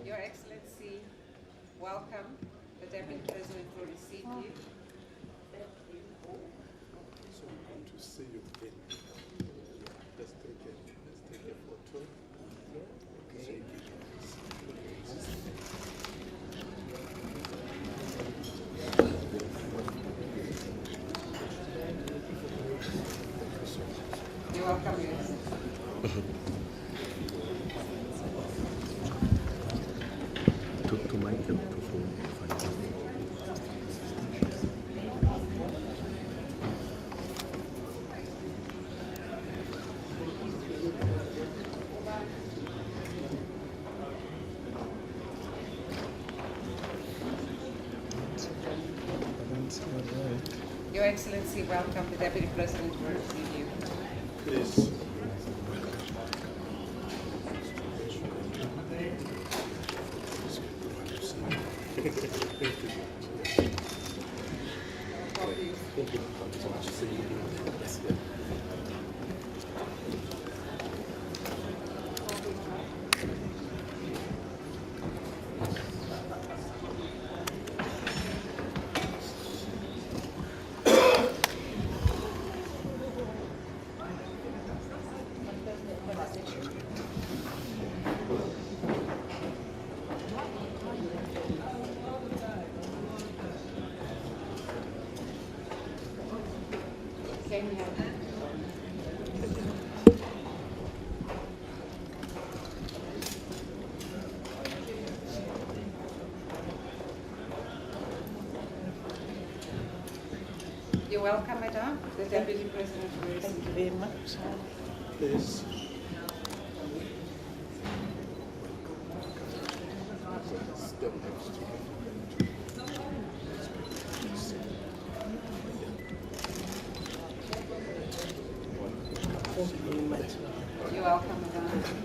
Your Excellency, welcome. The Deputy President will receive you. So I'm going to see you again. Let's take a photo. Okay. You're welcome, Your Excellency. To my microphone. Your Excellency, welcome. The Deputy President will receive you. Please. Can you have that? You're welcome, Madam. The Deputy President will receive you. Thank you very much. Please. Step next to me. Thank you very much. You're welcome, Madam.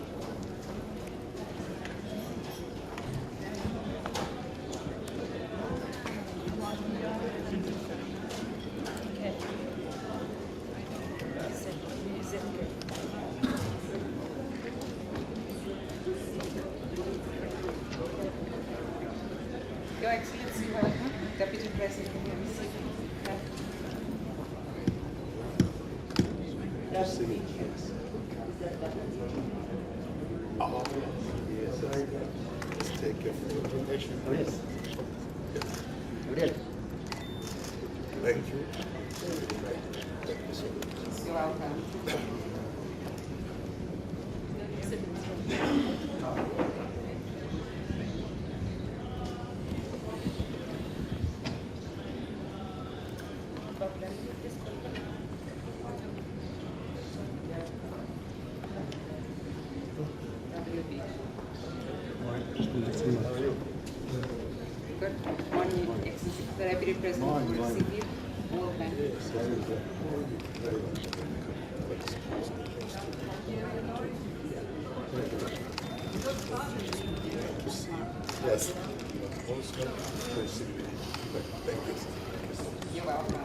Your Excellency, welcome. Deputy President will receive you. Oh, yes. Let's take a photo. Yes. Thank you. You're welcome. Good morning, Excellency. The Deputy President will receive you. Well done. Yes. Thank you. You're welcome.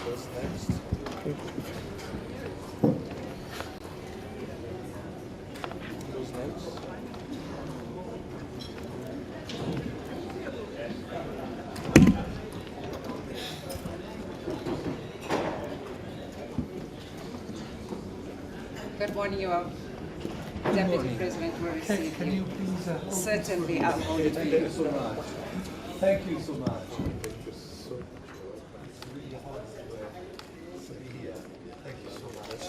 What's next? Who's next? Good morning, you all. Deputy President will receive Can you. you please hold Certainly, I'll hold it for Thank you. you so much. Thank you so much. Thank you so much. It's really hard to be here. Thank you so much.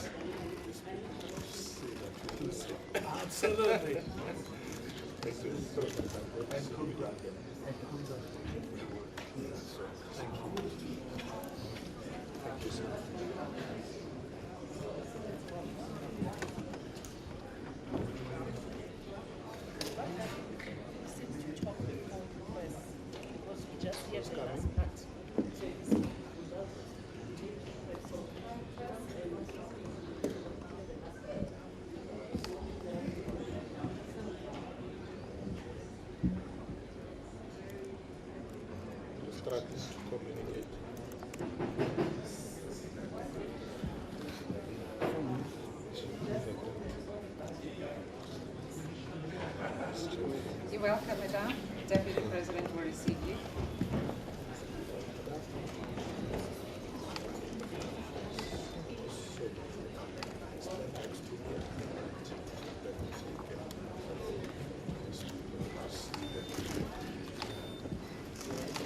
Absolutely. Thank you so much. And congrats. Thank you. Thank you so much. You're welcome, Madam. Deputy President will receive you.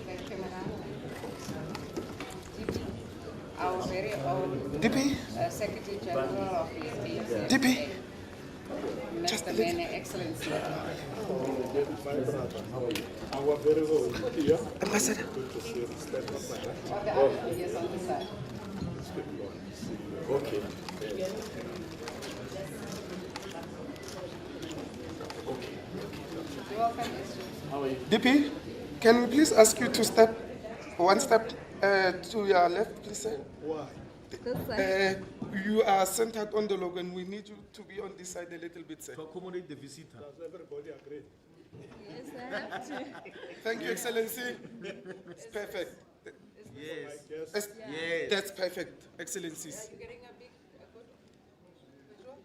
Thank you, Madam. DP, our very own DP? Secretary General of the APC. DP? Mr. Mene, Excellency. Our very own here. Ambassador. Good to see you. Stand up like that. All the other leaders on this side. Okay. You're welcome, Mr. DP, can we please ask you to step one step to your left, please, sir? Why? You are centered on the logo and we need you to be on this side a little bit, sir. To accommodate the visitor. Does everybody agree? Yes, I have to. Thank you, Excellency. It's perfect. Yes. Yes. Yes. That's perfect, Excellencies. You're getting a big visual?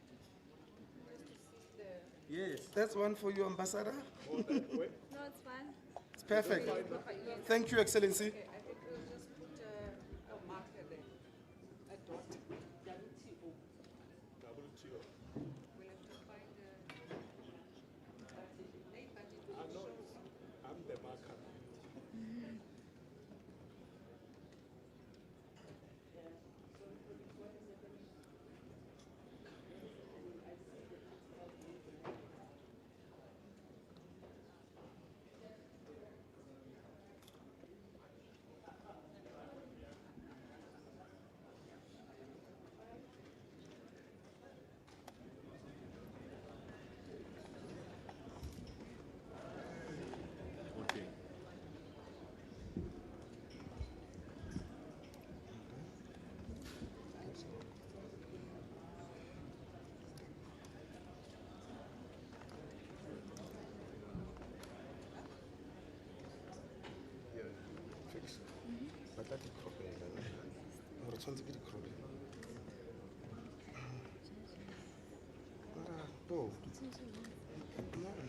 Yes. That's one for you, Ambassador. All that way. No, it's fine. It's perfect. Thank you, Excellency. I think we'll just put a marker there. A dot. WTO. WTO. We'll have to find I know. I'm the marker. Okay. Fix. But that is cropping. Or it's going to be the cropping. No,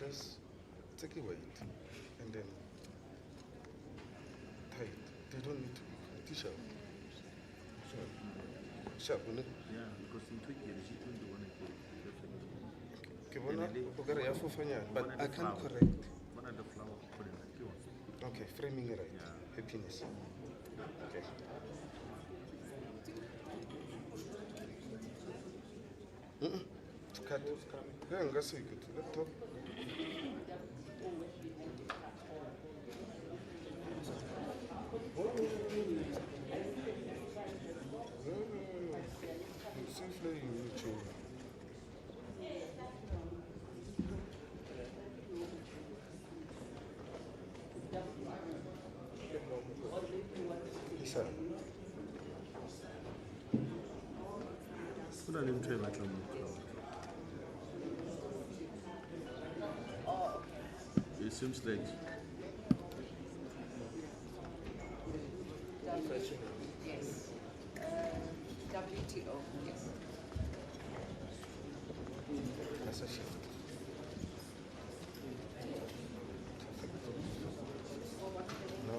let's take it weight and then tie it. They don't need to be t-shirt. Sharp, no? Yeah, because in Turkey, the G20 one Okay, but I can't flower. correct. One of the flower put in the queue. Okay, framing it right. Yeah. Happiness. Okay. Cut. Yeah, I'm going to say good. Laptop. Safely in YouTube. Sir. Put an intro like it seems like yes. WTO. Yes. That's a shift. No.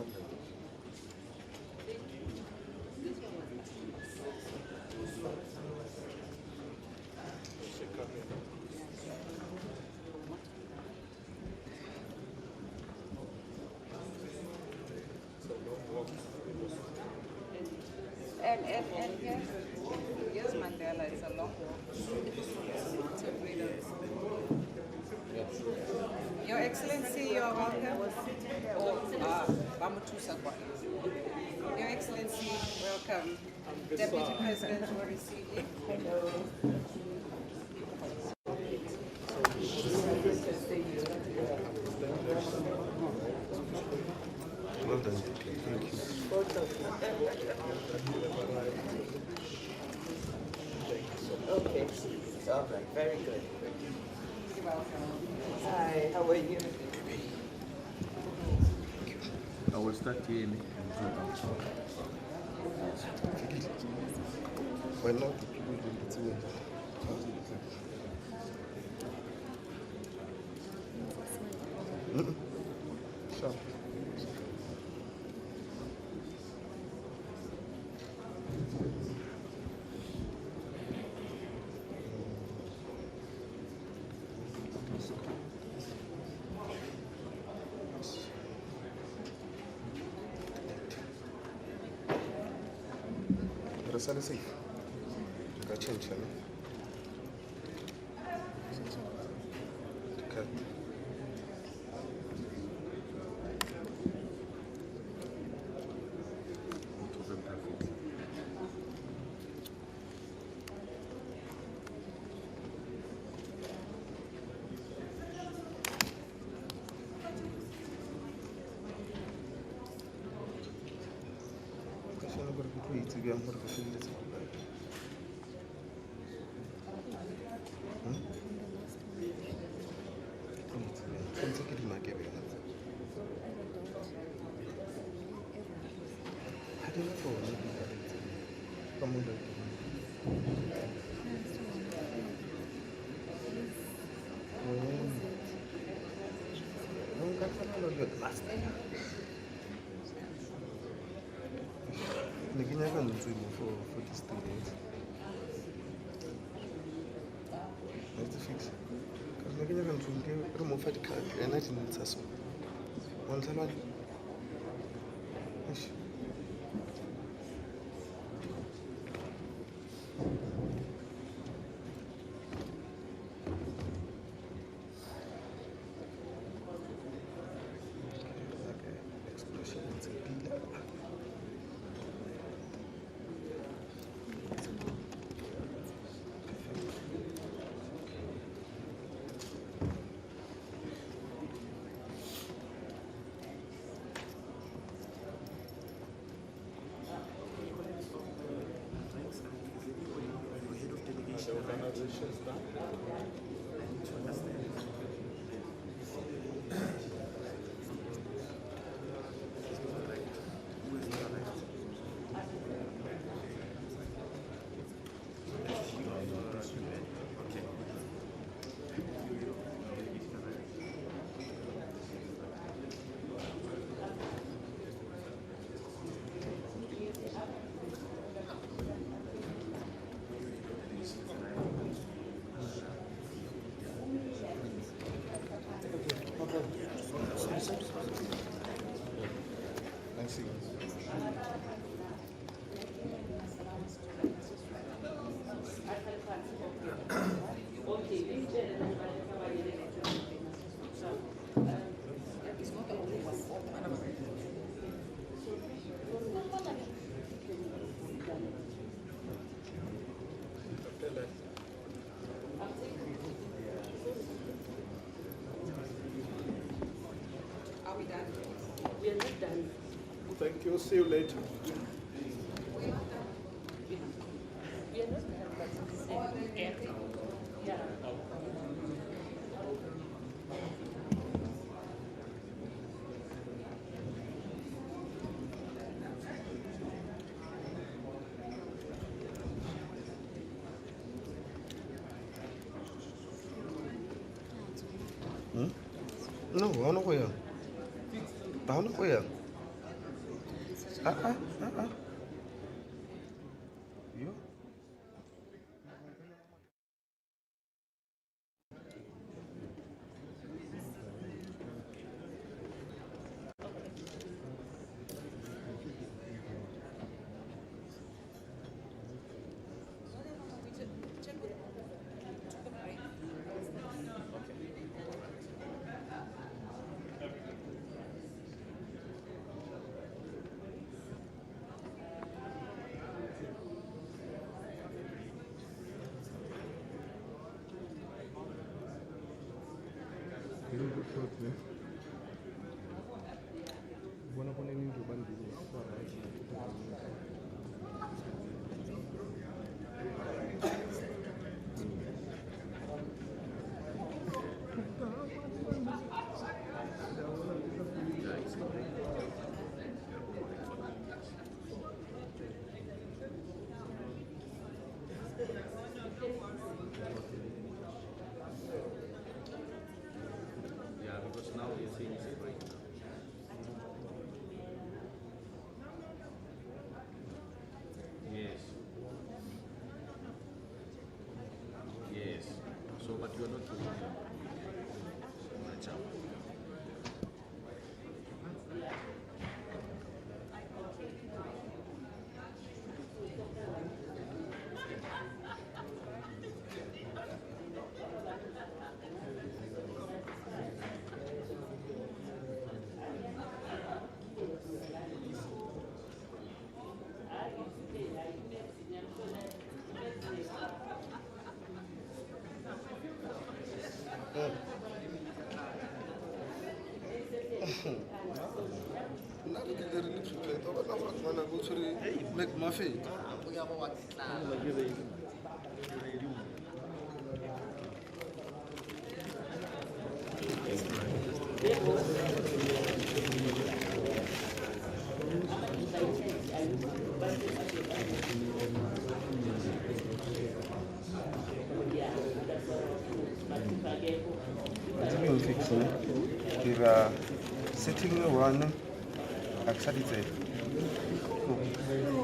And yes, Mandela, it's a long walk. To freedom. Your Excellency, you're welcome. Your Excellency, welcome. Deputy President will receive you. Well done, thank you. Okay, all right, very good. You're welcome. Hi, how are you? I will start here and go down. Why not the people in the team? Sure. Rasala safe. Ka change ne? Cut. Yang berkesan for these 3 days. That's the fix. Because I'm going to remove the card and I didn't say so. One salad. Thank you. See you later. No, I don't know where. I don't know where. You? Yeah, because now you see Kira setting one actually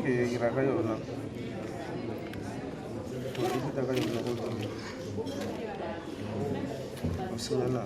kira kayo na kita kayo na usinya na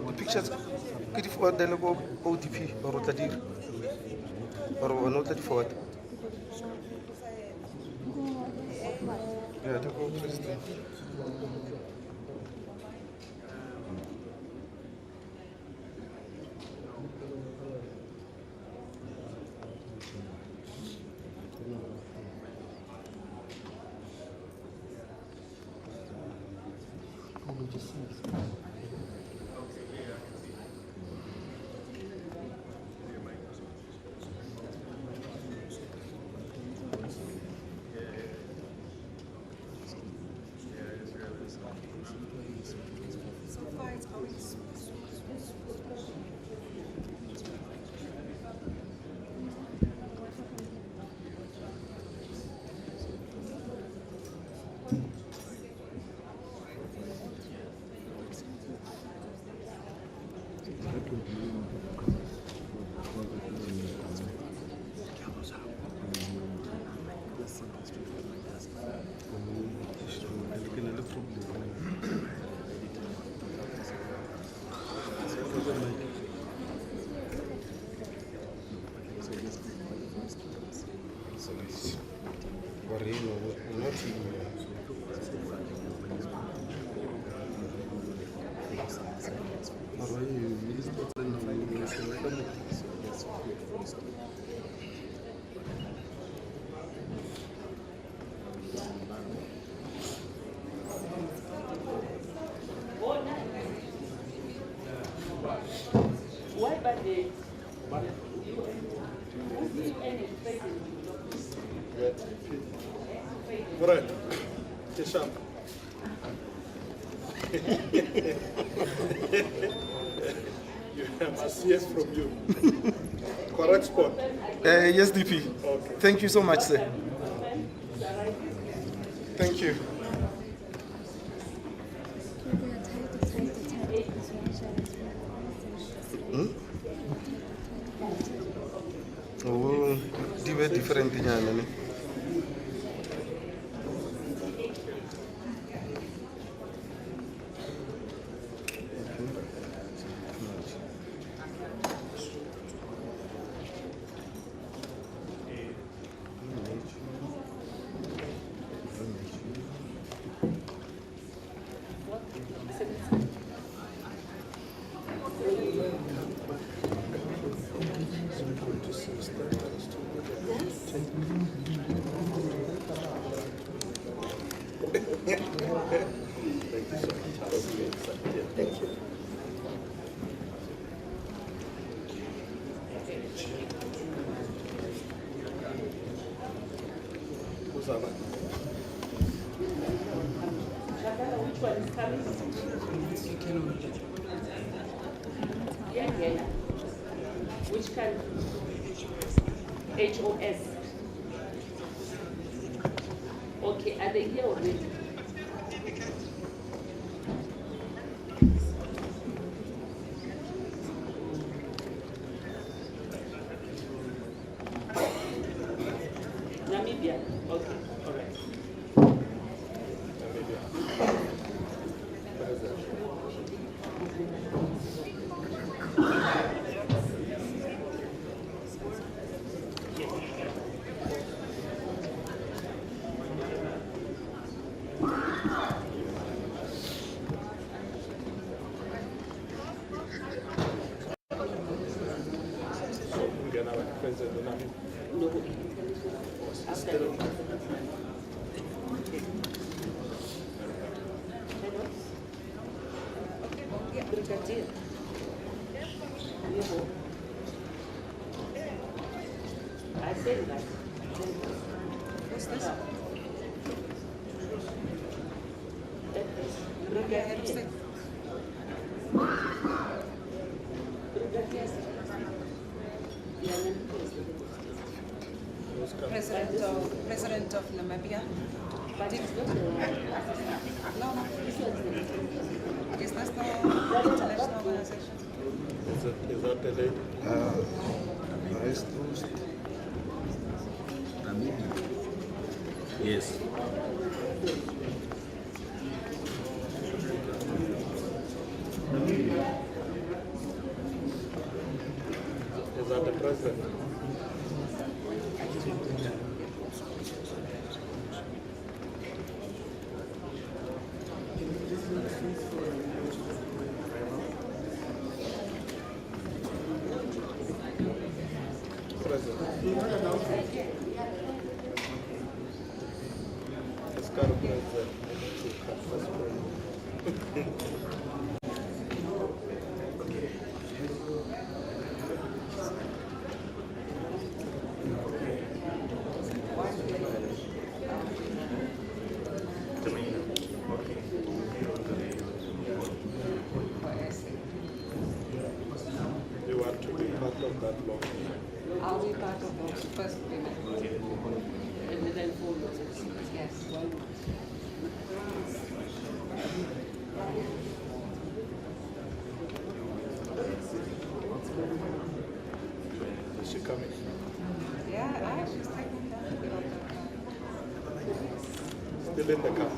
the pictures could you forward the logo OTP or Hadiri or not that forward? Yeah, the go president. Right. Get sharp. I must hear from you. Correct spot. Yes, DP. Okay. Thank you so much, sir. Thank you. Oh, they were different in Yanani. Thank you so much. Thank you. Who's that? Which one is coming? Yeah. Which country? HOS. Okay, are they here already? Namibia. Okay, all right. Namibia. What is that? Ungena President Namibia. No. After the Brigadier. I said that. What's this? Brigadier. President of Namibia. But it's not No. this one's the Is this the international organization? Is that the lady? Vice Toast. Yes. Is that the president? It's got a president. You want to be part of that law? I'll be part of those first women. and then follow. Yes. Is she coming? Yeah, she's taking down a bit of the Still in the car.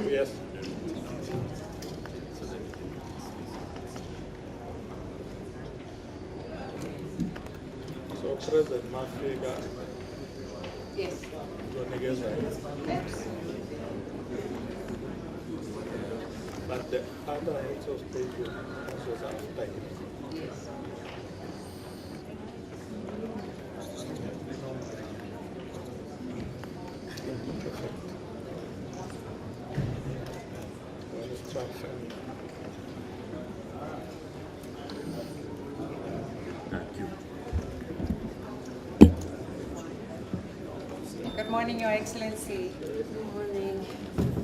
Yes. So President Mafika, Yes. but the other also state was after him. Yes. One is Trump. Thank you. Good morning, Your Excellency. Good morning.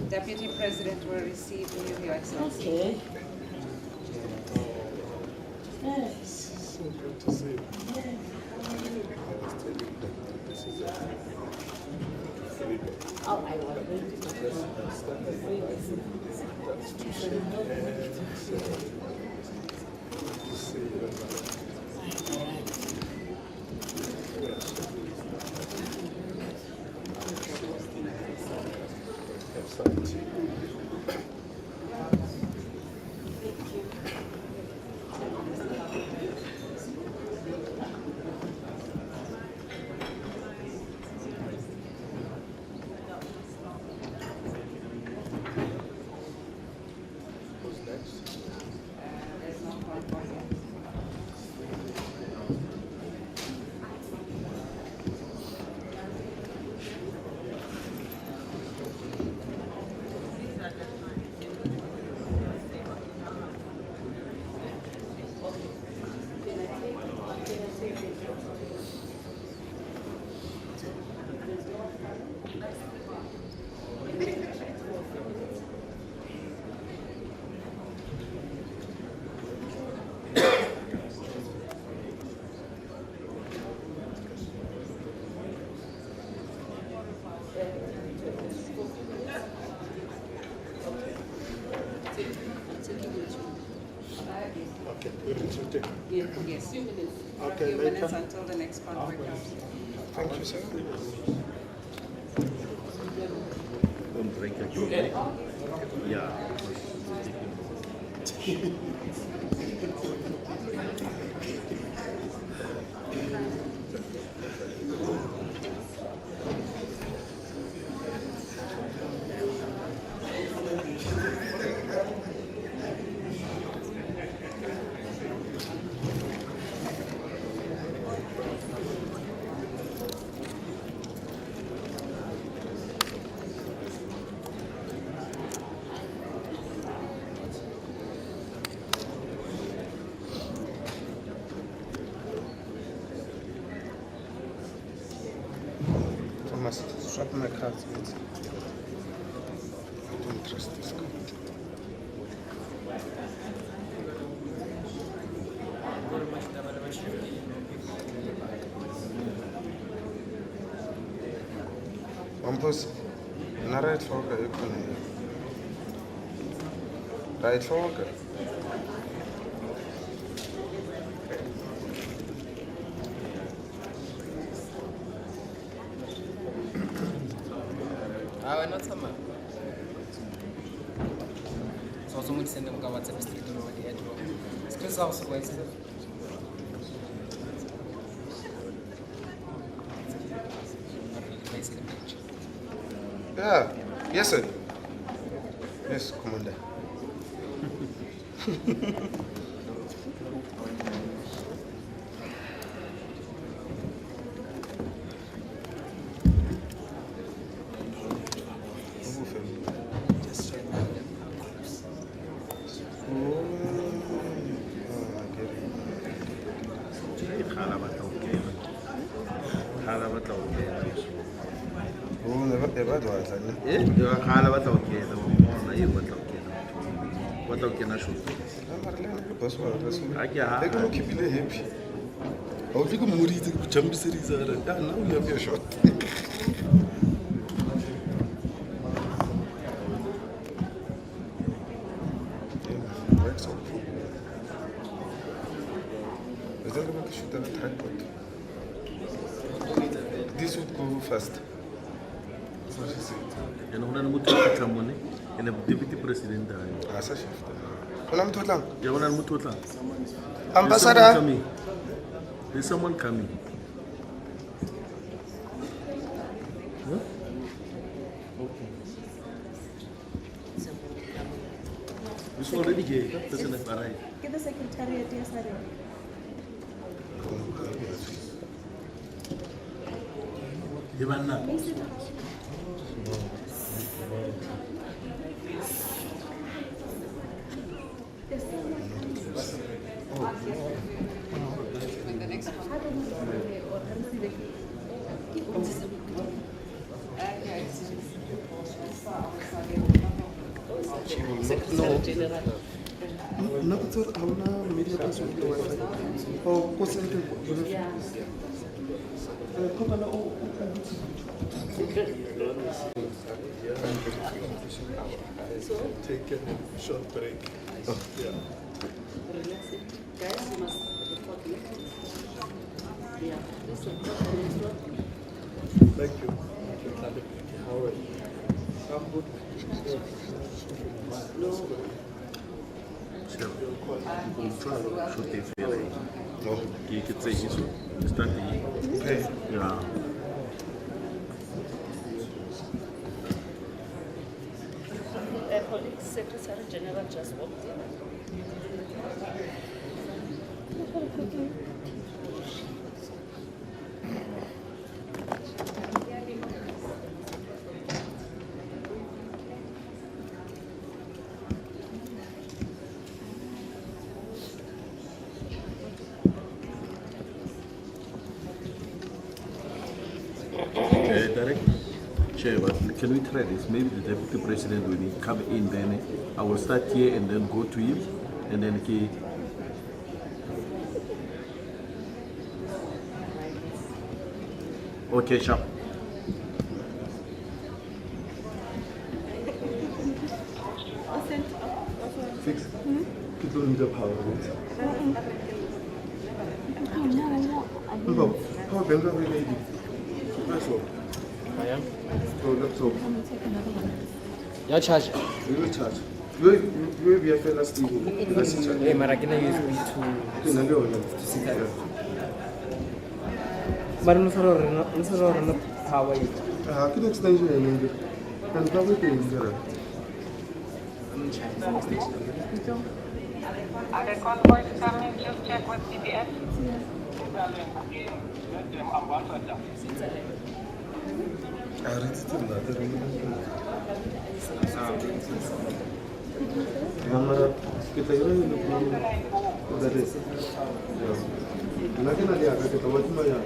Deputy President will receive you, Your Excellency. Okay. Yes. So good to see you. I was telling them that this is a Felipe. Oh, I was going to President standing that's to shake hands. Good to see you. Have some tea. There's no contact yet. Okay, we're interested. Yes. Okay, A few minutes later. until the next conference. Thank you, sir. Yeah. I must swap my cards. Please. I don't trust this card. Wampus, na right forward ekhona. Right forward. Wena tshama. So someone send them ka WhatsApp street no wa di address. Screen sa go se Yeah. Yes, sir. Yes, Commander. Now you have your shot. Is that about to shoot at the tripod? This would go fast. That's what she said. And una mutu kamone and a deputy president. Asa shift. Una mtu lang. Ya una mutu lang. Ambassador. There's someone coming. Huh? Okay. It's already here. That person has arrived. Get the secretariat, yes, I do. Gibanna. When the next one. No, it's all our media person. Oh, what's it? Take a short break. Yeah. Guys, you must report later. Yeah, just report the next one. Thank you. How are you? I'm good. Oh, You could say you start the okay. yeah. Colleagues, Secretary General just walked in. Direct Chair, but can we try this? Maybe the Deputy President will come in, then I will start here and then go to him, and then he. Okay, sharp. Fix. People need the power. How bank are we ready? That's all. I am. So that's all. Your charge. We will charge. Where we are last evening. That's the charge. Hey, Maragina USB In a little. sit there. But I'm not power. How can extension and probably paying there. Are the convoys coming? Just check with CBS. I read it in that. Mama, kita ini udah deh. Nanti nanti akan kita buat cuma ya.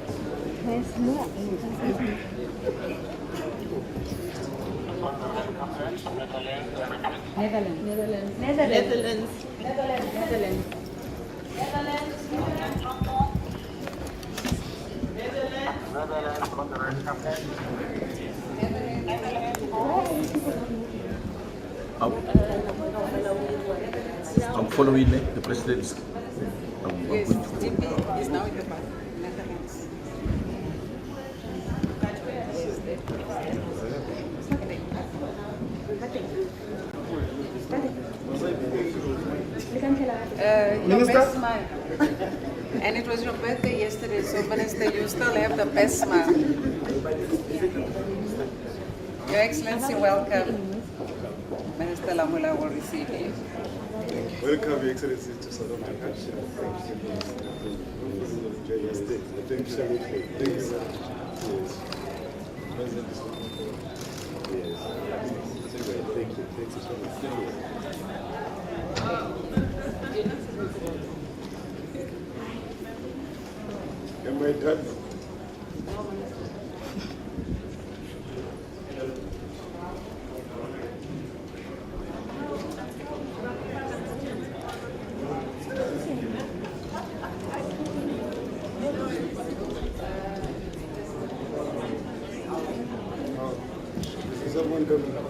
I'm following the president's. Yes, GP is now in the Netherlands. Your best smile. And it was your birthday yesterday, so Minister, you still have the best smile. Your Excellency, welcome. Minister Lamula will receive you. Welcome, Your Excellency, to South Africa. Thank you. Thank you very much. Yes. President is looking forward. Yes. Thank you. Thank you so much. Am I done? Is someone coming up?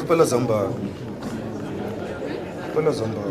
Pela Zamba. Pela Zamba.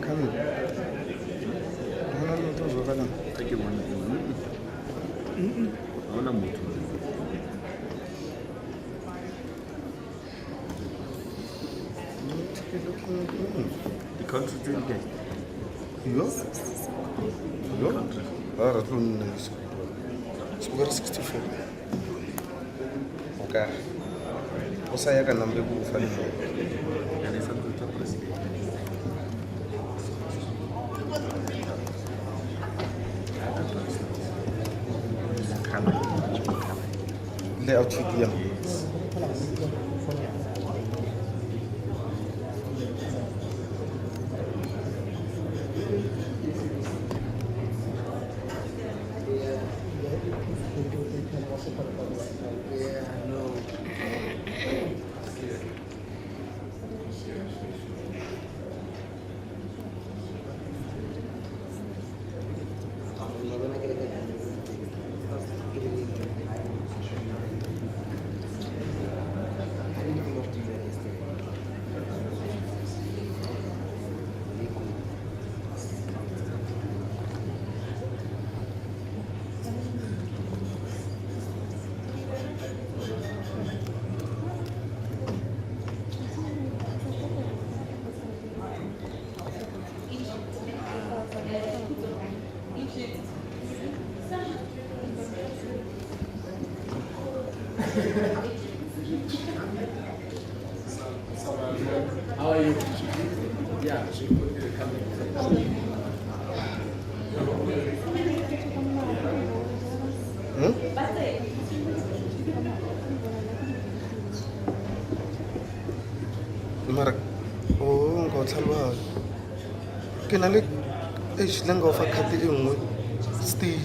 Coming. Take it one. Ona mutu. The country didn't get. Yo? That's nice. It's 64. Okay. Saya akan ambil buku Ada satu tak presiden. Layout yang How are you? Yeah. Marak. Oh, engkau salwa. Kenali, silang kau fakhat yung steel.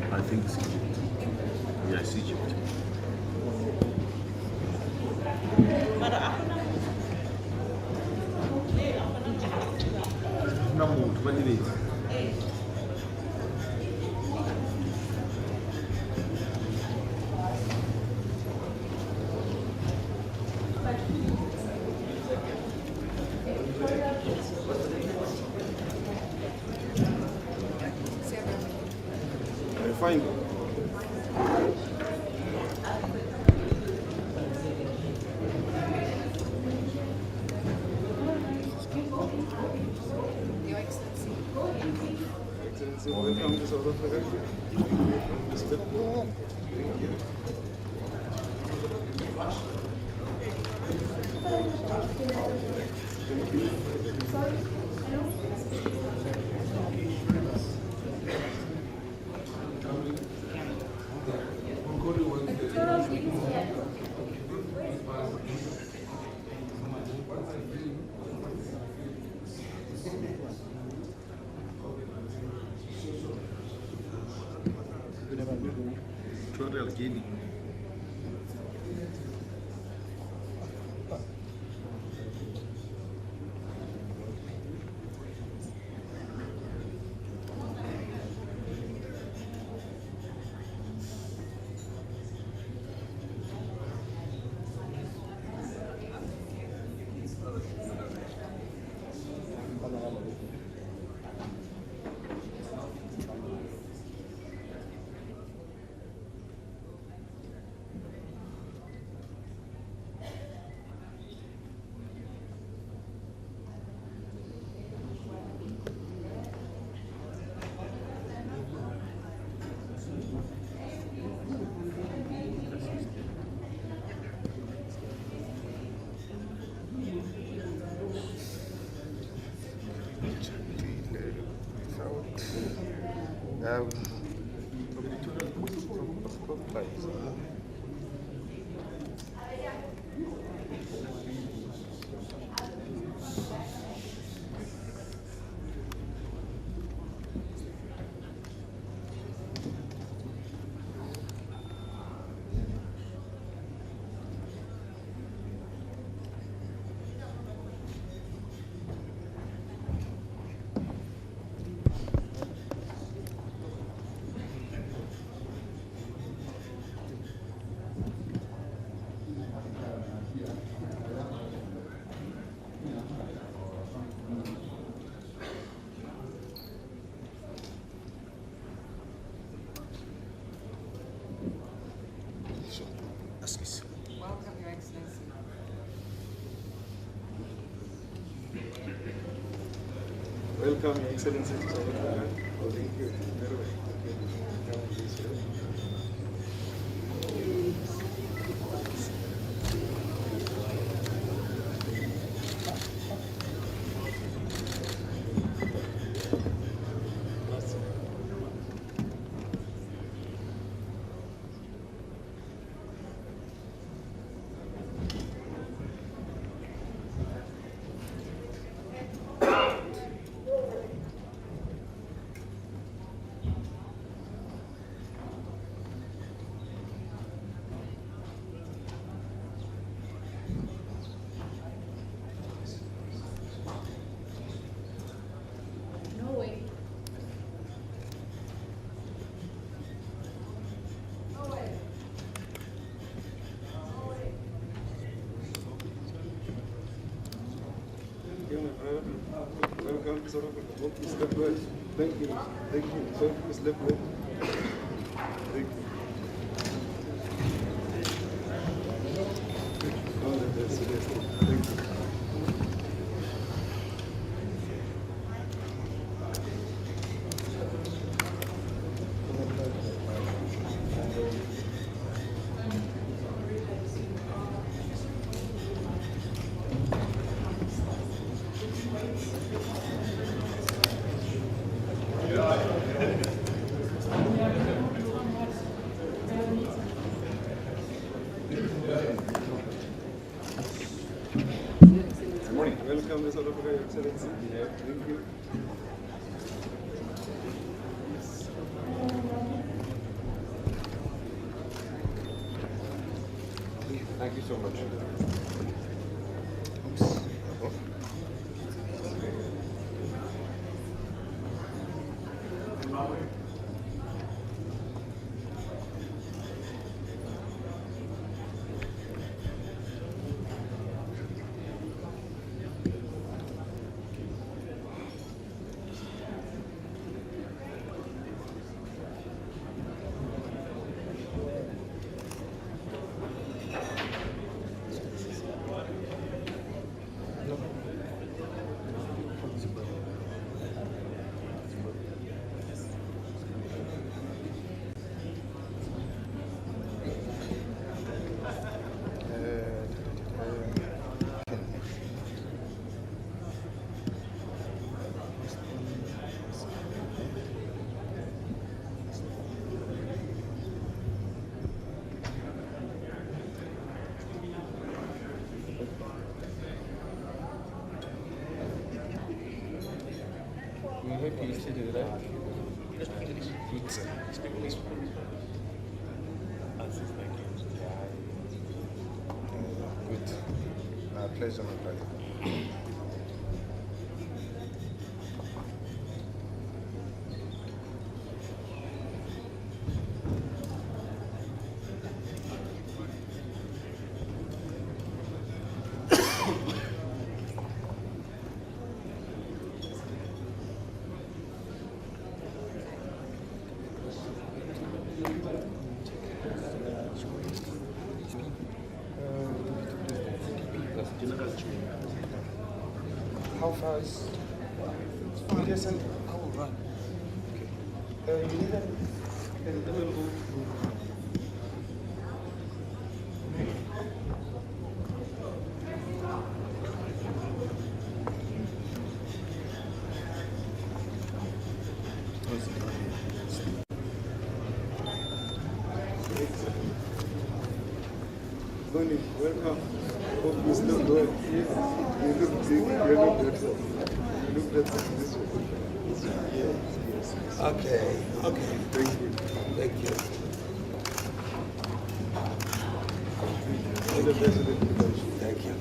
I think it's Egypt. Yeah, it's Egypt. Namu, 20 minutes. Fine. Your Excellency. Excellency, welcome to South Africa. Thank you. Tutorial Guinea. Welcome, Your Excellency. Welcome, Your Excellency, to South Africa. Oh, thank you. Very well. Thank you. Welcome to South Africa. Hope you slept well. Thank you. Thank you. Hope you slept well. Thank you. All the best. Thank you. Good morning. Welcome to South Africa, Your Excellency. Thank you. Thank you so much. happy to do that. Good. My pleasure, my brother. How far is Media Center? I will run. Okay. You need a little. Bonnie, welcome. Hope you still good. You look big, you look better. You look better this way. Yes. Okay. Thank you. Thank you. All the best with the Thank you.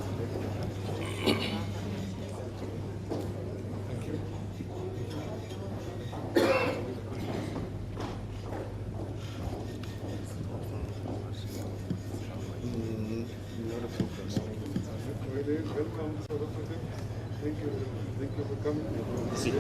Welcome, South Africa. Thank you. Thank you for coming. Sí.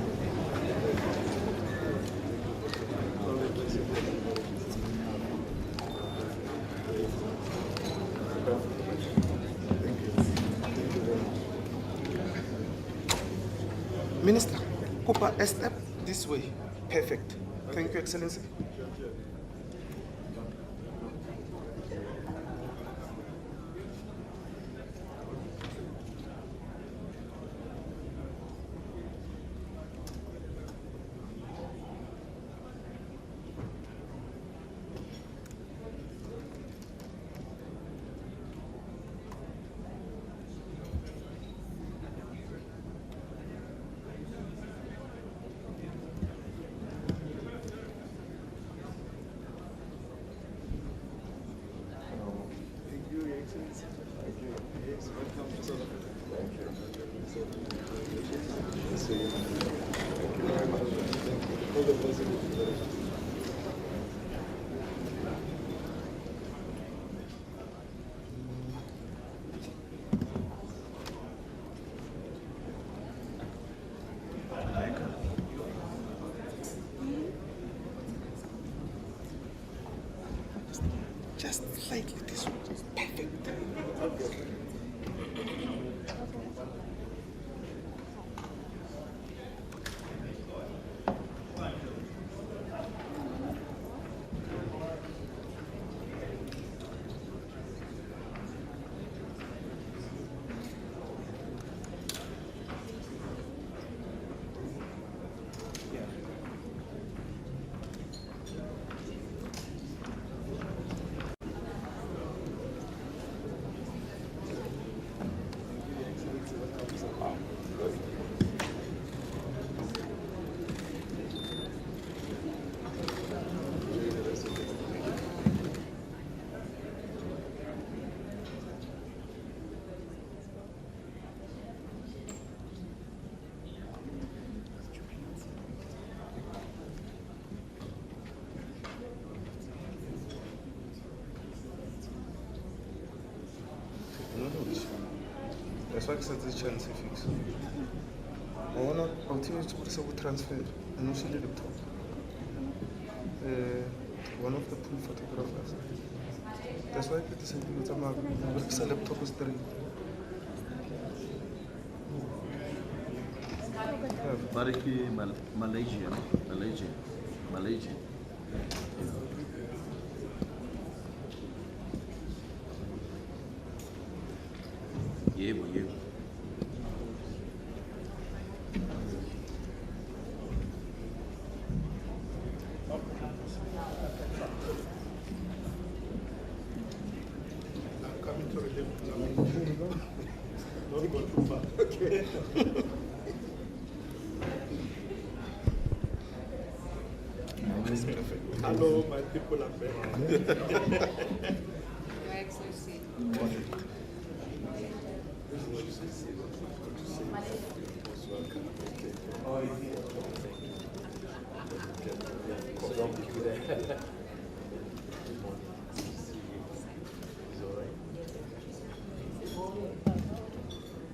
Minister, Cooper, a step this way. Perfect. Thank you, Excellency. Just slightly this way. Perfect. That's why I said the chance fix. I wanna continue to press over transfer initially the top. One of the pool photographers. That's why I put this in the laptop is there. Bariki Malaysia. Yebo. Coming to the Don't go too far. Okay. Hello, my people are back. Your Excellency.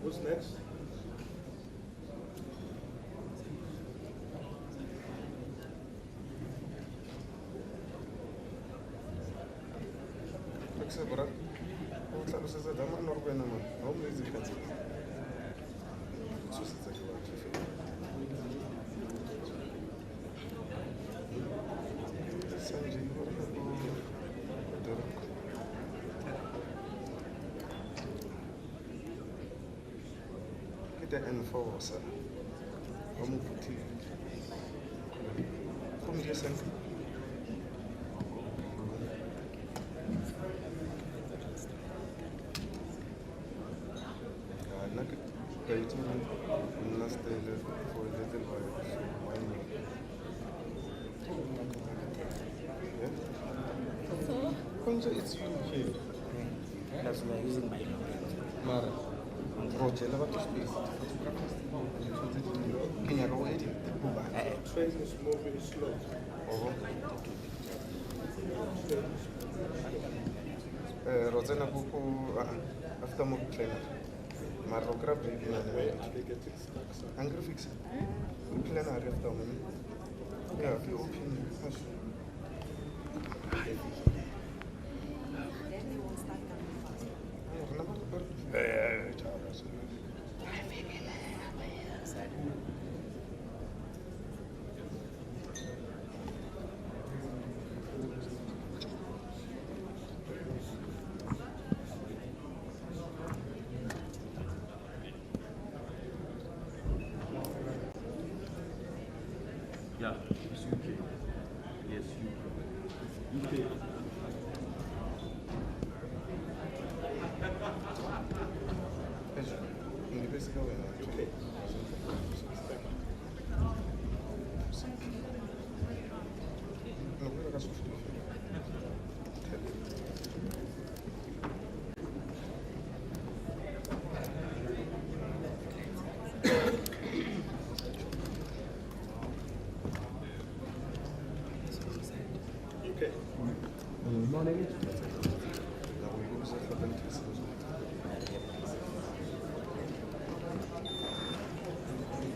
Who's next? Bra. O tla se se dama no go bena man. Ha o mo itse ka tse. So se tsa ke batho fela. Sanje go re go direk. Kita enforcer. Wa mo puthi. Go mo ke sense. Last day for a little while, so why not? Yeah? It's you here. That's why I'm using my language. Mara, Roger, lava to space. Kenya go ahead. Train is moving slow. Rosanna Buku after more trainer. Marro grab the angry fix. Plan a ref down. Yeah, the open. Then we won't start coming fast. Yeah, it's UK. Yes, UK.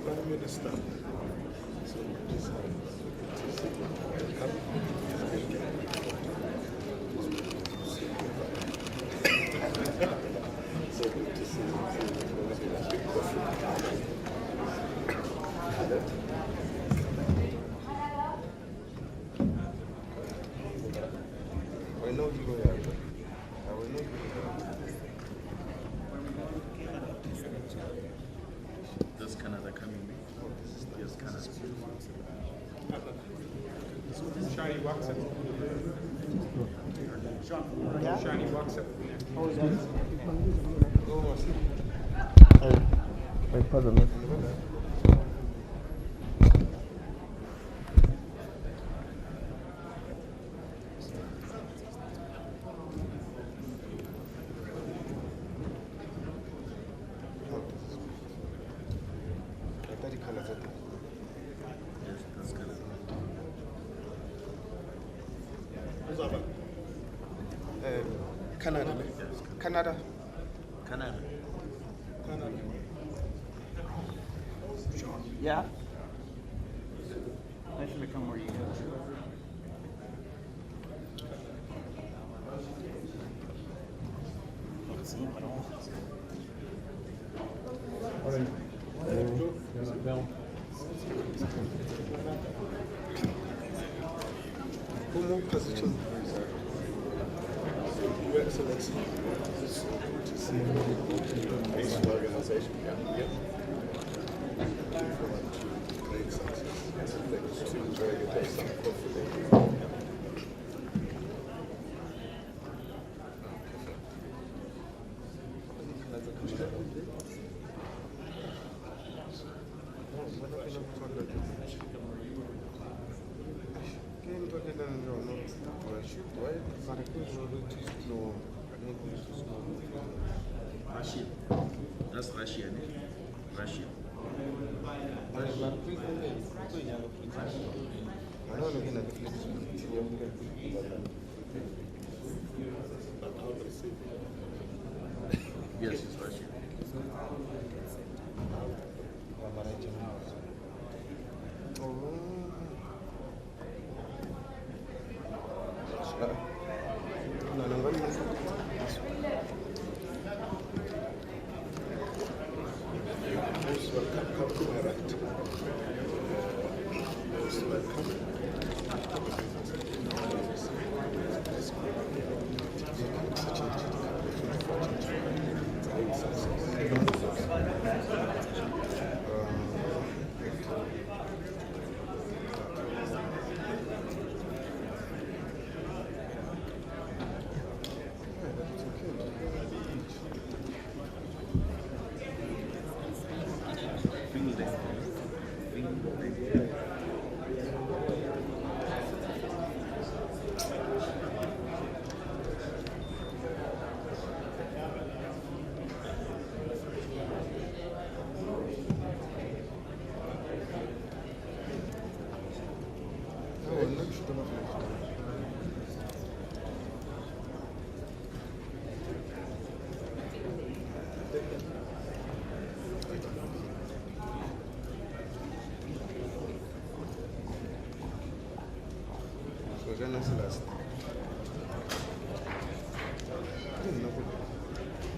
Prime Minister. So this so good to see I know you go there. I will know you Does Canada coming? Yes, Canada. Shiny walks up. Shiny walks up. Canada. Canada. Canada. Canada. Yeah? I should have come where you go. Can't see him at all. Como position? Your Excellency, it's so good to see Asian organization. Yeah. Great success. Thank you. Very good. Take some confidence. Russia. That's Russia, eh? Russia. Yes, it's Russia.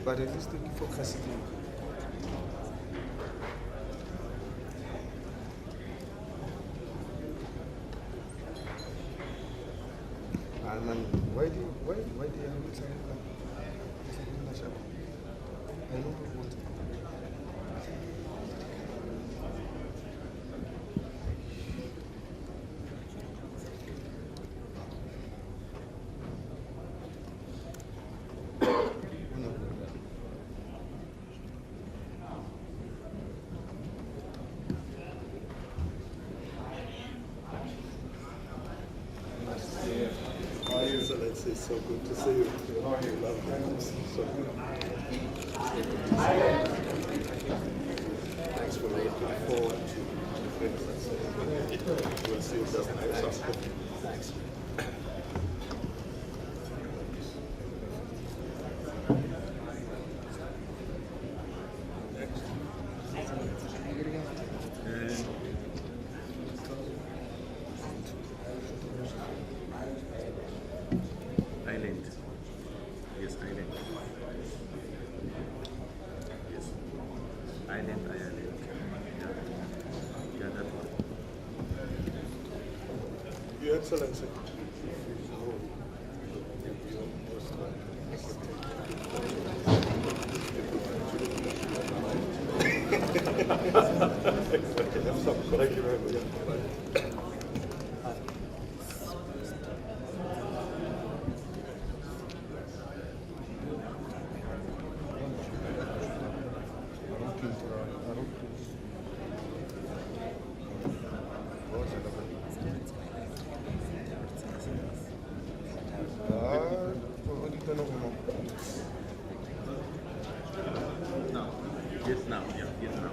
But at least thank you for casting. Man, why do you have it? I know what. It's so good to see you. Love you. So good. Thanks for looking forward to the we'll see you just next time. Thanks. Island. Yes, island. Yes. Island, Ireland. Yeah. Yeah, that one. Your Excellency. Thank you very much. No. Vietnam, yeah, Vietnam.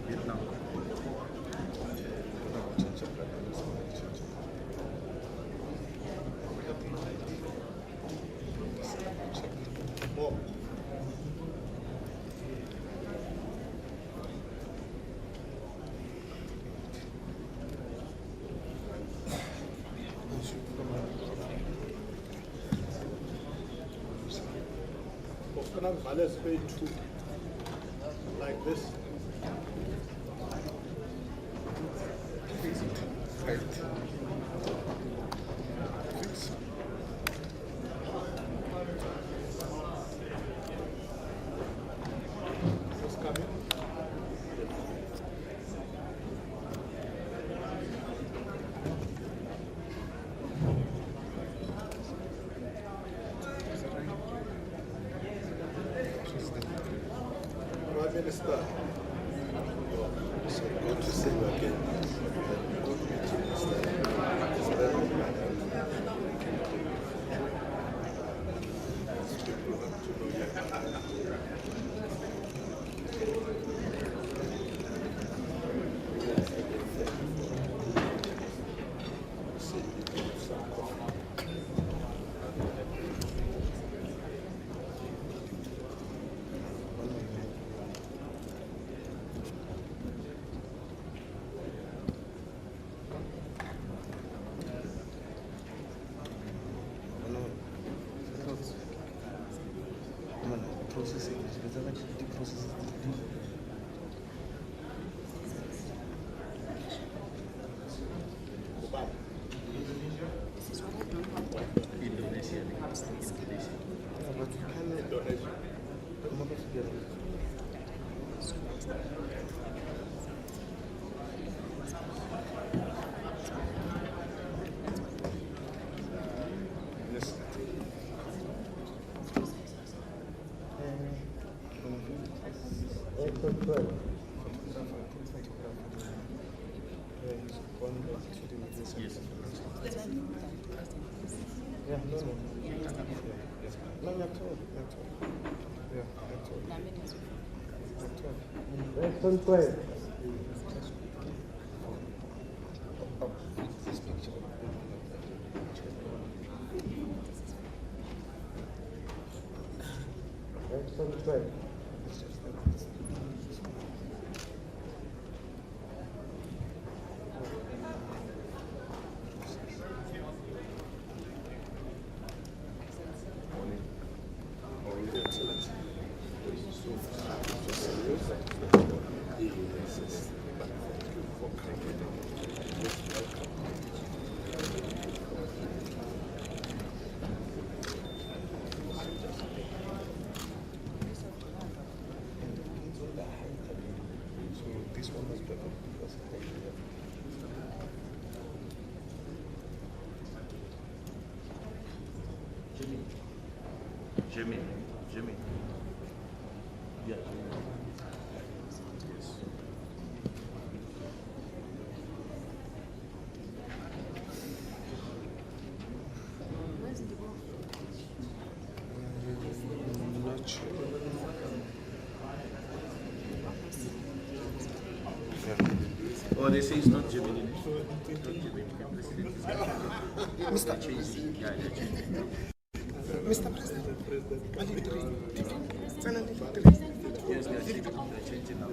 Vietnam. Let's pay two like this. Minister, so good to see you again. Good meeting, Minister. Yes. Yeah, no. No, you're told. Yeah, you're told. Question 12. This picture. Question 12. This one was better because Jimmy. Yeah. I'm not sure. Oh, they say it's not Gemini. It's not Gemini. Mr. Yeah, they're changing. Mr. President, only three. Finally, three. Yes, they're changing now.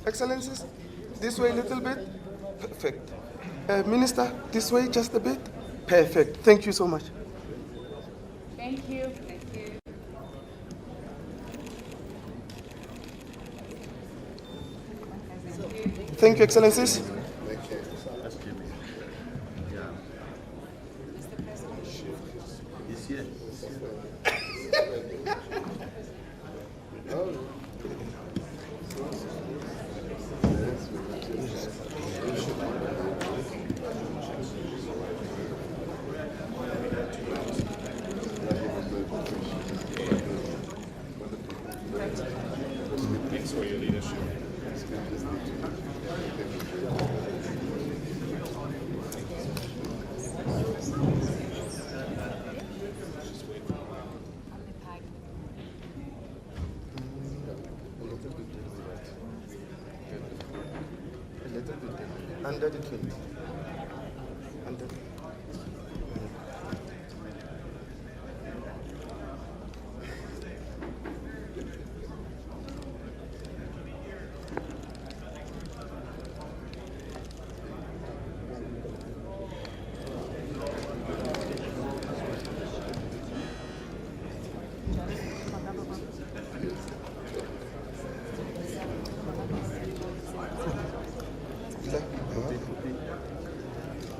Excellencies, this way a little bit. Perfect. Minister, this way just a bit. Perfect. Thank you so much. Thank you. Thank you, Excellencies. That's Jimmy. Yeah. He's here. Thanks for your leadership. A little bit. Under the 20. Under the...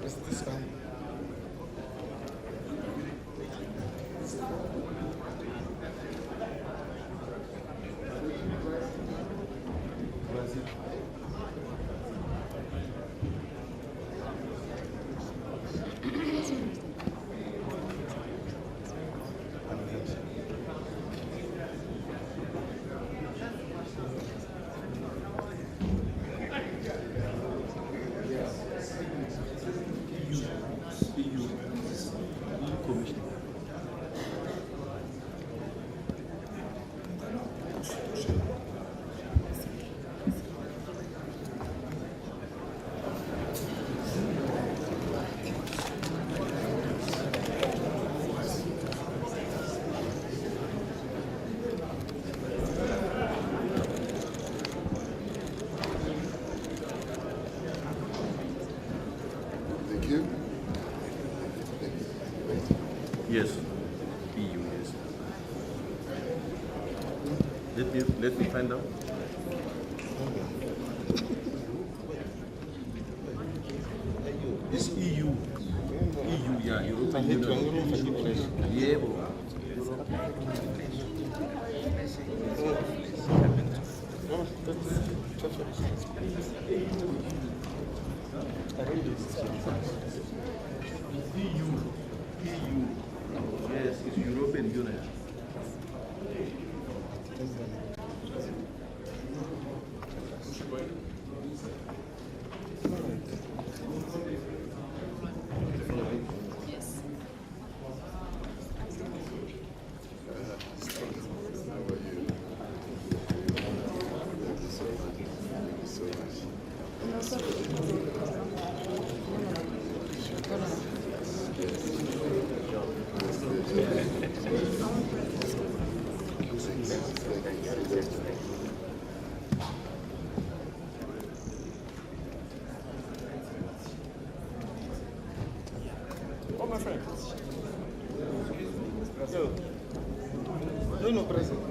What's this one? Thank you. Yes. EU, yes. Let me find out. It's EU. EU, yeah, European Union. Yeah, bro. EU. Yes. Oh, my friend. Yo. No, President.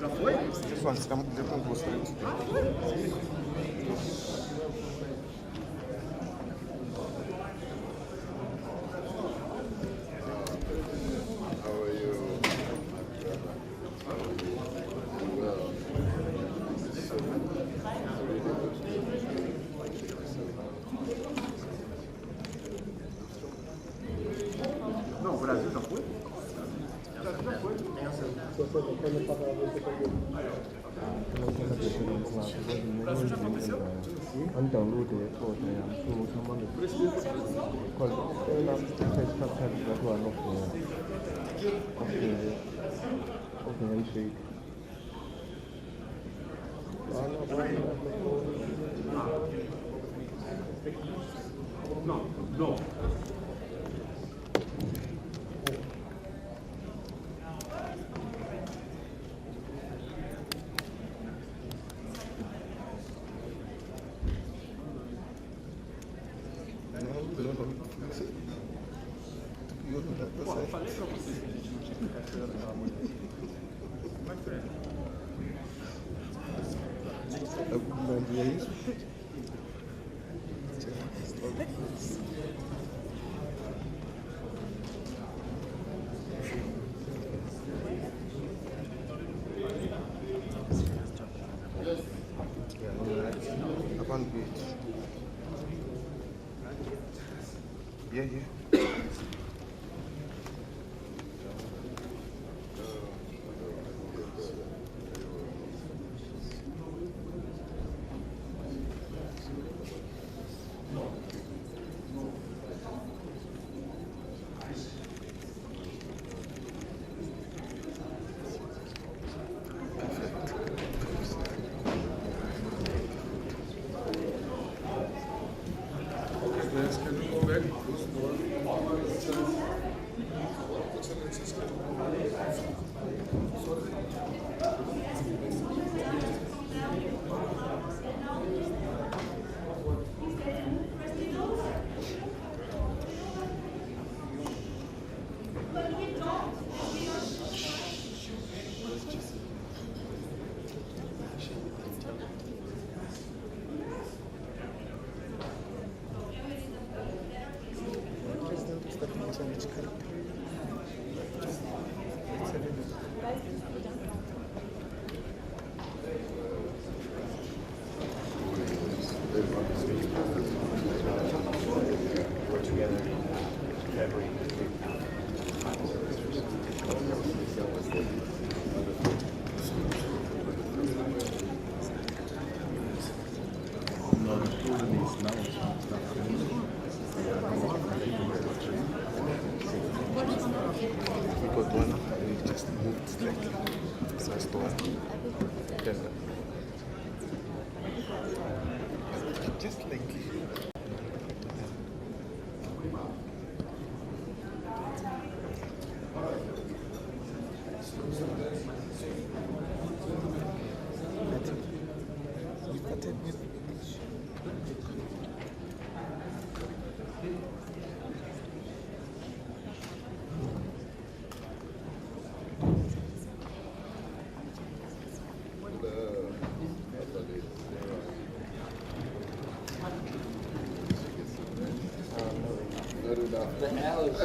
Já foi? Pessoal, estamos de concurso. How are you? Well. Não, o Brasil já foi? Não, não. Pô, eu falei pra vocês que a gente não tinha que ficar esperando aquela mulher. Como é que é? E é isso? Upon beach. Yeah, yeah. Just like The hell is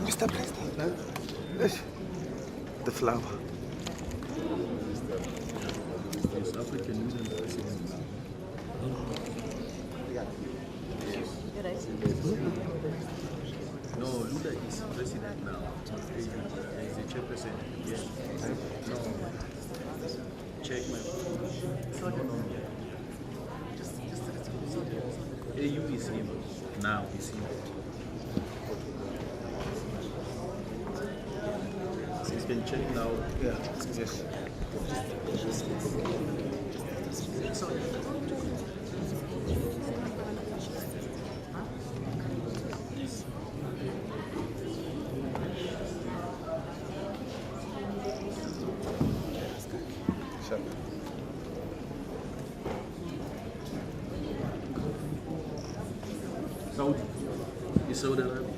Mr. President, the flower. South African Union President. No, Lula is president now. He's the chairperson. Yes. No. Check my phone. No. AU is him. Now is him. You can check now. Yeah, yes. Saudi. It's Saudi Arabia.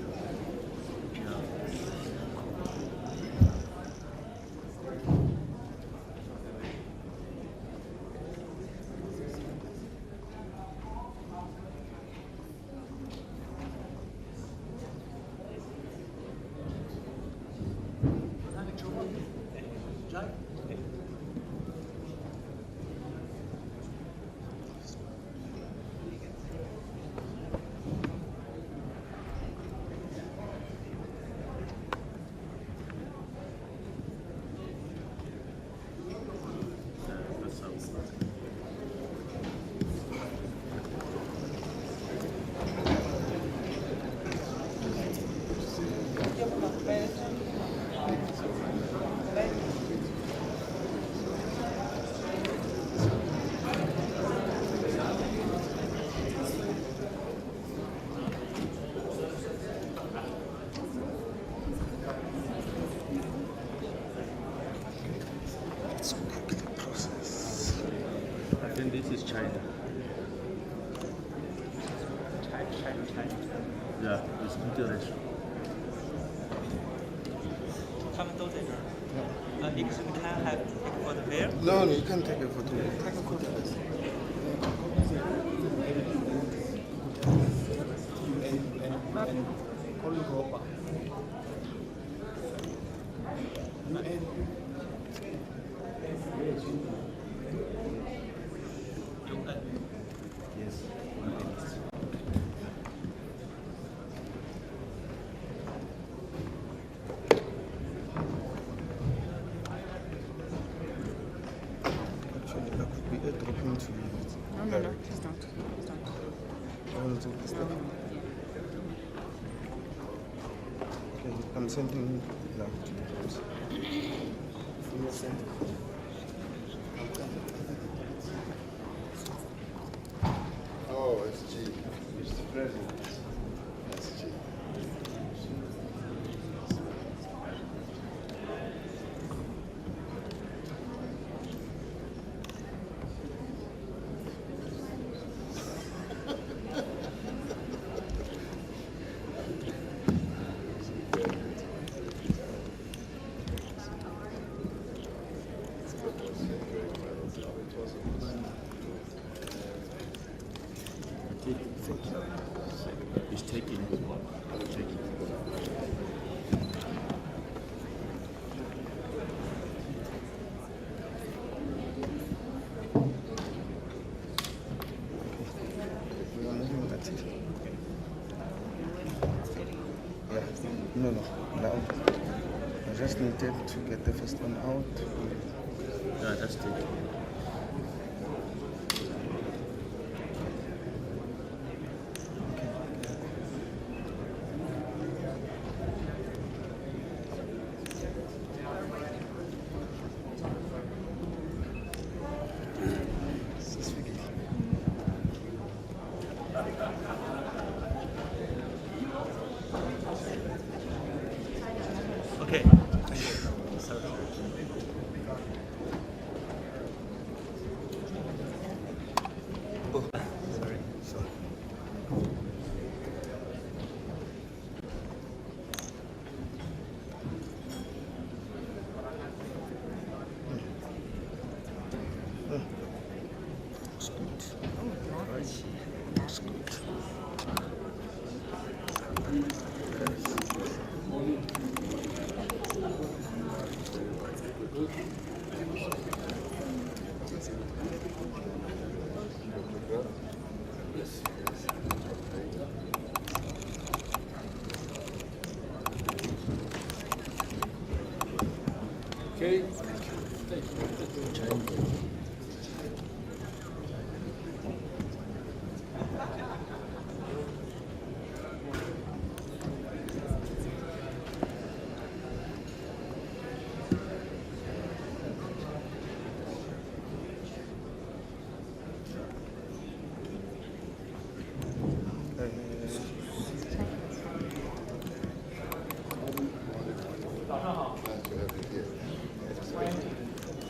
This is China. China. Yeah, it's international. 他们都在这儿。Can I have take for the bear? No, you can't take a photo. Take a photo. No, please don't. Please don't. I want to take this stuff. Okay, I'm sending now to you. Oh, it's G. Mr. President. That's G. He's taking it. Yeah. No. Now. I just needed to get the first one out. Yeah, that's it. Okay. Okay.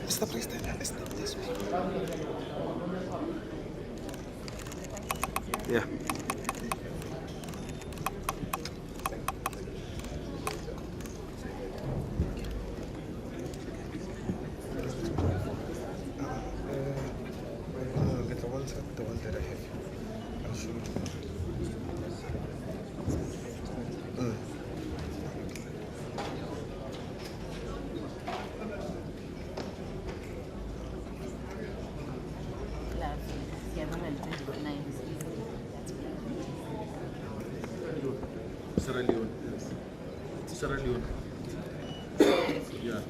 Mr. President, step this way. Yeah. Get the one set, the one that I have. I'll show you. Sierra Leone. Sierra Leone. Yeah.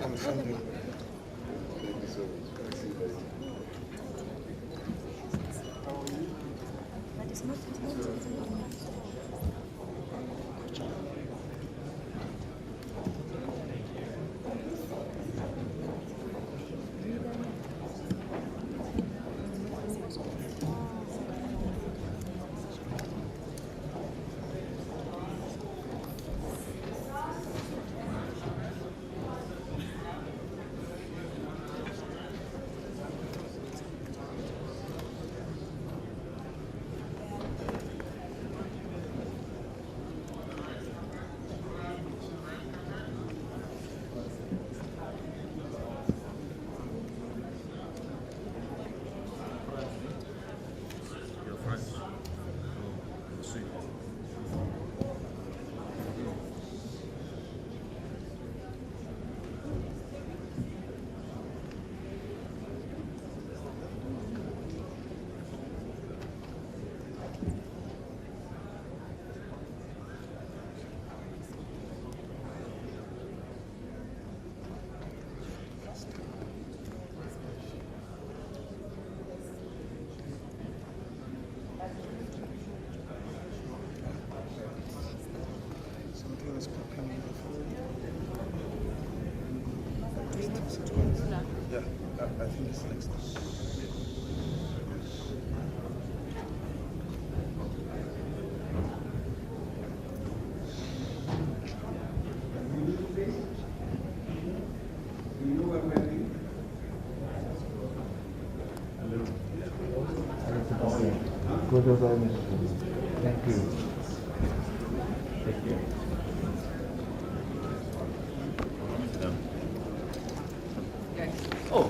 I'm from you. Something is popping in the phone. Yeah, I think it's next. Thank you. Thank you. Oh.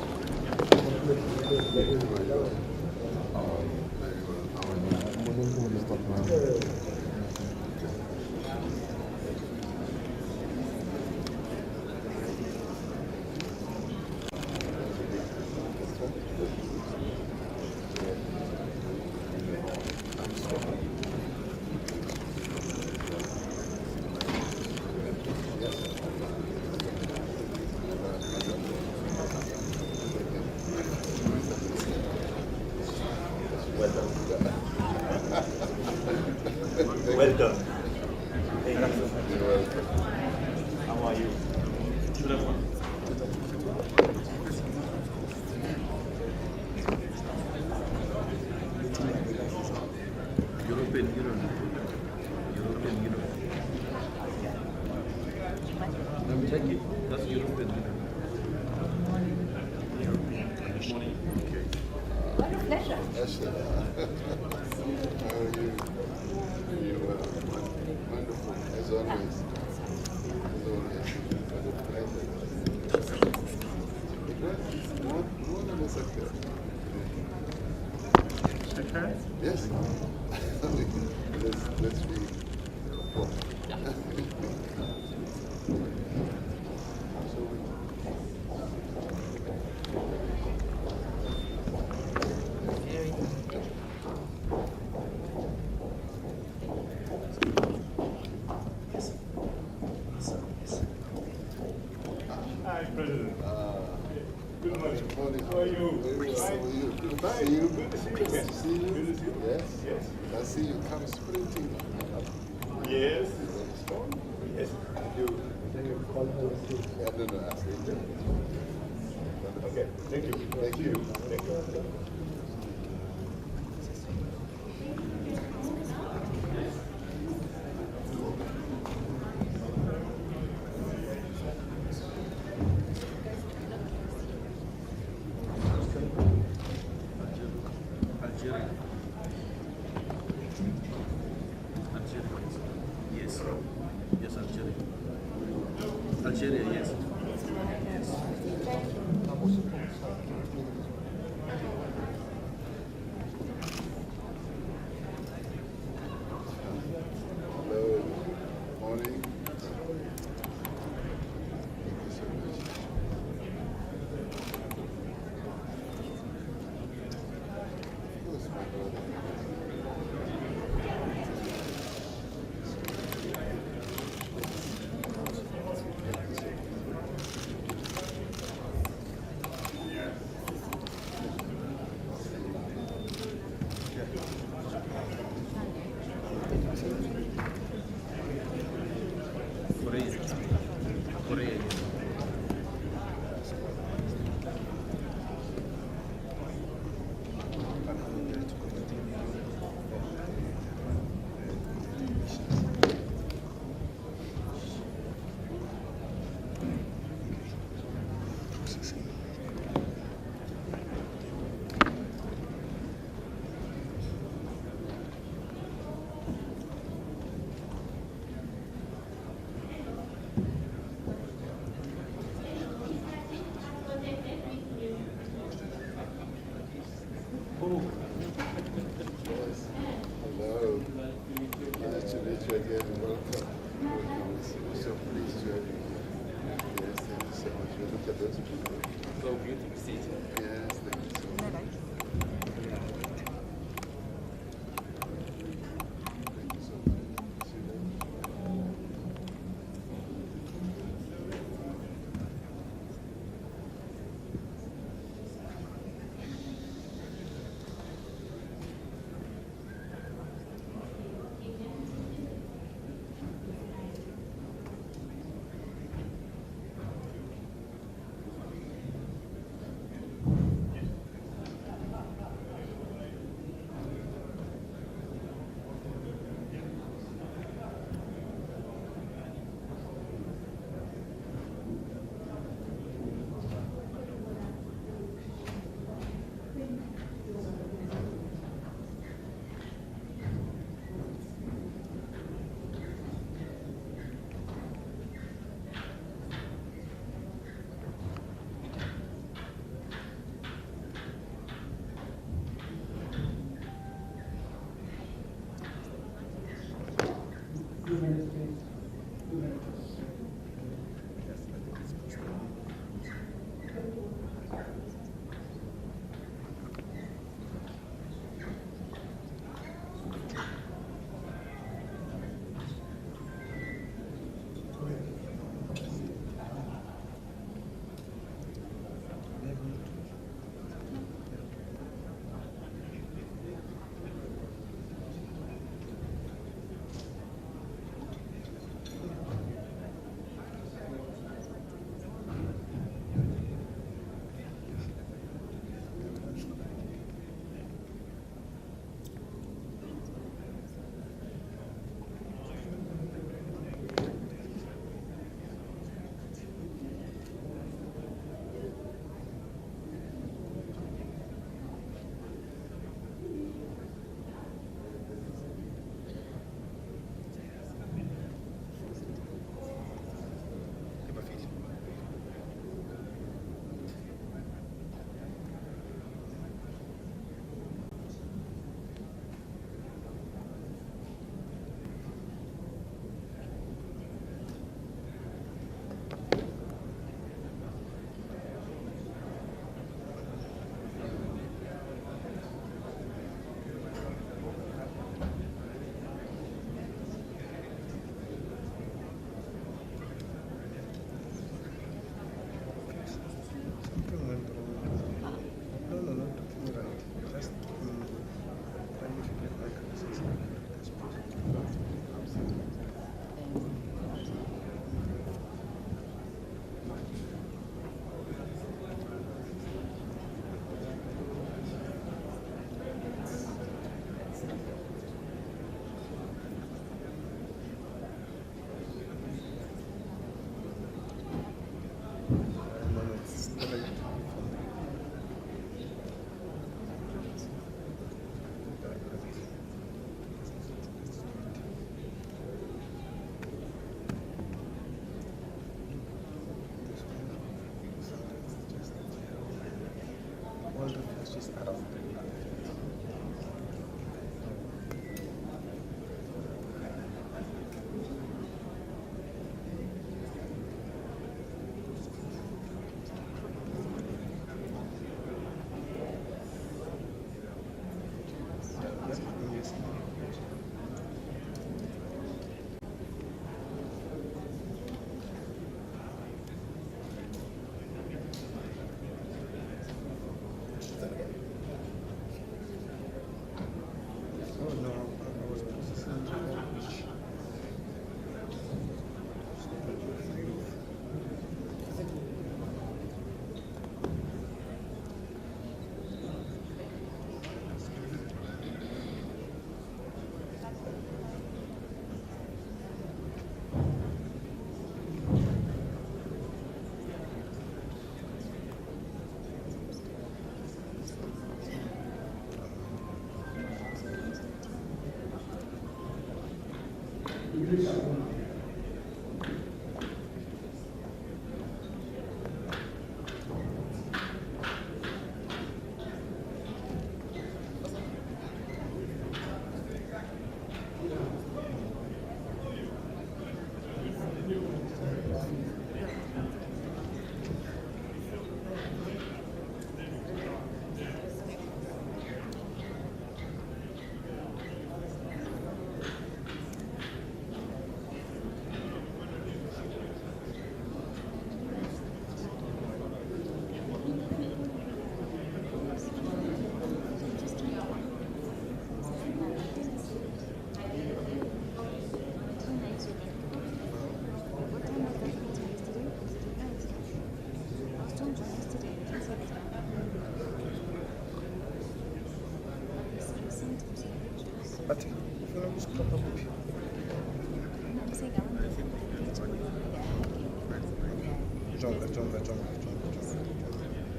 Welcome. Welcome. You're welcome. How are you? European Union. European Union. I'm checking. That's European Union. Okay. What a pleasure. Ashley. How are you? You wonderful, as always. As always. What a pleasure. One of us up there. Okay. Yes. let's be proper. Hi, President. Good morning. Morning. How are you? Very well. How are you? Good to Fine. see you. Good to see you Good again. to see you. Good to see you. Yes. Yes. I see you come sprinting. Yes. Strong. Yes. You. I don't know. I see. Okay. Thank you. Thank you. Thank you. Algeria. Yes. Yes, Algeria. Algeria, yes. Hello. Morning. Thank you so much. Of course, my brother. Korea. Korea. Hello. Nice to meet you again. Welcome. Welcome. We're so pleased to have you here. Yes, thank you so much. Look at those people. So beautiful to see you. Yes, thank you so much. Thank you so much. See you. all the refugees around the planet.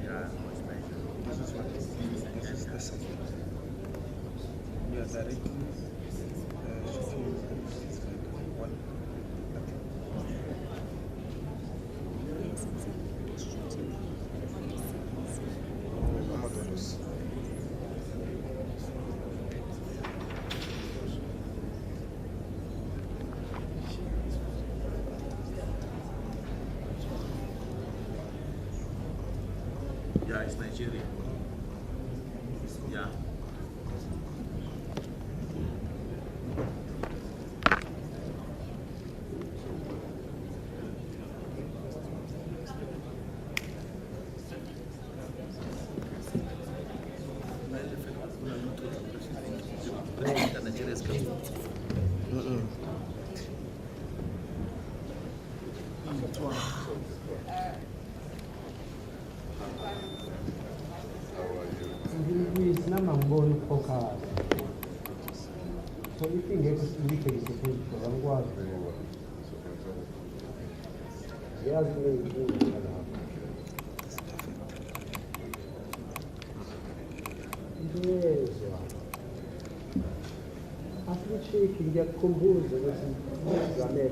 Yeah, this is what this is the second. We are directly shooting one. Yeah, it's Nigeria. Yeah. President Nigeria is coming. So if you get to indicate the position of one, yes, Afrique il y a compose jamais.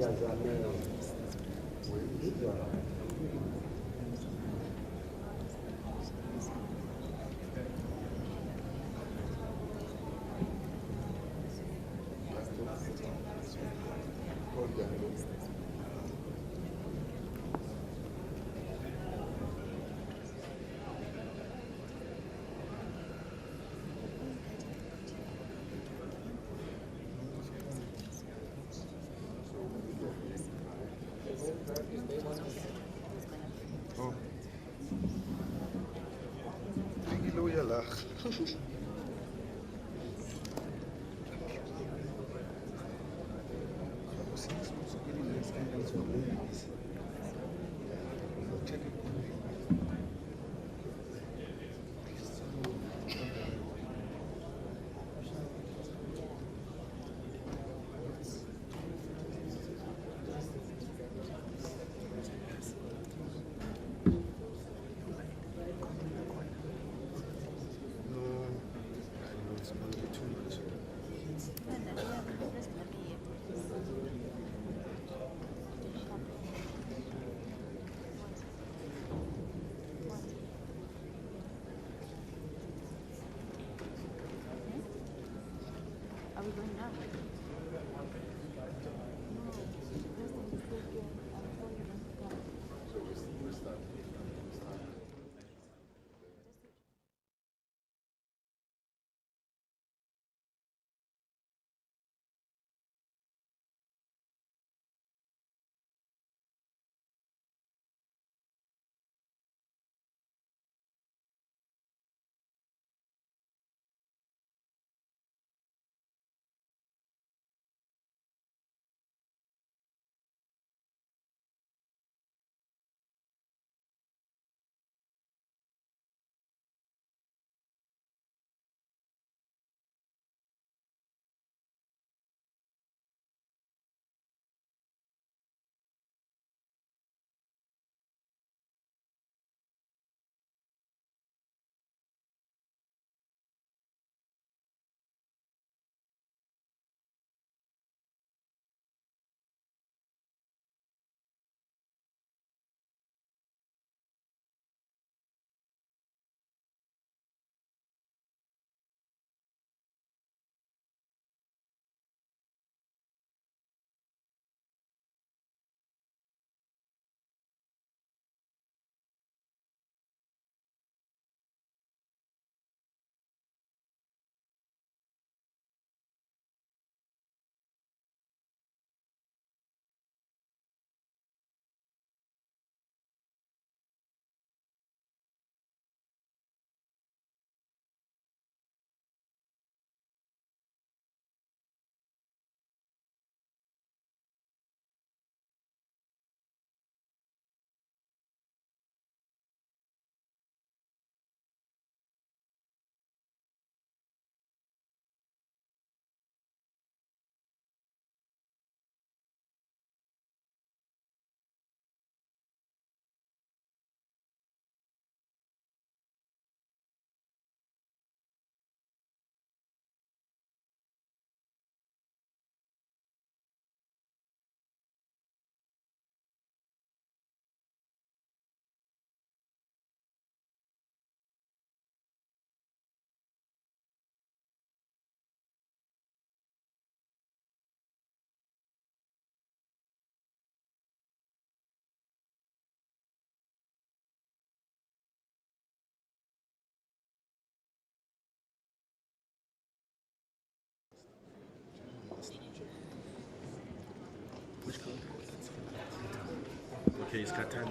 Okay, it's Qatar.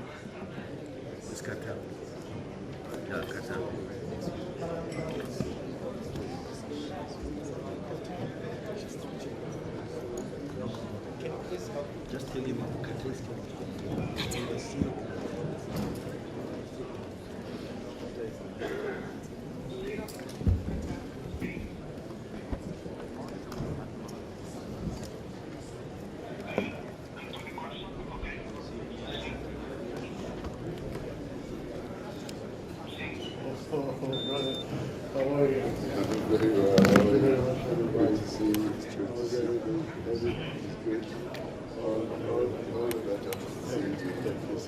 It's Qatar. Yeah, Qatar. Just tell him Qatar is coming. Very well. Nice to see you. It's good to see you. Everything's good. All the better. See you too. Thank you so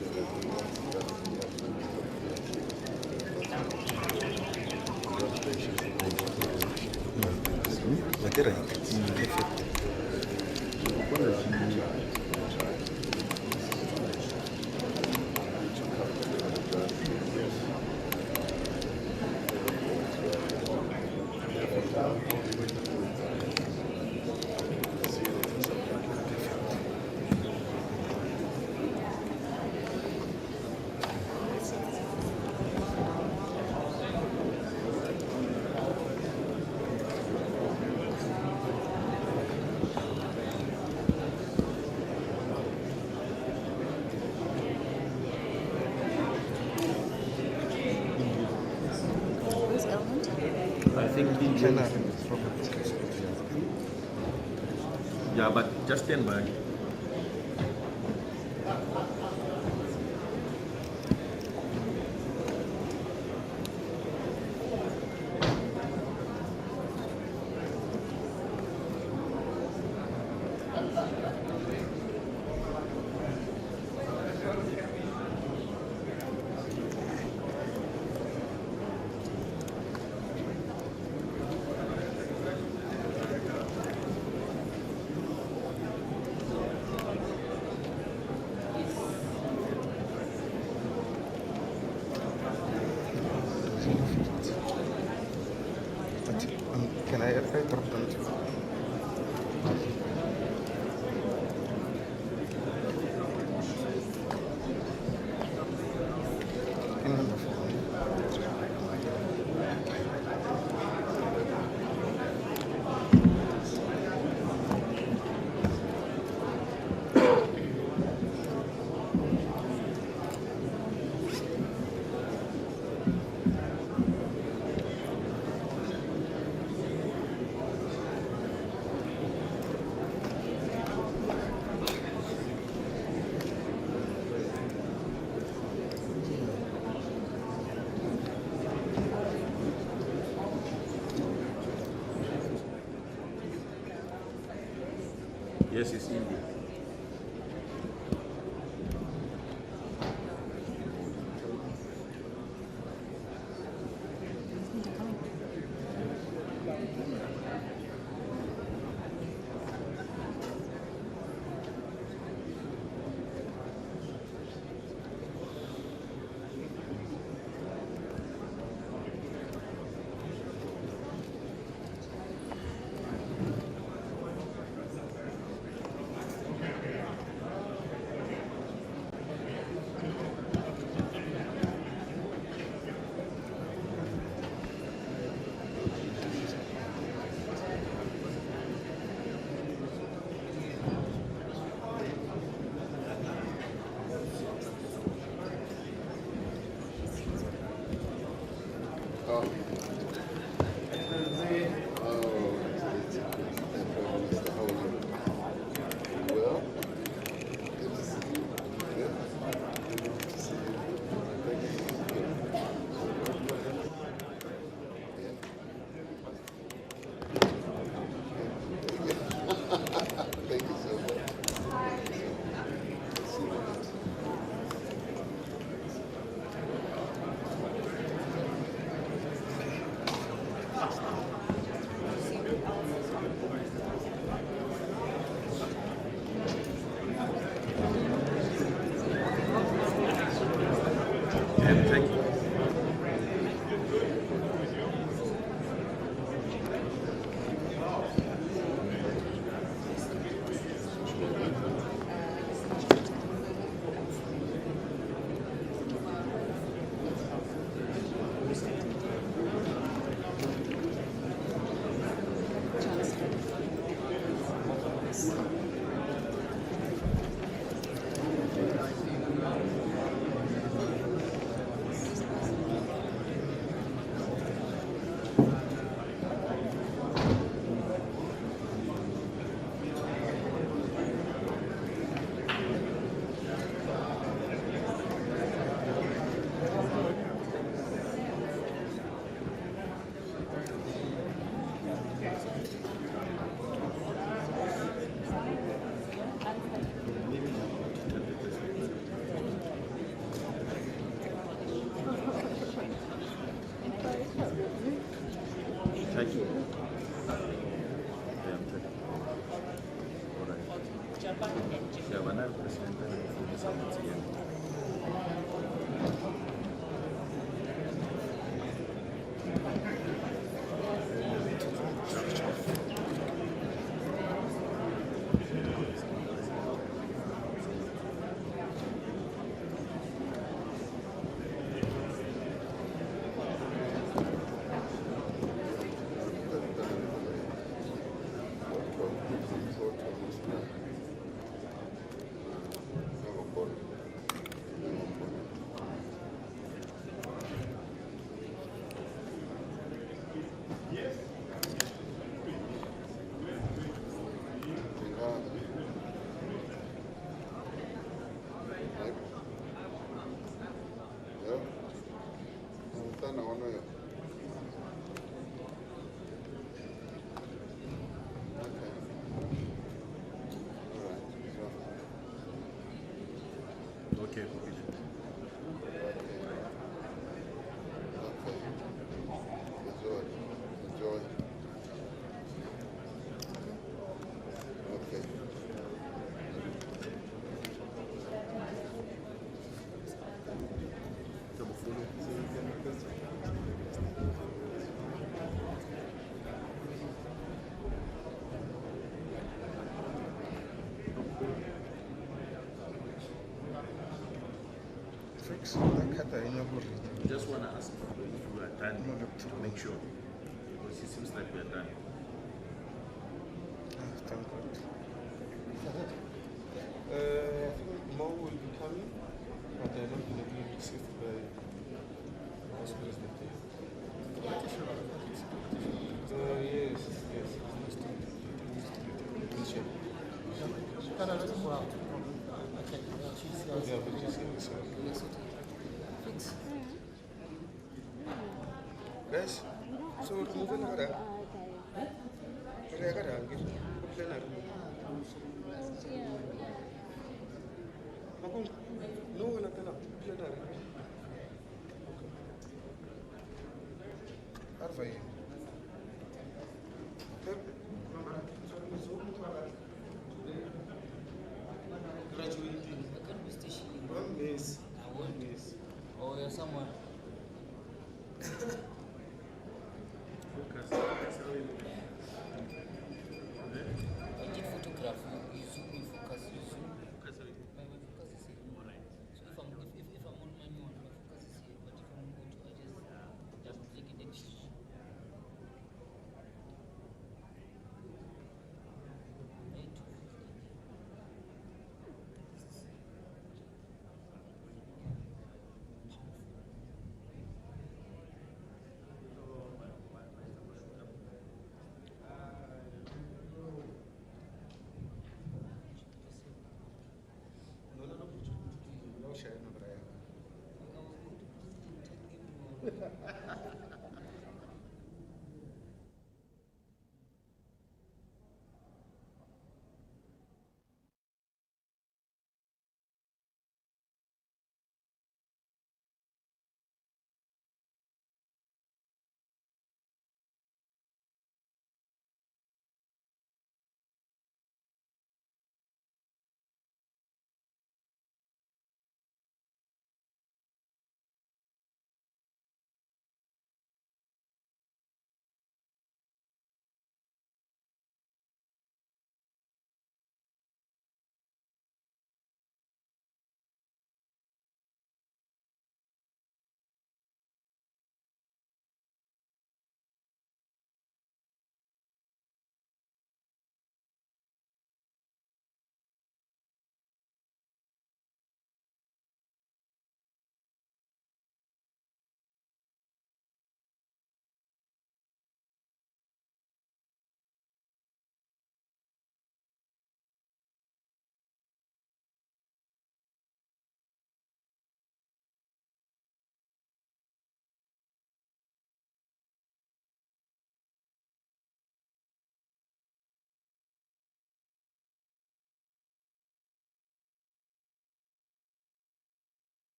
I think yeah, but just stand by. Can I drop them too? Yes, it's India. Japan and Japan. Ya van al presidente de la Comisión del siguiente. Okay. Enjoy. Okay. Fix that cut in your body. Just want to ask if you are done to make sure, because it seems like we are done. Thank God. I think more will be coming, but they're not going to be received by House President. Yes. Yeah, but you see this Fix. guys, so we're moving on. No, we're not gonna plenary. Arvai. Graduating. 1 miss. 1 miss. Oh, you're somewhere. I did photograph. You zoom, you focus, you zoom. My focus is here. So if I'm on manual, my focus is here. But if I'm going to, I just click it and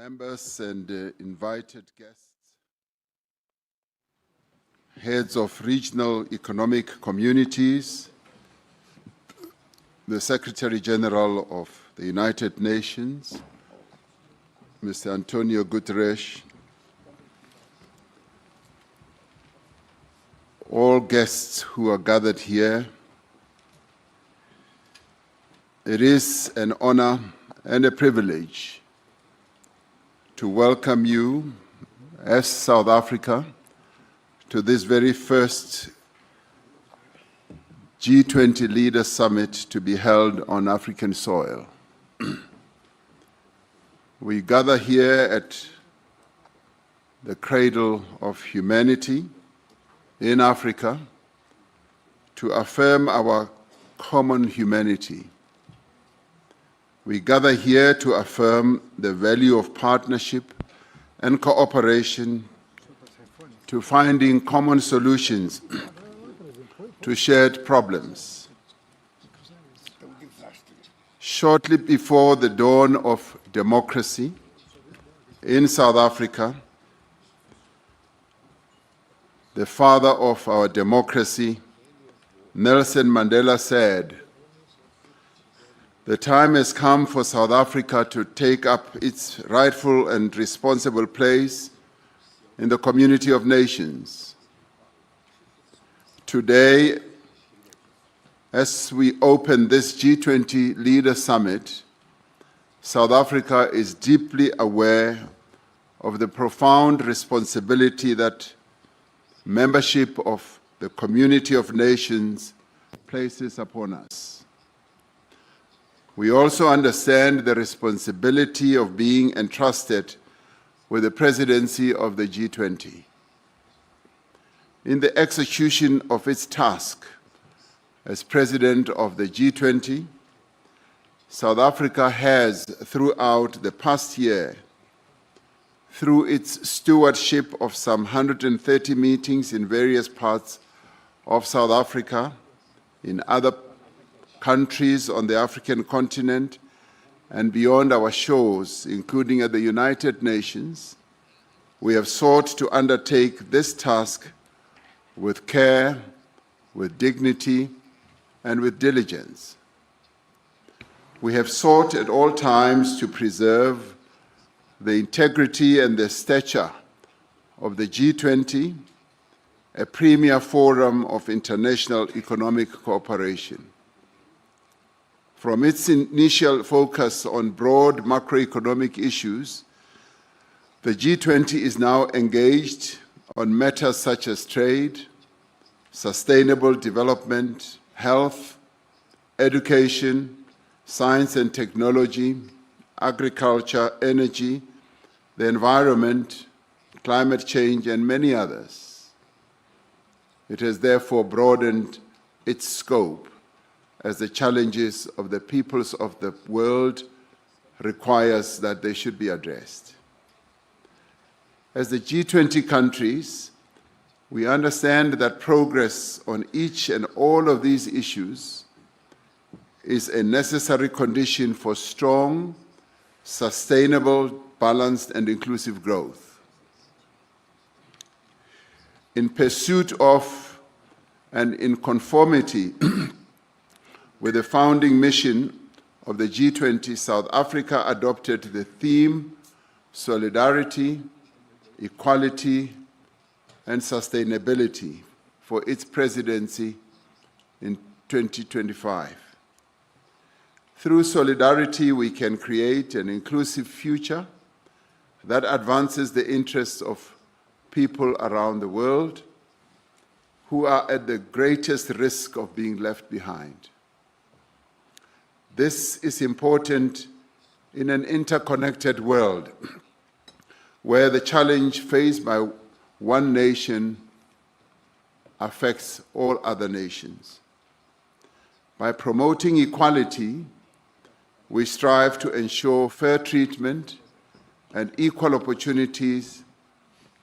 members and invited guests, heads of regional economic communities, the Secretary General of the United Nations, Mr. Antonio Guterres, all guests who are gathered here, it is an honor and a privilege to welcome you as South Africa to this very first G20 Leaders Summit to be held on African soil. We gather here at the cradle of humanity in Africa to affirm our common humanity. We gather here to affirm the value of partnership and cooperation, to finding common solutions to shared problems. Shortly before the dawn of democracy in South Africa, the father of our democracy, Nelson Mandela, said, "The time has come for South Africa to take up its rightful and responsible place in the community of nations." Today, as we open this G20 Leader Summit, South Africa is deeply aware of the profound responsibility that membership of the community of nations places upon us. We also understand the responsibility of being entrusted with the presidency of the G20. In the execution of its task as president of the G20, South Africa has, throughout the past year, through its stewardship of some 130 meetings in various parts of South Africa, in other countries on the African continent, and beyond our shores, including at the United Nations, we have sought to undertake this task with care, with dignity, and with diligence. We have sought at all times to preserve the integrity and the stature of the G20, a premier forum of international economic cooperation. From its initial focus on broad macroeconomic issues, the G20 is now engaged on matters such as trade, sustainable development, health, education, science and technology, agriculture, energy, the environment, climate change, and many others. It has therefore broadened its scope as the challenges of the peoples of the world requires that they should be addressed. As the G20 countries, we understand that progress on each and all of these issues is a necessary condition for strong, sustainable, balanced, and inclusive growth. In pursuit of and in conformity with the founding mission of the G20, South Africa adopted the theme Solidarity, Equality, and Sustainability for its presidency in 2025. Through solidarity, we can create an inclusive future that advances the interests of people around the world who are at the greatest risk of being left behind. This is important in an interconnected world where the challenge faced by one nation affects all other nations. By promoting equality, we strive to ensure fair treatment and equal opportunities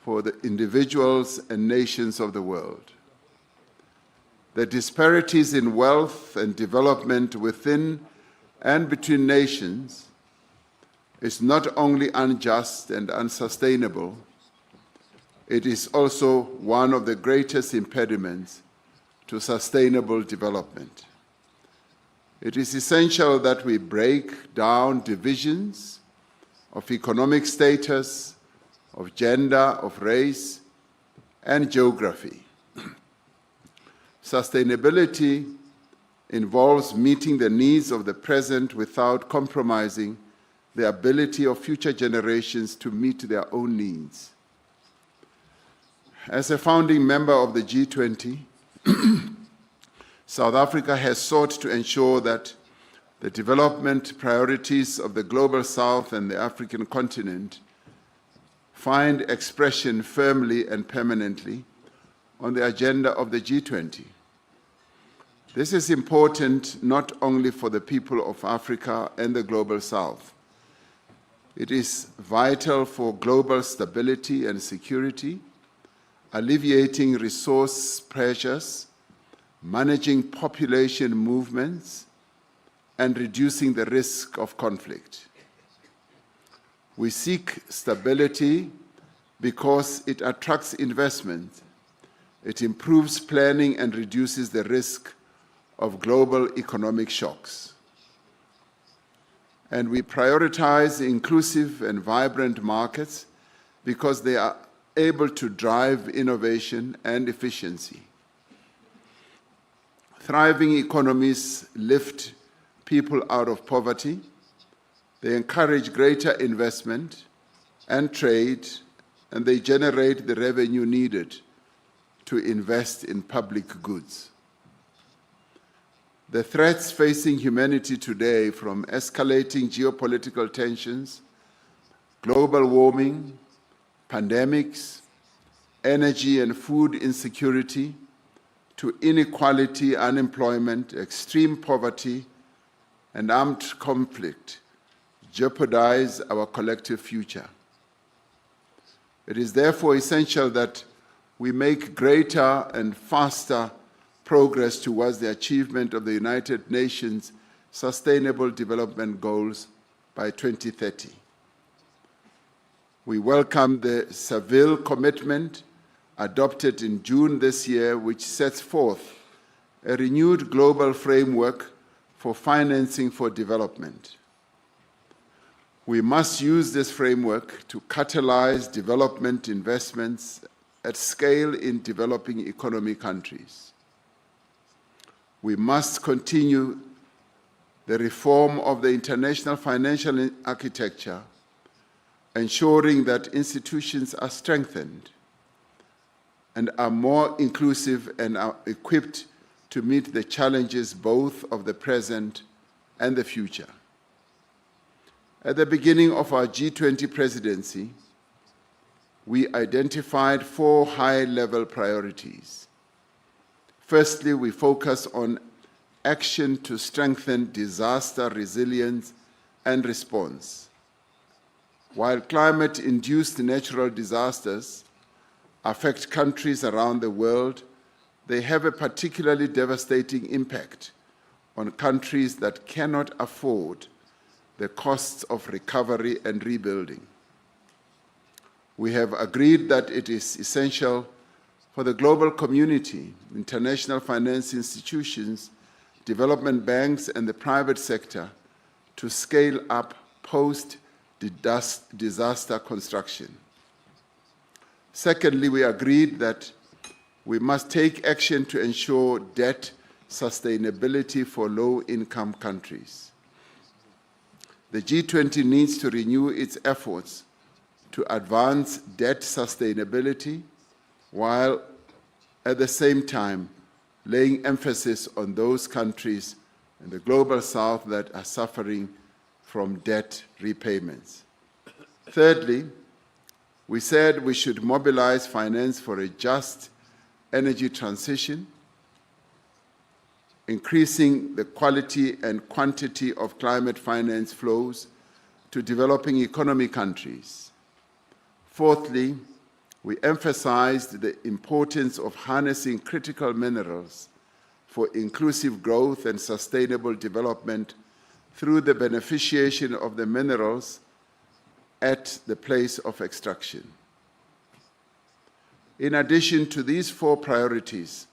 for the individuals and nations of the world. The disparities in wealth and development within and between nations is not only unjust and unsustainable, it is also one of the greatest impediments to sustainable development. It is essential that we break down divisions of economic status, of gender, of race, and geography. Sustainability involves meeting the needs of the present without compromising the ability of future generations to meet their own needs. As a founding member of the G20, South Africa has sought to ensure that the development priorities of the Global South and the African continent find expression firmly and permanently on the agenda of the G20. This is important not only for the people of Africa and the Global South. It is vital for global stability and security, alleviating resource pressures, managing population movements, and reducing the risk of conflict. We seek stability because it attracts investment, it improves planning and reduces the risk of global economic shocks. And we prioritize inclusive and vibrant markets because they are able to drive innovation and efficiency. Thriving economies lift people out of poverty. They encourage greater investment and trade, and they generate the revenue needed to invest in public goods. The threats facing humanity today, from escalating geopolitical tensions, global warming, pandemics, energy and food insecurity, to inequality, unemployment, extreme poverty, and armed conflict, jeopardize our collective future. It is therefore essential that we make greater and faster progress towards the achievement of the United Nations Sustainable Development Goals by 2030. We welcome the Seville Commitment adopted in June this year, which sets forth a renewed global framework for financing for development. We must use this framework to catalyze development investments at scale in developing economy countries. We must continue the reform of the international financial architecture, ensuring that institutions are strengthened and are more inclusive and are equipped to meet the challenges both of the present and the future. At the beginning of our G20 presidency, we identified 4 high-level priorities. Firstly, we focus on action to strengthen disaster resilience and response. While climate-induced natural disasters affect countries around the world, they have a particularly devastating impact on countries that cannot afford the costs of recovery and rebuilding. We have agreed that it is essential for the global community, international finance institutions, development banks, and the private sector to scale up post-disaster construction. Secondly, we agreed that we must take action to ensure debt sustainability for low-income countries. The G20 needs to renew its efforts to advance debt sustainability while at the same time laying emphasis on those countries in the Global South that are suffering from debt repayments. Thirdly, we said we should mobilize finance for a just energy transition, increasing the quality and quantity of climate finance flows to developing economy countries. Fourthly, we emphasized the importance of harnessing critical minerals for inclusive growth and sustainable development through the beneficiation of the minerals at the place of extraction. In addition to these 4 priorities,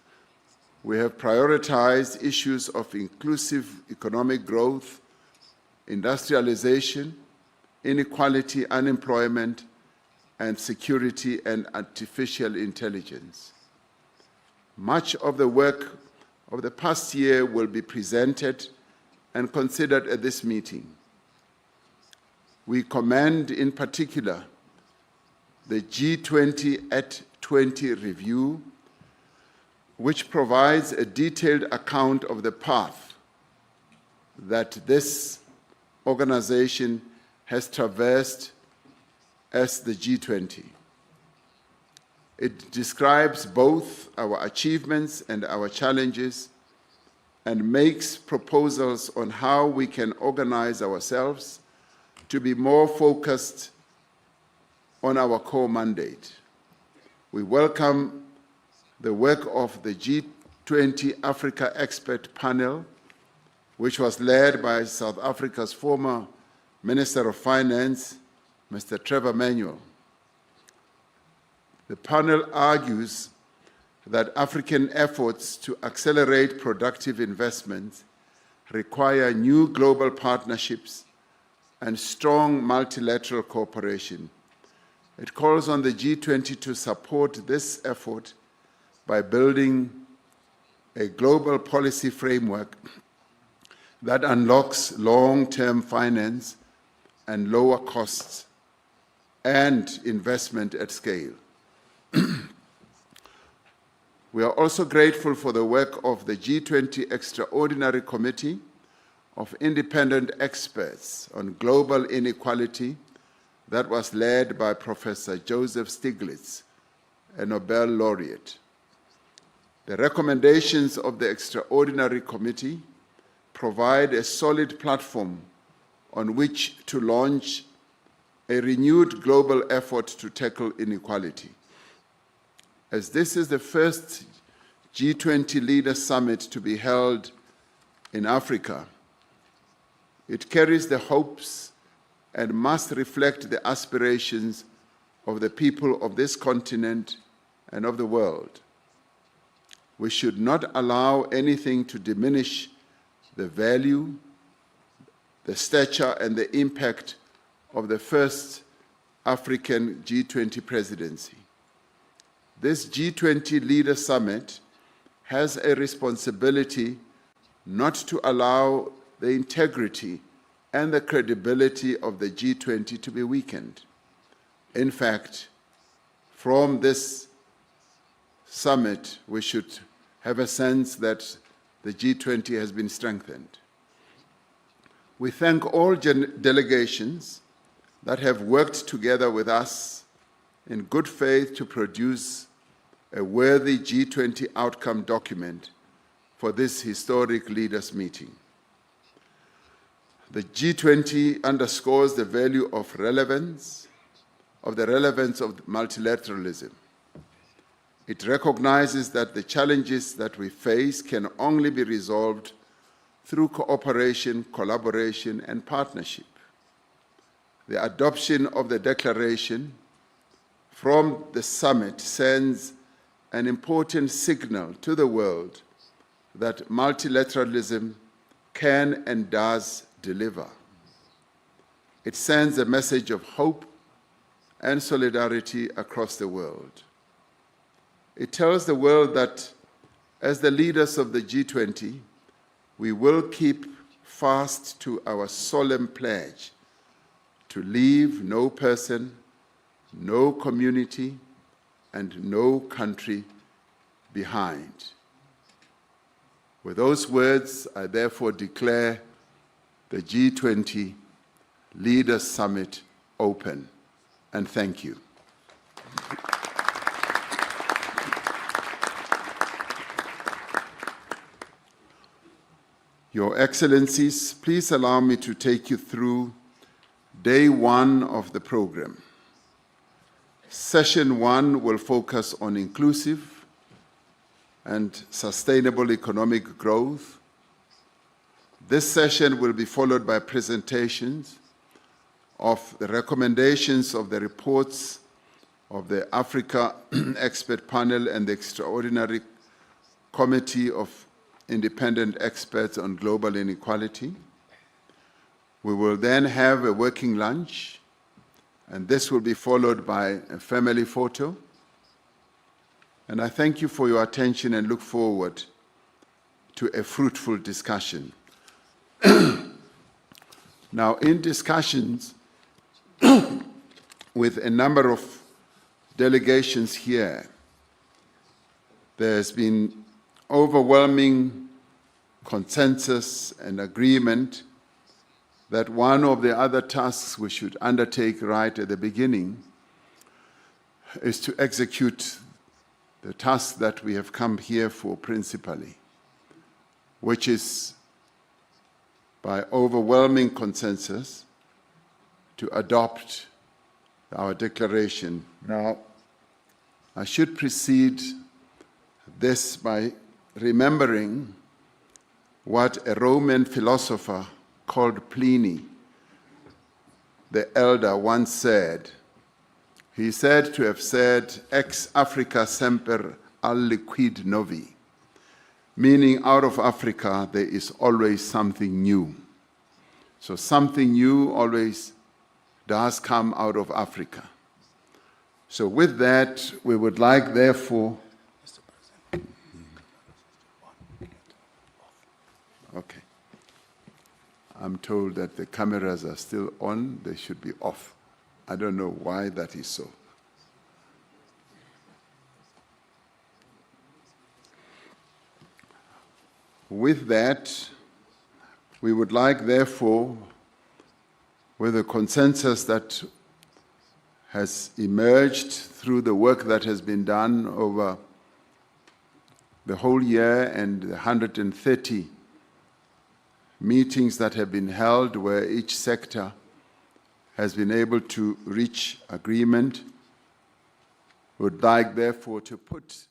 we have prioritized issues of inclusive economic growth, industrialization, inequality, unemployment, and security and artificial intelligence. Much of the work of the past year will be presented and considered at this meeting. We commend in particular the G20 at 20 review, which provides a detailed account of the path that this organization has traversed as the G20. It describes both our achievements and our challenges and makes proposals on how we can organize ourselves to be more focused on our core mandate. We welcome the work of the G20 Africa Expert Panel, which was led by South Africa's former Minister of Finance, Mr. Trevor Manuel. The panel argues that African efforts to accelerate productive investments require new global partnerships and strong multilateral cooperation. It calls on the G20 to support this effort by building a global policy framework that unlocks long-term finance and lower costs and investment at scale. We are also grateful for the work of the G20 Extraordinary Committee of Independent Experts on Global Inequality that was led by Professor Joseph Stiglitz, a Nobel laureate. The recommendations of the Extraordinary Committee provide a solid platform on which to launch a renewed global effort to tackle inequality. As this is the first G20 Leaders Summit to be held in Africa, it carries the hopes and must reflect the aspirations of the people of this continent and of the world. We should not allow anything to diminish the value, the stature, and the impact of the first African G20 presidency. This G20 Leaders Summit has a responsibility not to allow the integrity and the credibility of the G20 to be weakened. In fact, from this summit, we should have a sense that the G20 has been strengthened. We thank all delegations that have worked together with us in good faith to produce a worthy G20 outcome document for this historic leaders' meeting. The G20 underscores the value of the relevance of multilateralism. It recognizes that the challenges that we face can only be resolved through cooperation, collaboration, and partnership. The adoption of the declaration from the summit sends an important signal to the world that multilateralism can and does deliver. It sends a message of hope and solidarity across the world. It tells the world that as the leaders of the G20, we will keep fast to our solemn pledge to leave no person, no community, and no country behind. With those words, I therefore declare the G20 Leaders Summit open, and thank you. Your Excellencies, please allow me to take you through day one of the program. Session one will focus on inclusive and sustainable economic growth. This session will be followed by presentations of the recommendations of the reports of the Africa Expert Panel and the Extraordinary Committee of Independent Experts on Global Inequality. We will then have a working lunch, and this will be followed by a family photo. And I thank you for your attention and look forward to a fruitful discussion. Now, in discussions with a number of delegations here, there's been overwhelming consensus and agreement that one of the other tasks we should undertake right at the beginning is to execute the task that we have come here for principally, which is by overwhelming consensus to adopt our declaration. Now, I should precede this by remembering what a Roman philosopher called Pliny, the elder, once said. He said to have said, ex Africa semper aliquid novi, meaning out of Africa there is always something new. So something new always does come out of Africa. So with that, we would like, therefore, okay. I'm told that the cameras are still on, they should be off. I don't know why that is so. With that, we would like, therefore, with a consensus that has emerged through the work that has been done over the whole year and the 130 meetings that have been held where each sector has been able to reach agreement, would like, therefore, to put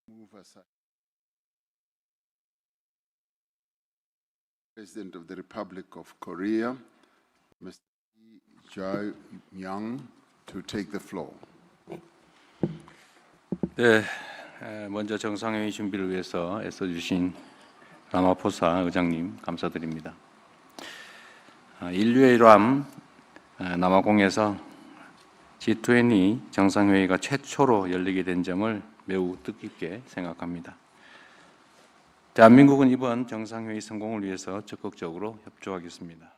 Move aside. President of the Republic of Korea, Mr. Lee Jae-myung, to take the floor. 네, 먼저 정상회의 준비를 위해서 애써주신 라마포사 의장님 감사드립니다. 인류의 일환 남아공에서 G20 정상회의가 최초로 열리게 된 점을 매우 뜻깊게 생각합니다. 대한민국은 이번 정상회의 성공을 위해서 적극적으로 협조하겠습니다.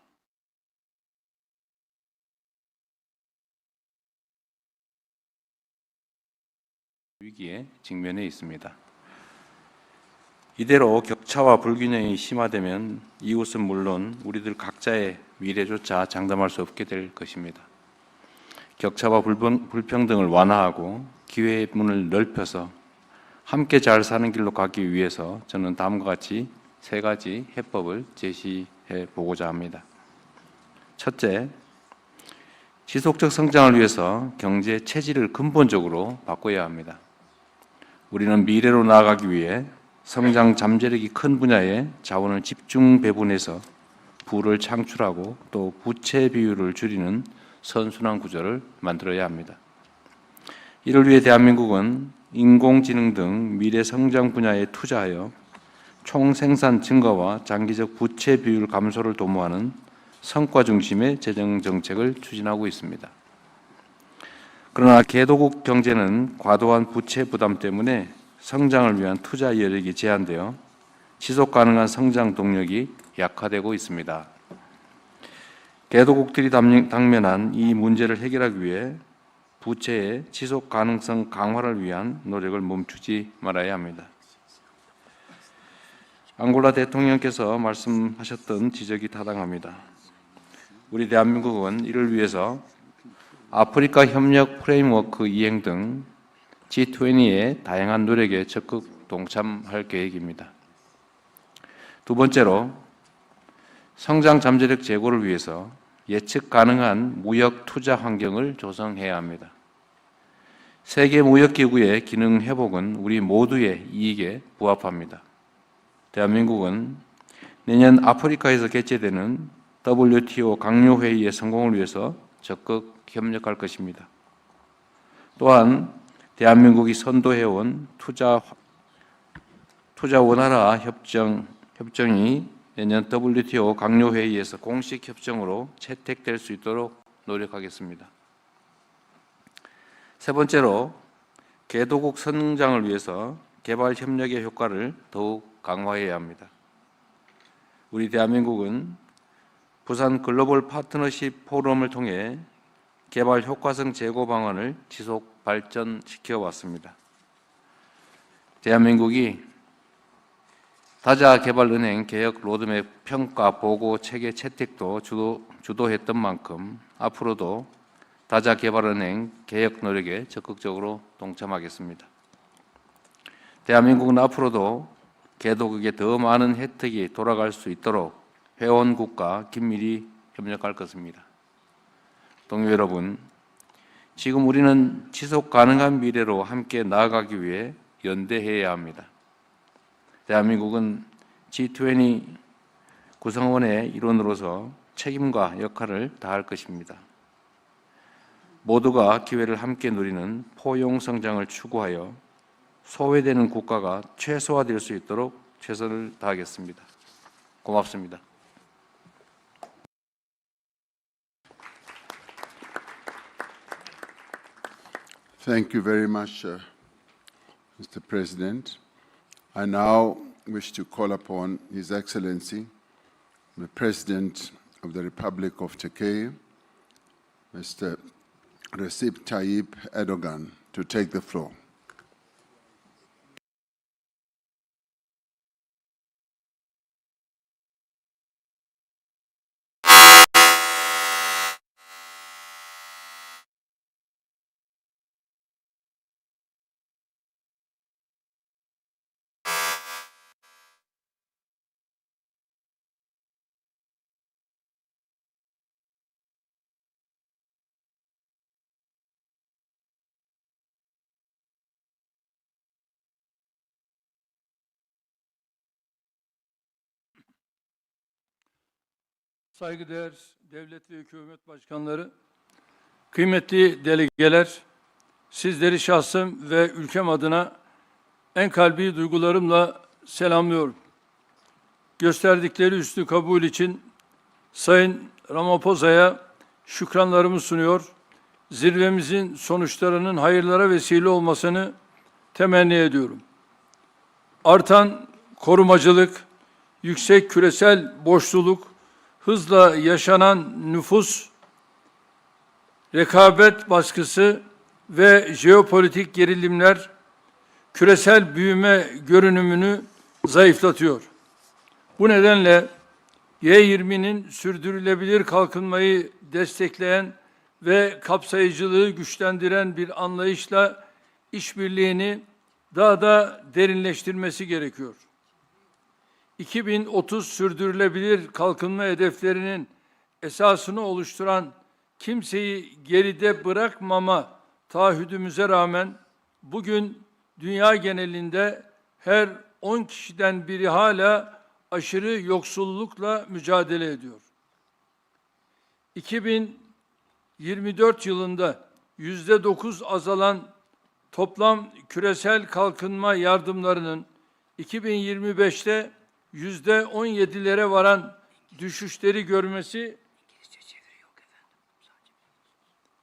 위기에 직면해 있습니다. 이대로 격차와 불균형이 심화되면 이웃은 물론 우리들 각자의 미래조차 장담할 수 없게 될 것입니다. 격차와 불평등을 완화하고 기회의 문을 넓혀서 함께 잘 사는 길로 가기 위해서 저는 다음과 같이 3가지 해법을 제시해 보고자 합니다. 첫째, 지속적 성장을 위해서 경제 체질을 근본적으로 바꿔야 합니다. 우리는 미래로 나아가기 위해 성장 잠재력이 큰 분야에 자원을 집중 배분해서 부를 창출하고 또 부채 비율을 줄이는 선순환 구조를 만들어야 합니다. 이를 위해 대한민국은 인공지능 등 미래 성장 분야에 투자하여 총생산 증가와 장기적 부채 비율 감소를 도모하는 성과 중심의 재정 정책을 추진하고 있습니다. 그러나 개도국 경제는 과도한 부채 부담 때문에 성장을 위한 투자 여력이 제한되어 지속 가능한 성장 동력이 약화되고 있습니다. 개도국들이 당면한 이 문제를 해결하기 위해 부채의 지속 가능성 강화를 위한 노력을 멈추지 말아야 합니다. 앙골라 대통령께서 말씀하셨던 지적이 타당합니다. 우리 대한민국은 이를 위해서 아프리카 협력 프레임워크 이행 등 G20의 다양한 노력에 적극 동참할 계획입니다. 두 번째로, 성장 잠재력 제고를 위해서 예측 가능한 무역 투자 환경을 조성해야 합니다. 세계 무역기구의 기능 회복은 우리 모두의 이익에 부합합니다. 대한민국은 내년 아프리카에서 개최되는 WTO 강요회의의 성공을 위해서 적극 협력할 것입니다. 또한 대한민국이 선도해온 투자 원활화 협정이 내년 WTO 강요회의에서 공식 협정으로 채택될 수 있도록 노력하겠습니다. 세 번째로, 개도국 성장을 위해서 개발 협력의 효과를 더욱 강화해야 합니다. 우리 대한민국은 부산 글로벌 파트너십 포럼을 통해 개발 효과성 제고 방안을 지속 발전시켜 왔습니다. 대한민국이 다자개발은행 개혁 로드맵 평가 보고 체계 채택도 주도했던 만큼 앞으로도 다자개발은행 개혁 노력에 적극적으로 동참하겠습니다. 대한민국은 앞으로도 개도국에 더 많은 혜택이 돌아갈 수 있도록 회원국과 긴밀히 협력할 것입니다. 동료 여러분, 지금 우리는 지속 가능한 미래로 함께 나아가기 위해 연대해야 합니다. 대한민국은 G20 구성원의 일원으로서 책임과 역할을 다할 것입니다. 모두가 기회를 함께 누리는 포용 성장을 추구하여 소외되는 국가가 최소화될 수 있도록 최선을 다하겠습니다. 고맙습니다. Thank you very much, Mr. President. I now wish to call upon His Excellency, the President of the Republic of Turkey, Mr. Recep Tayyip Erdogan, to take the floor. saygıdeğer devlet ve hükümet başkanları, kıymetli delegeler, sizleri şahsım ve ülkem adına en kalbi duygularımla selamlıyorum. Gösterdikleri üstü kabul için Sayın Ramaphosa'ya şükranlarımı sunuyor, zirvemizin sonuçlarının hayırlara vesile olmasını temenni ediyorum. Artan korumacılık, yüksek küresel borçluluk, hızla yaşanan nüfus, rekabet baskısı ve jeopolitik gerilimler küresel büyüme görünümünü zayıflatıyor. Bu nedenle G20'nin sürdürülebilir kalkınmayı destekleyen ve kapsayıcılığı güçlendiren bir anlayışla işbirliğini daha da derinleştirmesi gerekiyor. 2030 sürdürülebilir kalkınma hedeflerinin esasını oluşturan kimseyi geride bırakmama taahhüdümüze rağmen bugün dünya genelinde her 10 kişiden biri hala aşırı yoksullukla mücadele ediyor. 2024 yılında %9 azalan toplam küresel kalkınma yardımlarının 2025'te %17'lere varan düşüşleri görmesi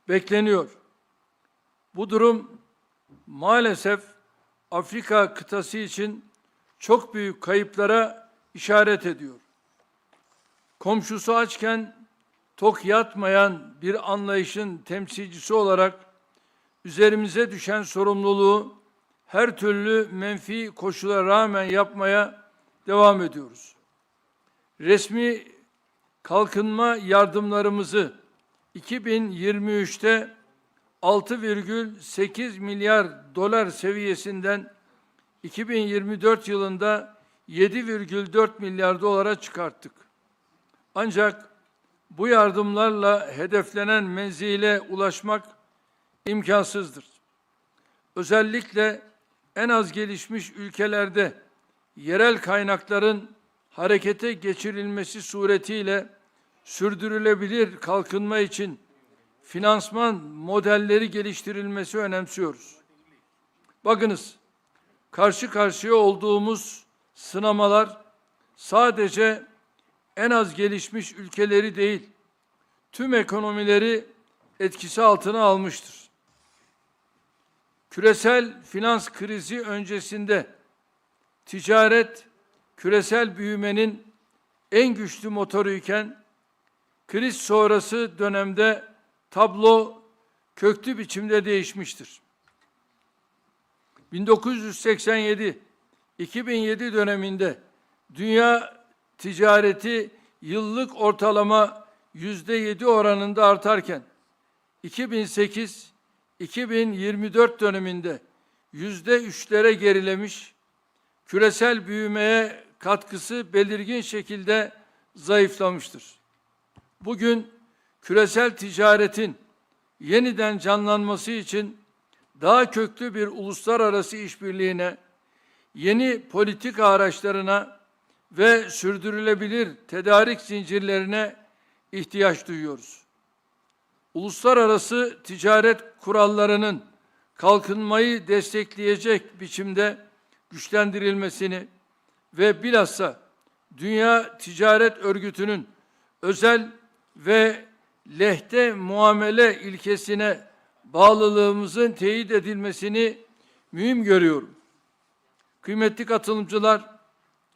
bekleniyor. Bu durum maalesef Afrika kıtası için çok büyük kayıplara işaret ediyor. Komşusu açken tok yatmayan bir anlayışın temsilcisi olarak üzerimize düşen sorumluluğu her türlü menfi koşula rağmen yapmaya devam ediyoruz. Resmi kalkınma yardımlarımızı 2023'te 6,8 milyar dolar seviyesinden 2024 yılında 7,4 milyar dolara çıkarttık. Ancak bu yardımlarla hedeflenen menzile ulaşmak imkansızdır. Özellikle en az gelişmiş ülkelerde yerel kaynakların harekete geçirilmesi suretiyle sürdürülebilir kalkınma için finansman modelleri geliştirilmesi önemsiyoruz. Bakınız, karşı karşıya olduğumuz sınamalar sadece en az gelişmiş ülkeleri değil, tüm ekonomileri etkisi altına almıştır. Küresel finans krizi öncesinde ticaret küresel büyümenin en güçlü motoruyken kriz sonrası dönemde tablo köklü biçimde değişmiştir. 1987-2007 döneminde dünya ticareti yıllık ortalama %7 oranında artarken 2008-2024 döneminde %3'lere gerilemiş, küresel büyümeye katkısı belirgin şekilde zayıflamıştır. Bugün küresel ticaretin yeniden canlanması için daha köklü bir uluslararası işbirliğine, yeni politika araçlarına ve sürdürülebilir tedarik zincirlerine ihtiyaç duyuyoruz. Uluslararası ticaret kurallarının kalkınmayı destekleyecek biçimde güçlendirilmesini ve bilhassa Dünya Ticaret Örgütü'nün özel ve lehte muamele ilkesine bağlılığımızın teyit edilmesini mühim görüyorum. Kıymetli katılımcılar,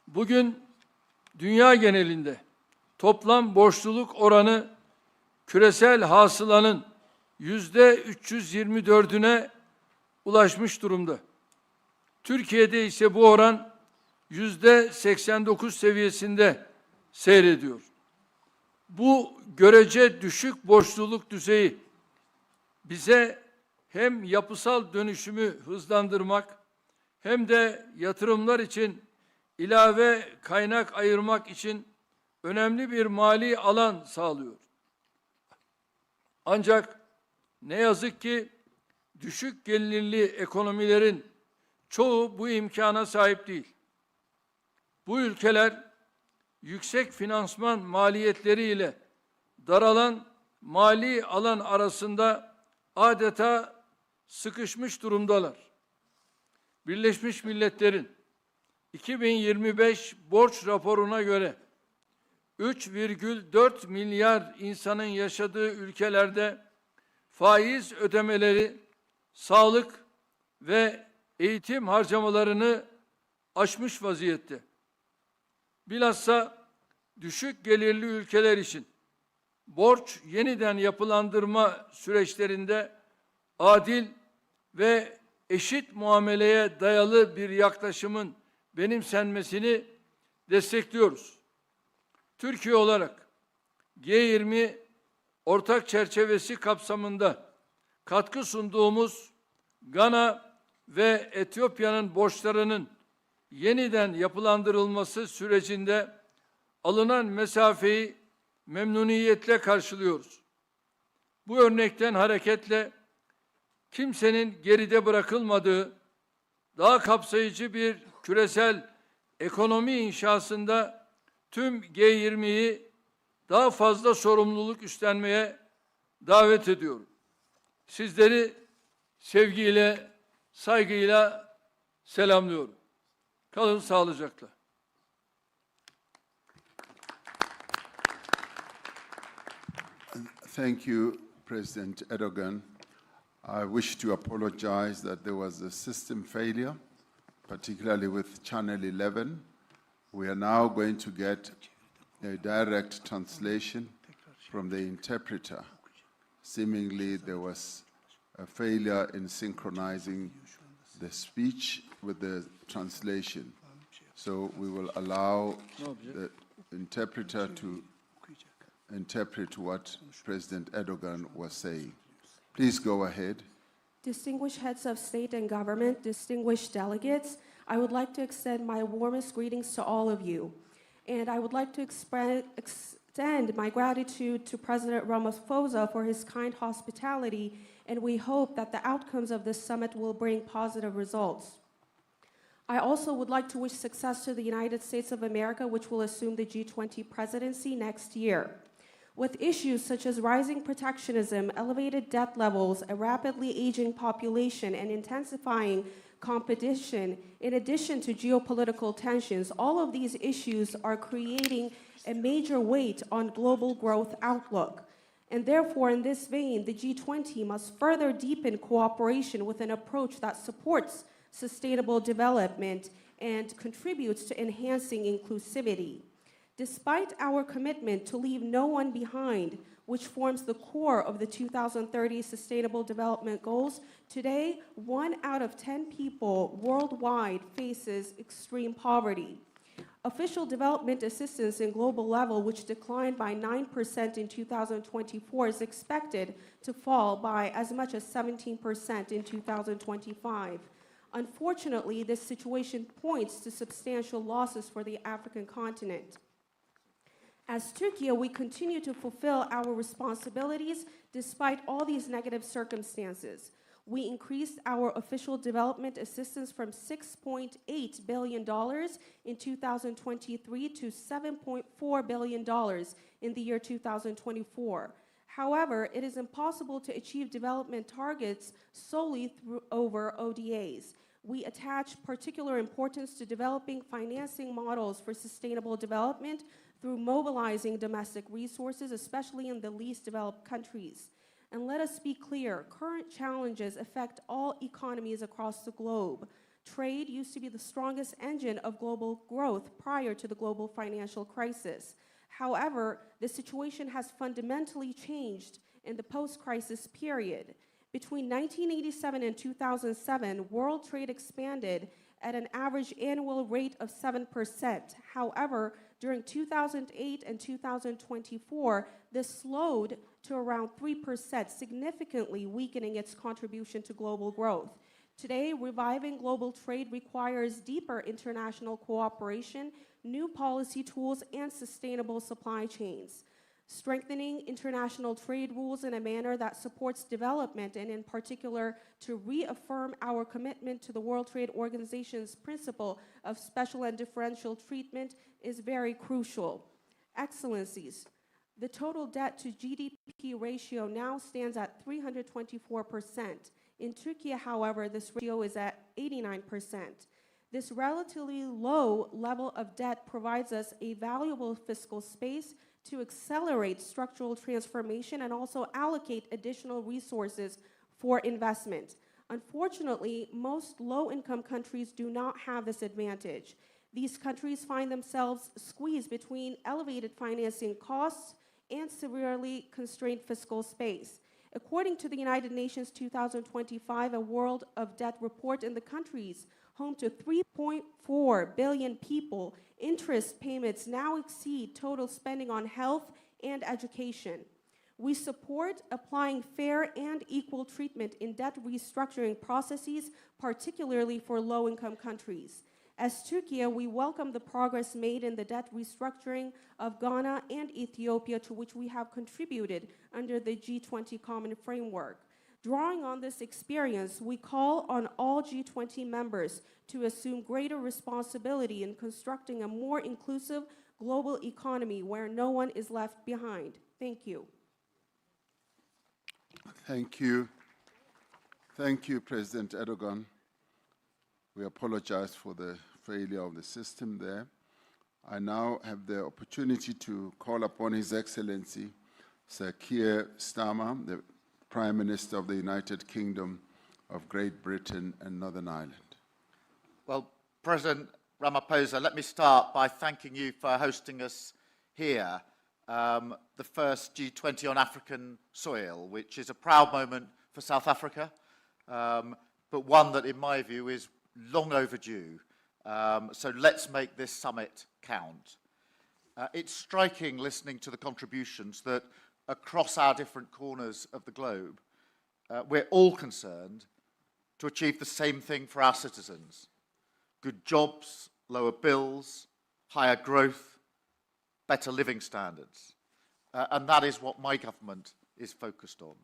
bugün dünya genelinde toplam borçluluk oranı küresel hasılanın %324'üne ulaşmış durumda. Türkiye'de ise bu oran %89 seviyesinde seyrediyor. Bu görece düşük borçluluk düzeyi bize hem yapısal dönüşümü hızlandırmak hem de yatırımlar için ilave kaynak ayırmak için önemli bir mali alan sağlıyor. Ancak ne yazık ki düşük gelirli ekonomilerin çoğu bu imkana sahip değil. Bu ülkeler yüksek finansman maliyetleriyle daralan mali alan arasında adeta sıkışmış durumdalar. Birleşmiş Milletler'in 2025 borç raporuna göre 3,4 milyar insanın yaşadığı ülkelerde faiz ödemeleri sağlık ve eğitim harcamalarını aşmış vaziyette. Bilhassa düşük gelirli ülkeler için borç yeniden yapılandırma süreçlerinde adil ve eşit muameleye dayalı bir yaklaşımın benimsenmesini destekliyoruz. Türkiye olarak G20 ortak çerçevesi kapsamında katkı sunduğumuz Gana ve Etiyopya'nın borçlarının yeniden yapılandırılması sürecinde alınan mesafeyi memnuniyetle karşılıyoruz. Bu örnekten hareketle kimsenin geride bırakılmadığı, daha kapsayıcı bir küresel ekonomi inşasında tüm G20'yi daha fazla sorumluluk üstlenmeye davet ediyorum. Sizleri sevgiyle, saygıyla selamlıyorum. Kalın sağlıcakla. Thank you, President Erdogan. I wish to apologize that there was a system failure, particularly with Channel 11. We are now going to get a direct translation from the interpreter. Seemingly, there was a failure in synchronizing the speech with the translation. So we will allow the interpreter to interpret what President Erdogan was saying. Please go ahead. Distinguished heads of state and government, distinguished delegates, I would like to extend my warmest greetings to all of you. And I would like to extend my gratitude to President Ramaphosa for his kind hospitality, and we hope that the outcomes of this summit will bring positive results. I also would like to wish success to the United States of America, which will assume the G20 presidency next year. With issues such as rising protectionism, elevated debt levels, a rapidly aging population, and intensifying competition, in addition to geopolitical tensions, all of these issues are creating a major weight on global growth outlook. And therefore, in this vein, the G20 must further deepen cooperation with an approach that supports sustainable development and contributes to enhancing inclusivity. Despite our commitment to leave no one behind, which forms the core of the 2030 Sustainable Development Goals, today, 1 out of 10 people worldwide faces extreme poverty. Official development assistance in global level, which declined by 9% in 2024, is expected to fall by as much as 17% in 2025. Unfortunately, this situation points to substantial losses for the African continent. As Turkey, we continue to fulfill our responsibilities despite all these negative circumstances. We increased our official development assistance from $6.8 billion in 2023 to $7.4 billion in the year 2024. However, it is impossible to achieve development targets solely over ODAs. We attach particular importance to developing financing models for sustainable development through mobilizing domestic resources, especially in the least developed countries. And let us be clear, current challenges affect all economies across the globe. Trade used to be the strongest engine of global growth prior to the global financial crisis. However, the situation has fundamentally changed in the post-crisis period. Between 1987 and 2007, world trade expanded at an average annual rate of 7%. However, during 2008 and 2024, this slowed to around 3%, significantly weakening its contribution to global growth. Today, reviving global trade requires deeper international cooperation, new policy tools, and sustainable supply chains. strengthening international trade rules in a manner that supports development, and in particular to reaffirm our commitment to the World Trade Organization's principle of special and differential treatment, is very crucial. Excellencies, the total debt to GDP ratio now stands at 324%. In Turkey, however, this ratio is at 89%. This relatively low level of debt provides us a valuable fiscal space to accelerate structural transformation and also allocate additional resources for investment. Unfortunately, most low-income countries do not have this advantage. These countries find themselves squeezed between elevated financing costs and severely constrained fiscal space. According to the United Nations 2025, a World of Debt report, in the countries home to 3.4 billion people, interest payments now exceed total spending on health and education. We support applying fair and equal treatment in debt restructuring processes, particularly for low-income countries. As Turkey, we welcome the progress made in the debt restructuring of Ghana and Ethiopia, to which we have contributed under the G20 Common Framework. Drawing on this experience, we call on all G20 members to assume greater responsibility in constructing a more inclusive global economy where no one is left behind. Thank you. Thank you. Thank you, President Erdogan. We apologize for the failure of the system there. I now have the opportunity to call upon His Excellency Sir Keir Starmer, the Prime Minister of the United Kingdom of Great Britain and Northern Ireland. Well, President Ramaphosa, let me start by thanking you for hosting us here, the first G20 on African soil, which is a proud moment for South Africa, but one that, in my view, is long overdue. So let's make this summit count. It's striking, listening to the contributions, that across our different corners of the globe, we're all concerned to achieve the same thing for our citizens: good jobs, lower bills, higher growth, better living standards. And that is what my government is focused on.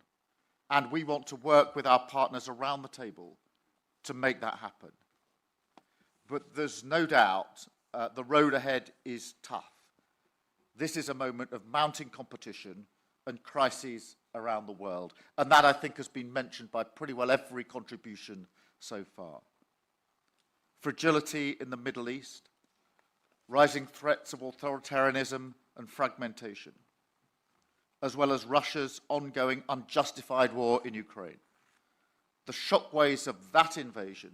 And we want to work with our partners around the table to make that happen. But there's no doubt the road ahead is tough. This is a moment of mounting competition and crises around the world. And that, I think, has been mentioned by pretty well every contribution so far. Fragility in the Middle East, rising threats of authoritarianism and fragmentation, as well as Russia's ongoing unjustified war in Ukraine. The shockwaves of that invasion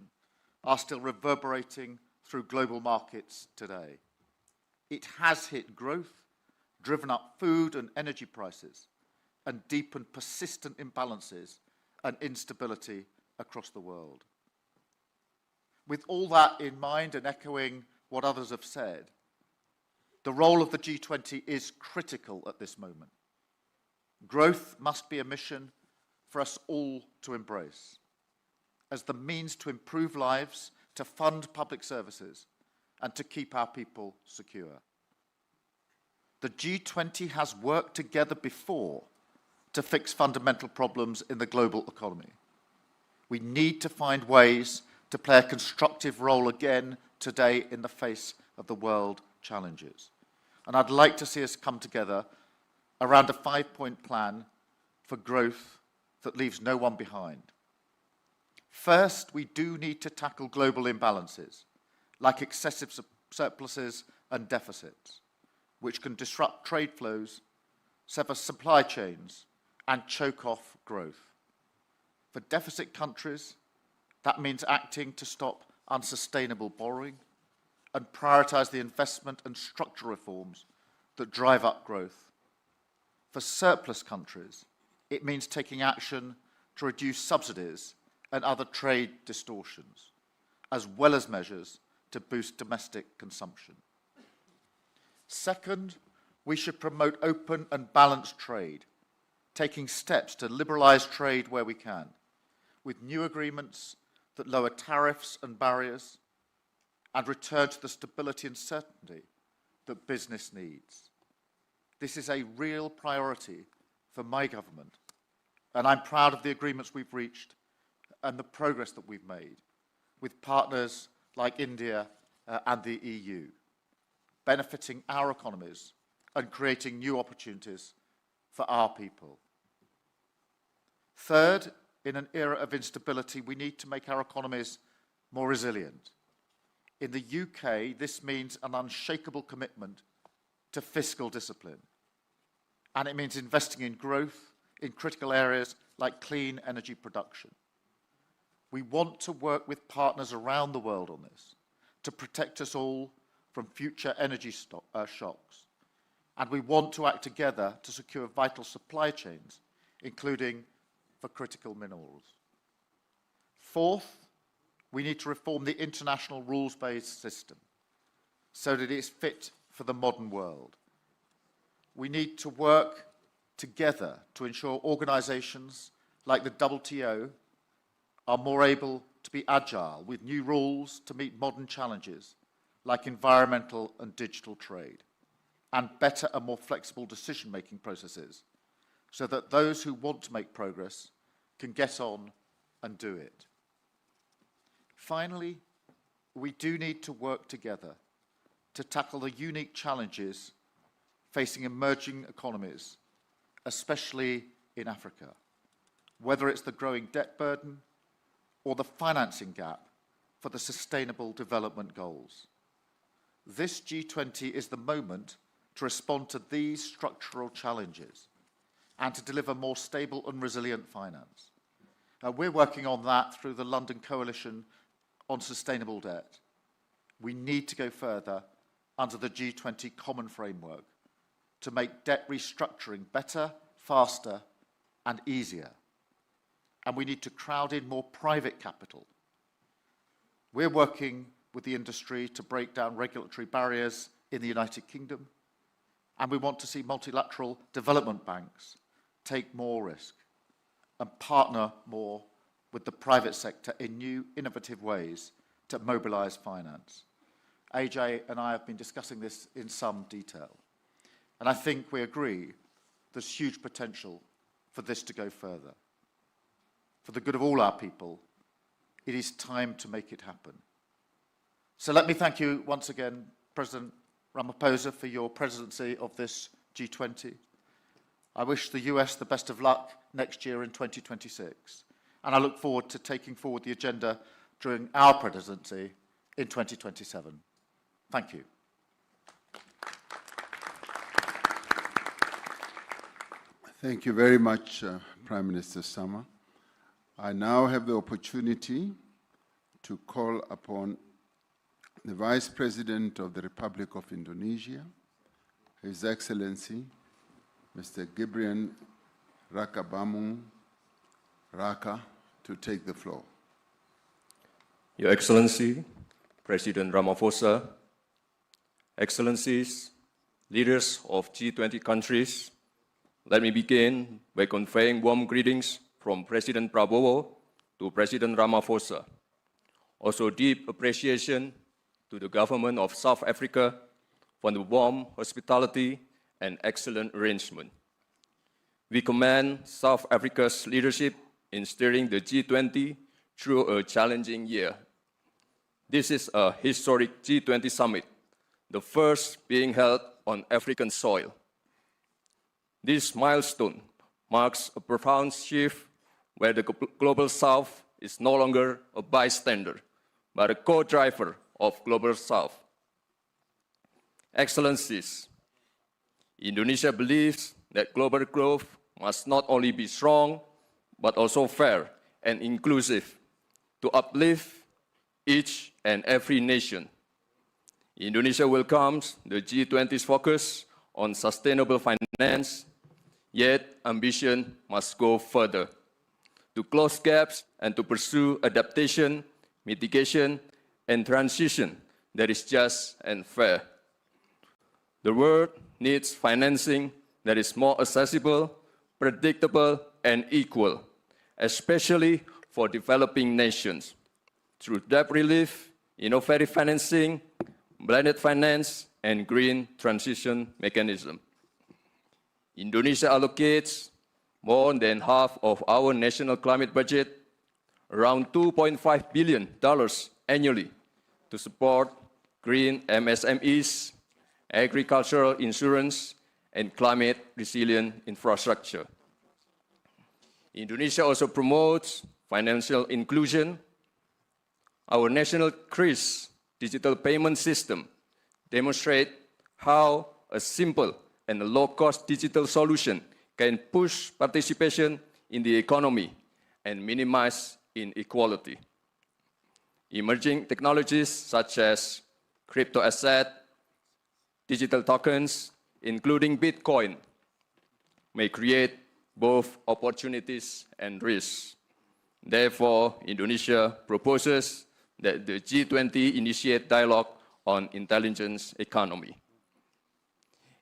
are still reverberating through global markets today. It has hit growth, driven up food and energy prices, and deepened persistent imbalances and instability across the world. With all that in mind, and echoing what others have said, the role of the G20 is critical at this moment. Growth must be a mission for us all to embrace, as the means to improve lives, to fund public services, and to keep our people secure. The G20 has worked together before to fix fundamental problems in the global economy. We need to find ways to play a constructive role again today in the face of the world challenges. And I'd like to see us come together around a 5-point plan for growth that leaves no one behind. First, we do need to tackle global imbalances, like excessive surpluses and deficits, which can disrupt trade flows, sever supply chains, and choke off growth. For deficit countries, that means acting to stop unsustainable borrowing and prioritize the investment and structural reforms that drive up growth. For surplus countries, it means taking action to reduce subsidies and other trade distortions, as well as measures to boost domestic consumption. Second, we should promote open and balanced trade, taking steps to liberalize trade where we can, with new agreements that lower tariffs and barriers and return to the stability and certainty that business needs. This is a real priority for my government, and I'm proud of the agreements we've reached and the progress that we've made with partners like India and the EU, benefiting our economies and creating new opportunities for our people. Third, in an era of instability, we need to make our economies more resilient. In the UK, this means an unshakable commitment to fiscal discipline. And it means investing in growth in critical areas like clean energy production. We want to work with partners around the world on this to protect us all from future energy shocks. And we want to act together to secure vital supply chains, including for critical minerals. Fourth, we need to reform the international rules-based system so that it is fit for the modern world. We need to work together to ensure organizations like the WTO are more able to be agile with new rules to meet modern challenges like environmental and digital trade, and better and more flexible decision-making processes so that those who want to make progress can get on and do it. Finally, we do need to work together to tackle the unique challenges facing emerging economies, especially in Africa, whether it's the growing debt burden or the financing gap for the Sustainable Development Goals. This G20 is the moment to respond to these structural challenges and to deliver more stable and resilient finance. We're working on that through the London Coalition on Sustainable Debt. We need to go further under the G20 Common Framework to make debt restructuring better, faster, and easier. And we need to crowd in more private capital. We're working with the industry to break down regulatory barriers in the United Kingdom, and we want to see multilateral development banks take more risk and partner more with the private sector in new, innovative ways to mobilize finance. AJ and I have been discussing this in some detail, and I think we agree there's huge potential for this to go further. For the good of all our people, it is time to make it happen. So let me thank you once again, President Ramaphosa, for your presidency of this G20. I wish the US the best of luck next year in 2026, and I look forward to taking forward the agenda during our presidency in 2027. Thank you. Thank you very much, Prime Minister Sama. I now have the opportunity to call upon the Vice President of the Republic of Indonesia, His Excellency, Mr. Gibran Rakabuming Raka, to take the floor. Your Excellency, President Ramaphosa, Excellencies, leaders of G20 countries, let me begin by conveying warm greetings from President Prabowo to President Ramaphosa. Also deep appreciation to the government of South Africa for the warm hospitality and excellent arrangement. We commend South Africa's leadership in steering the G20 through a challenging year. This is a historic G20 summit, the first being held on African soil. This milestone marks a profound shift where the Global South is no longer a bystander, but a co-driver of Global South. Excellencies, Indonesia believes that global growth must not only be strong, but also fair and inclusive to uplift each and every nation. Indonesia welcomes the G20's focus on sustainable finance, yet ambition must go further to close gaps and to pursue adaptation, mitigation, and transition that is just and fair. The world needs financing that is more accessible, predictable, and equal, especially for developing nations, through debt relief, innovative financing, blended finance, and green transition mechanism. Indonesia allocates more than half of our national climate budget, around $2.5 billion annually, to support green MSMEs, agricultural insurance, and climate-resilient infrastructure. Indonesia also promotes financial inclusion. Our national CRIS digital payment system demonstrates how a simple and a low-cost digital solution can push participation in the economy and minimize inequality. Emerging technologies such as crypto asset, digital tokens, including Bitcoin, may create both opportunities and risks. Therefore, Indonesia proposes that the G20 initiate dialogue on intelligence economy.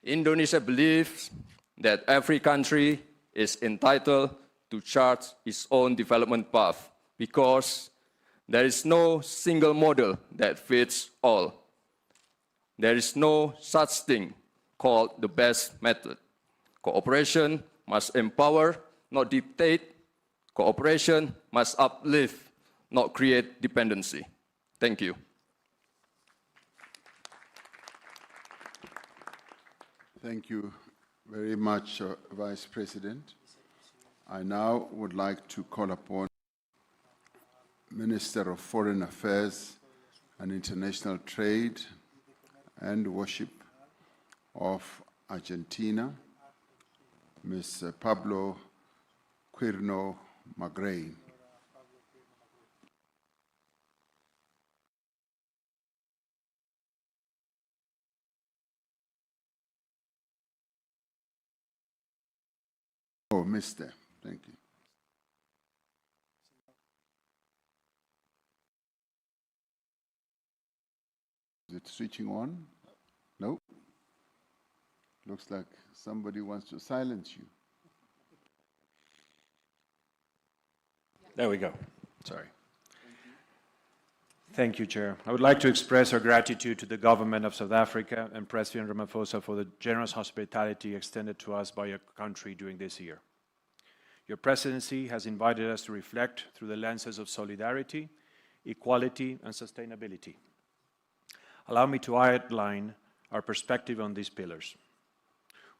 Indonesia believes that every country is entitled to chart its own development path because there is no single model that fits all. There is no such thing called the best method. Cooperation must empower, not dictate. Cooperation must uplift, not create dependency. Thank you. Thank you very much, Vice President. I now would like to call upon Minister of Foreign Affairs and International Trade and Worship of Argentina, Ms. Pablo Quirno Magrain. Oh, Mr. Thank you. Is it switching on? No? Looks like somebody wants to silence you. There we go. Sorry. Thank you, Chair. I would like to express our gratitude to the government of South Africa and President Ramaphosa for the generous hospitality extended to us by your country during this year. Your presidency has invited us to reflect through the lenses of solidarity, equality, and sustainability. Allow me to outline our perspective on these pillars.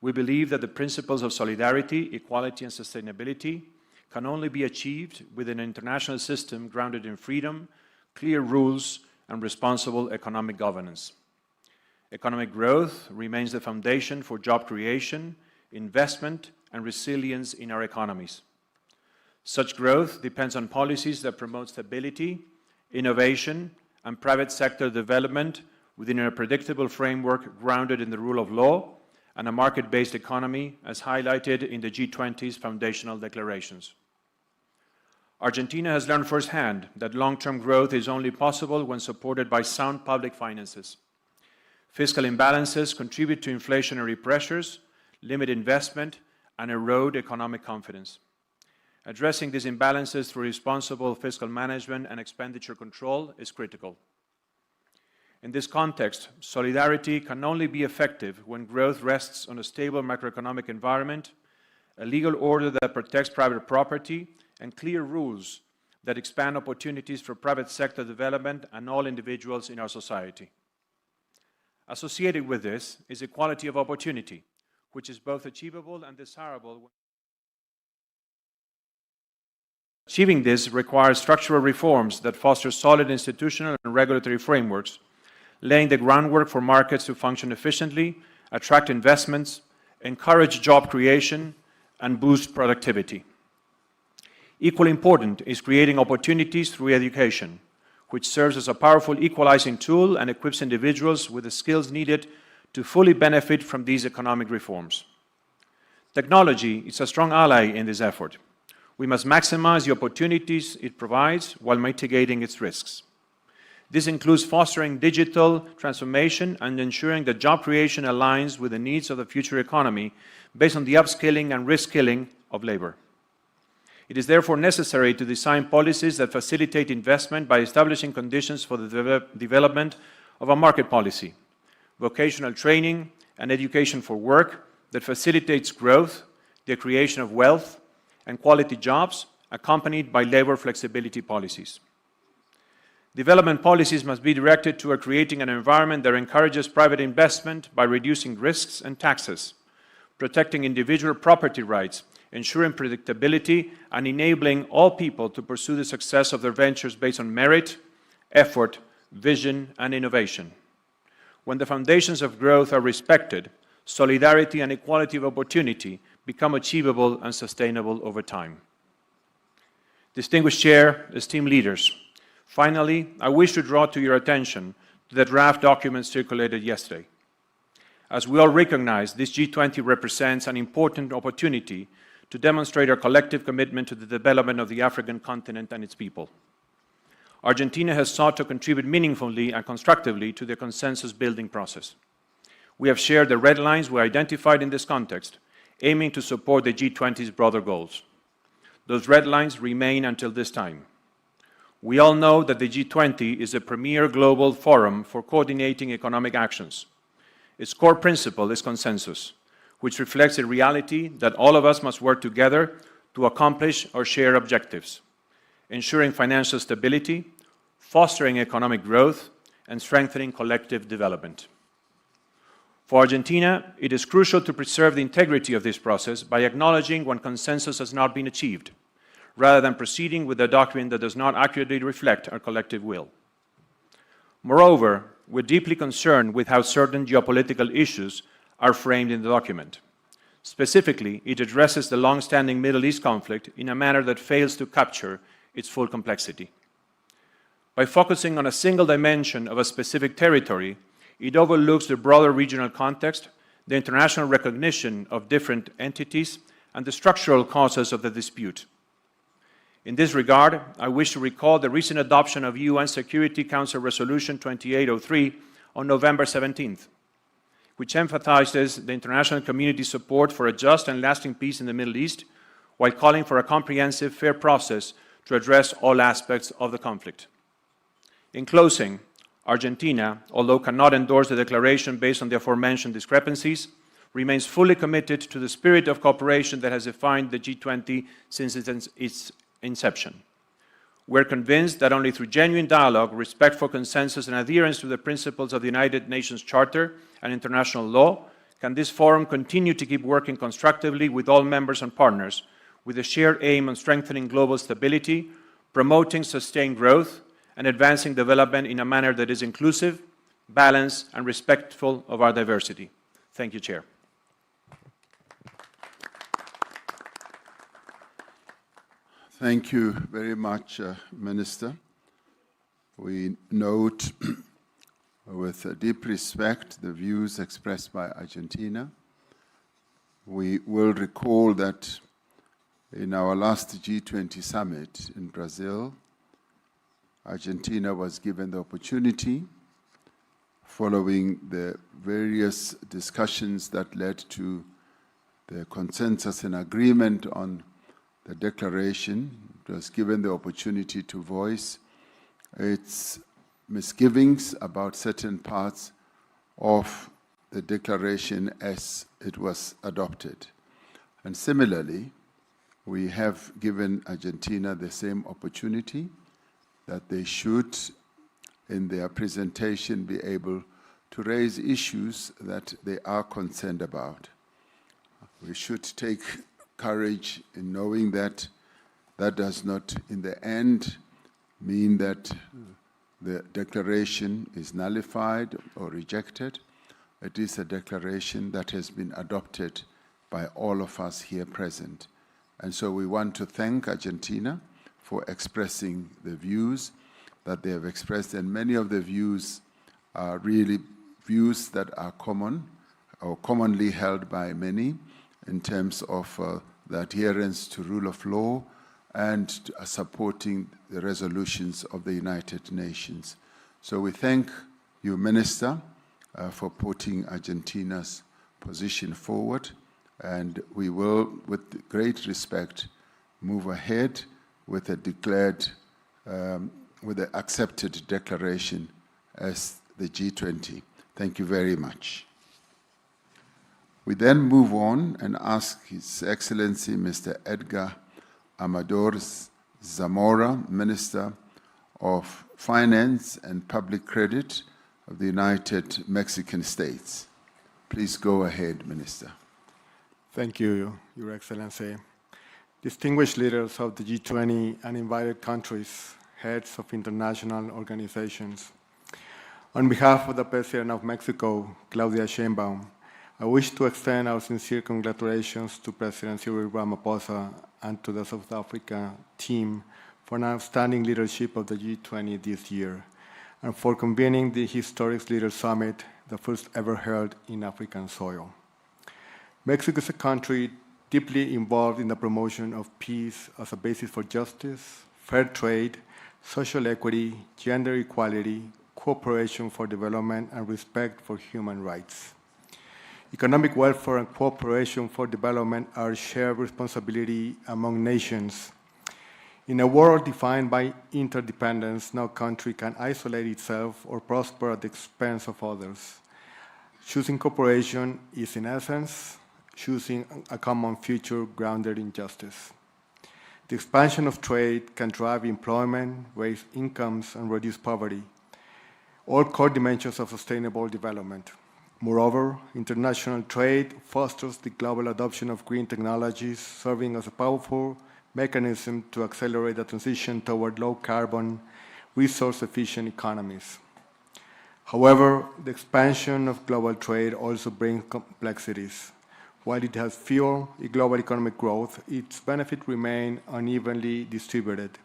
We believe that the principles of solidarity, equality, and sustainability can only be achieved within an international system grounded in freedom, clear rules, and responsible economic governance. Economic growth remains the foundation for job creation, investment, and resilience in our economies. Such growth depends on policies that promote stability, innovation, and private sector development within a predictable framework grounded in the rule of law and a market-based economy, as highlighted in the G20's foundational declarations. Argentina has learned firsthand that long-term growth is only possible when supported by sound public finances. Fiscal imbalances contribute to inflationary pressures, limit investment, and erode economic confidence. Addressing these imbalances through responsible fiscal management and expenditure control is critical. In this context, solidarity can only be effective when growth rests on a stable macroeconomic environment, a legal order that protects private property, and clear rules that expand opportunities for private sector development and all individuals in our society. Associated with this is equality of opportunity, which is both achievable and desirable. Achieving this requires structural reforms that foster solid institutional and regulatory frameworks, laying the groundwork for markets to function efficiently, attract investments, encourage job creation, and boost productivity. Equally important is creating opportunities through education, which serves as a powerful equalizing tool and equips individuals with the skills needed to fully benefit from these economic reforms. Technology is a strong ally in this effort. We must maximize the opportunities it provides while mitigating its risks. This includes fostering digital transformation and ensuring that job creation aligns with the needs of the future economy based on the upskilling and reskilling of labor. It is therefore necessary to design policies that facilitate investment by establishing conditions for the development of a market policy, vocational training, and education for work that facilitates growth, the creation of wealth, and quality jobs, accompanied by labor flexibility policies. Development policies must be directed toward creating an environment that encourages private investment by reducing risks and taxes, protecting individual property rights, ensuring predictability, and enabling all people to pursue the success of their ventures based on merit, effort, vision, and innovation. When the foundations of growth are respected, solidarity and equality of opportunity become achievable and sustainable over time. Distinguished Chair, esteemed leaders, finally, I wish to draw to your attention to the draft document circulated yesterday. As we all recognize, this G20 represents an important opportunity to demonstrate our collective commitment to the development of the African continent and its people. Argentina has sought to contribute meaningfully and constructively to the consensus-building process. We have shared the red lines we identified in this context, aiming to support the G20's broader goals. Those red lines remain until this time. We all know that the G20 is a premier global forum for coordinating economic actions. Its core principle is consensus, which reflects a reality that all of us must work together to accomplish our shared objectives, ensuring financial stability, fostering economic growth, and strengthening collective development. For Argentina, it is crucial to preserve the integrity of this process by acknowledging when consensus has not been achieved, rather than proceeding with a document that does not accurately reflect our collective will. Moreover, we're deeply concerned with how certain geopolitical issues are framed in the document. Specifically, it addresses the long-standing Middle East conflict in a manner that fails to capture its full complexity. By focusing on a single dimension of a specific territory, it overlooks the broader regional context, the international recognition of different entities, and the structural causes of the dispute. In this regard, I wish to recall the recent adoption of UN Security Council Resolution 2803 on November 17th, which emphasizes the international community's support for a just and lasting peace in the Middle East, while calling for a comprehensive, fair process to address all aspects of the conflict. In closing, Argentina, although cannot endorse the declaration based on the aforementioned discrepancies, remains fully committed to the spirit of cooperation that has defined the G20 since its inception. We're convinced that only through genuine dialogue, respect for consensus, and adherence to the principles of the United Nations Charter and international law can this forum continue to keep working constructively with all members and partners, with a shared aim on strengthening global stability, promoting sustained growth, and advancing development in a manner that is inclusive, balanced, and respectful of our diversity. Thank you, Chair. Thank you very much, Minister. We note with deep respect the views expressed by Argentina. We will recall that in our last G20 summit in Brazil, Argentina was given the opportunity, following the various discussions that led to the consensus and agreement on the declaration, it was given the opportunity to voice its misgivings about certain parts of the declaration as it was adopted. And similarly, we have given Argentina the same opportunity, that they should, in their presentation, be able to raise issues that they are concerned about. We should take courage in knowing that that does not, in the end, mean that the declaration is nullified or rejected. It is a declaration that has been adopted by all of us here present. And so we want to thank Argentina for expressing the views that they have expressed, and many of the views are really views that are common or commonly held by many in terms of the adherence to rule of law and supporting the resolutions of the United Nations. So we thank you, Minister, for putting Argentina's position forward, and we will, with great respect, move ahead with a declared, with the accepted declaration as the G20. Thank you very much. We then move on and ask His Excellency Mr. Edgar Amador Zamora, Minister of Finance and Public Credit of the United Mexican States. Please go ahead, Minister. Thank you, Your Excellency. Distinguished leaders of the G20 and invited countries, heads of international organizations. On behalf of the President of Mexico, Claudia Sheinbaum, I wish to extend our sincere congratulations to President Cyril Ramaphosa and to the South Africa team for an outstanding leadership of the G20 this year, and for convening the historic Leaders Summit, the first ever held in African soil. Mexico is a country deeply involved in the promotion of peace as a basis for justice, fair trade, social equity, gender equality, cooperation for development, and respect for human rights. Economic welfare and cooperation for development are shared responsibility among nations. In a world defined by interdependence, no country can isolate itself or prosper at the expense of others. Choosing cooperation is, in essence, choosing a common future grounded in justice. The expansion of trade can drive employment, raise incomes, and reduce poverty, all core dimensions of sustainable development. Moreover, international trade fosters the global adoption of green technologies, serving as a powerful mechanism to accelerate the transition toward low-carbon, resource-efficient economies. However, the expansion of global trade also brings complexities. While it has fueled global economic growth, its benefits remain unevenly distributed.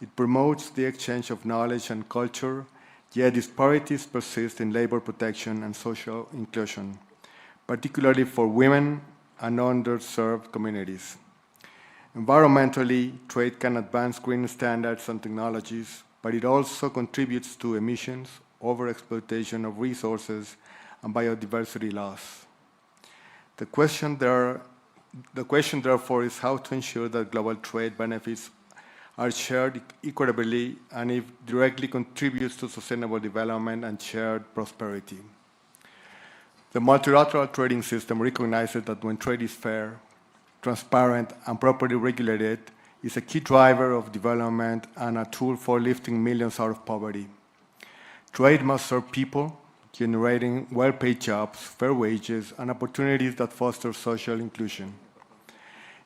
It promotes the exchange of knowledge and culture, yet disparities persist in labor protection and social inclusion, particularly for women and underserved communities. Environmentally, trade can advance green standards and technologies, but it also contributes to emissions, overexploitation of resources, and biodiversity loss. The question, therefore, is how to ensure that global trade benefits are shared equitably and if directly contributes to sustainable development and shared prosperity. The multilateral trading system recognizes that when trade is fair, transparent, and properly regulated, is a key driver of development and a tool for lifting millions out of poverty. Trade must serve people, generating well-paid jobs, fair wages, and opportunities that foster social inclusion.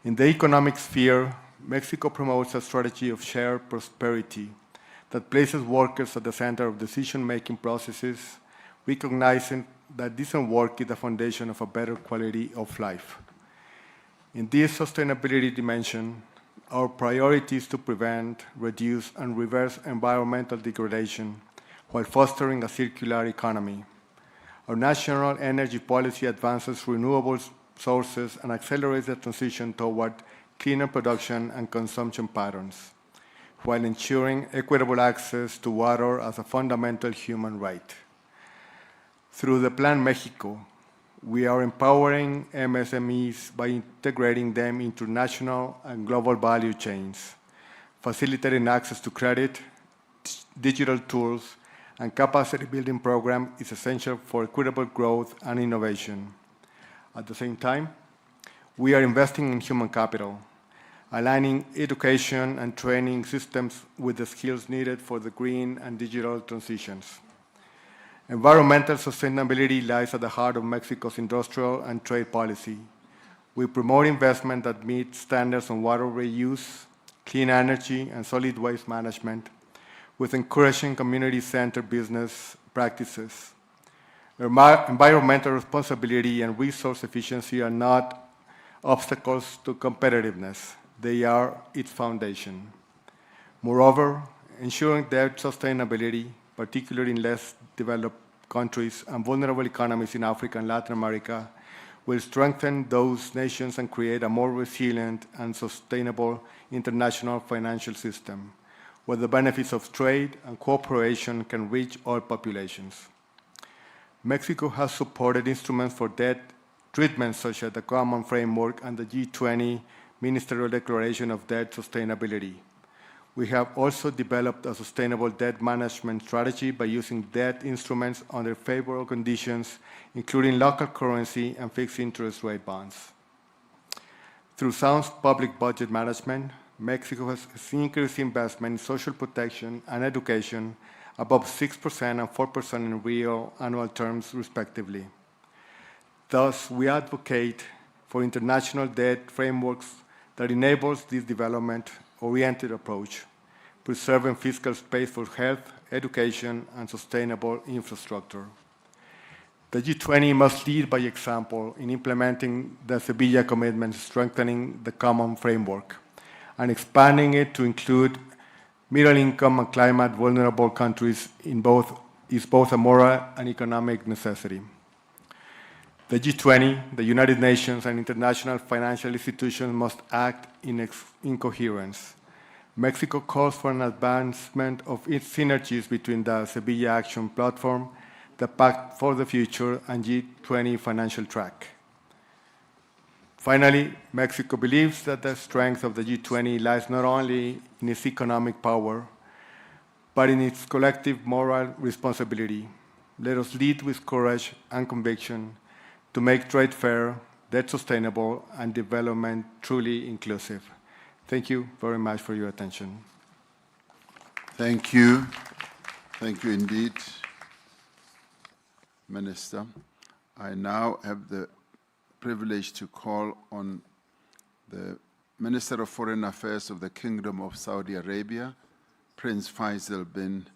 In the economic sphere, Mexico promotes a strategy of shared prosperity that places workers at the center of decision-making processes, recognizing that decent work is the foundation of a better quality of life. In this sustainability dimension, our priority is to prevent, reduce, and reverse environmental degradation while fostering a circular economy. Our national energy policy advances renewable sources and accelerates the transition toward cleaner production and consumption patterns, while ensuring equitable access to water as a fundamental human right. Through the Plan Mexico, we are empowering MSMEs by integrating them into national and global value chains, facilitating access to credit, digital tools, and capacity building program is essential for equitable growth and innovation. At the same time, we are investing in human capital, aligning education and training systems with the skills needed for the green and digital transitions. Environmental sustainability lies at the heart of Mexico's industrial and trade policy. We promote investment that meets standards on water reuse, clean energy, and solid waste management, with encouraging community-centered business practices. Environmental responsibility and resource efficiency are not obstacles to competitiveness. They are its foundation. Moreover, ensuring debt sustainability, particularly in less developed countries and vulnerable economies in Africa and Latin America, will strengthen those nations and create a more resilient and sustainable international financial system, where the benefits of trade and cooperation can reach all populations. Mexico has supported instruments for debt treatment such as the Common Framework and the G20 Ministerial Declaration of Debt Sustainability. We have also developed a sustainable debt management strategy by using debt instruments under favorable conditions, including local currency and fixed interest rate bonds. Through sound public budget management, Mexico has increased investment in social protection and education above 6% and 4% in real annual terms, respectively. Thus, we advocate for international debt frameworks that enables this development-oriented approach, preserving fiscal space for health, education, and sustainable infrastructure. The G20 must lead by example in implementing the Sevilla commitment, strengthening the common framework, and expanding it to include middle-income and climate-vulnerable countries is both a moral and economic necessity. The G20, the United Nations, and international financial institutions must act in coherence. Mexico calls for an advancement of its synergies between the Sevilla Action Platform, the Pact for the Future, and G20 financial track. Finally, Mexico believes that the strength of the G20 lies not only in its economic power, but in its collective moral responsibility. Let us lead with courage and conviction to make trade fair, debt sustainable, and development truly inclusive. Thank you very much for your attention. Thank you. Thank you indeed, Minister. I now have the privilege to call on the Minister of Foreign Affairs of the Kingdom of Saudi Arabia, Prince Faisal bin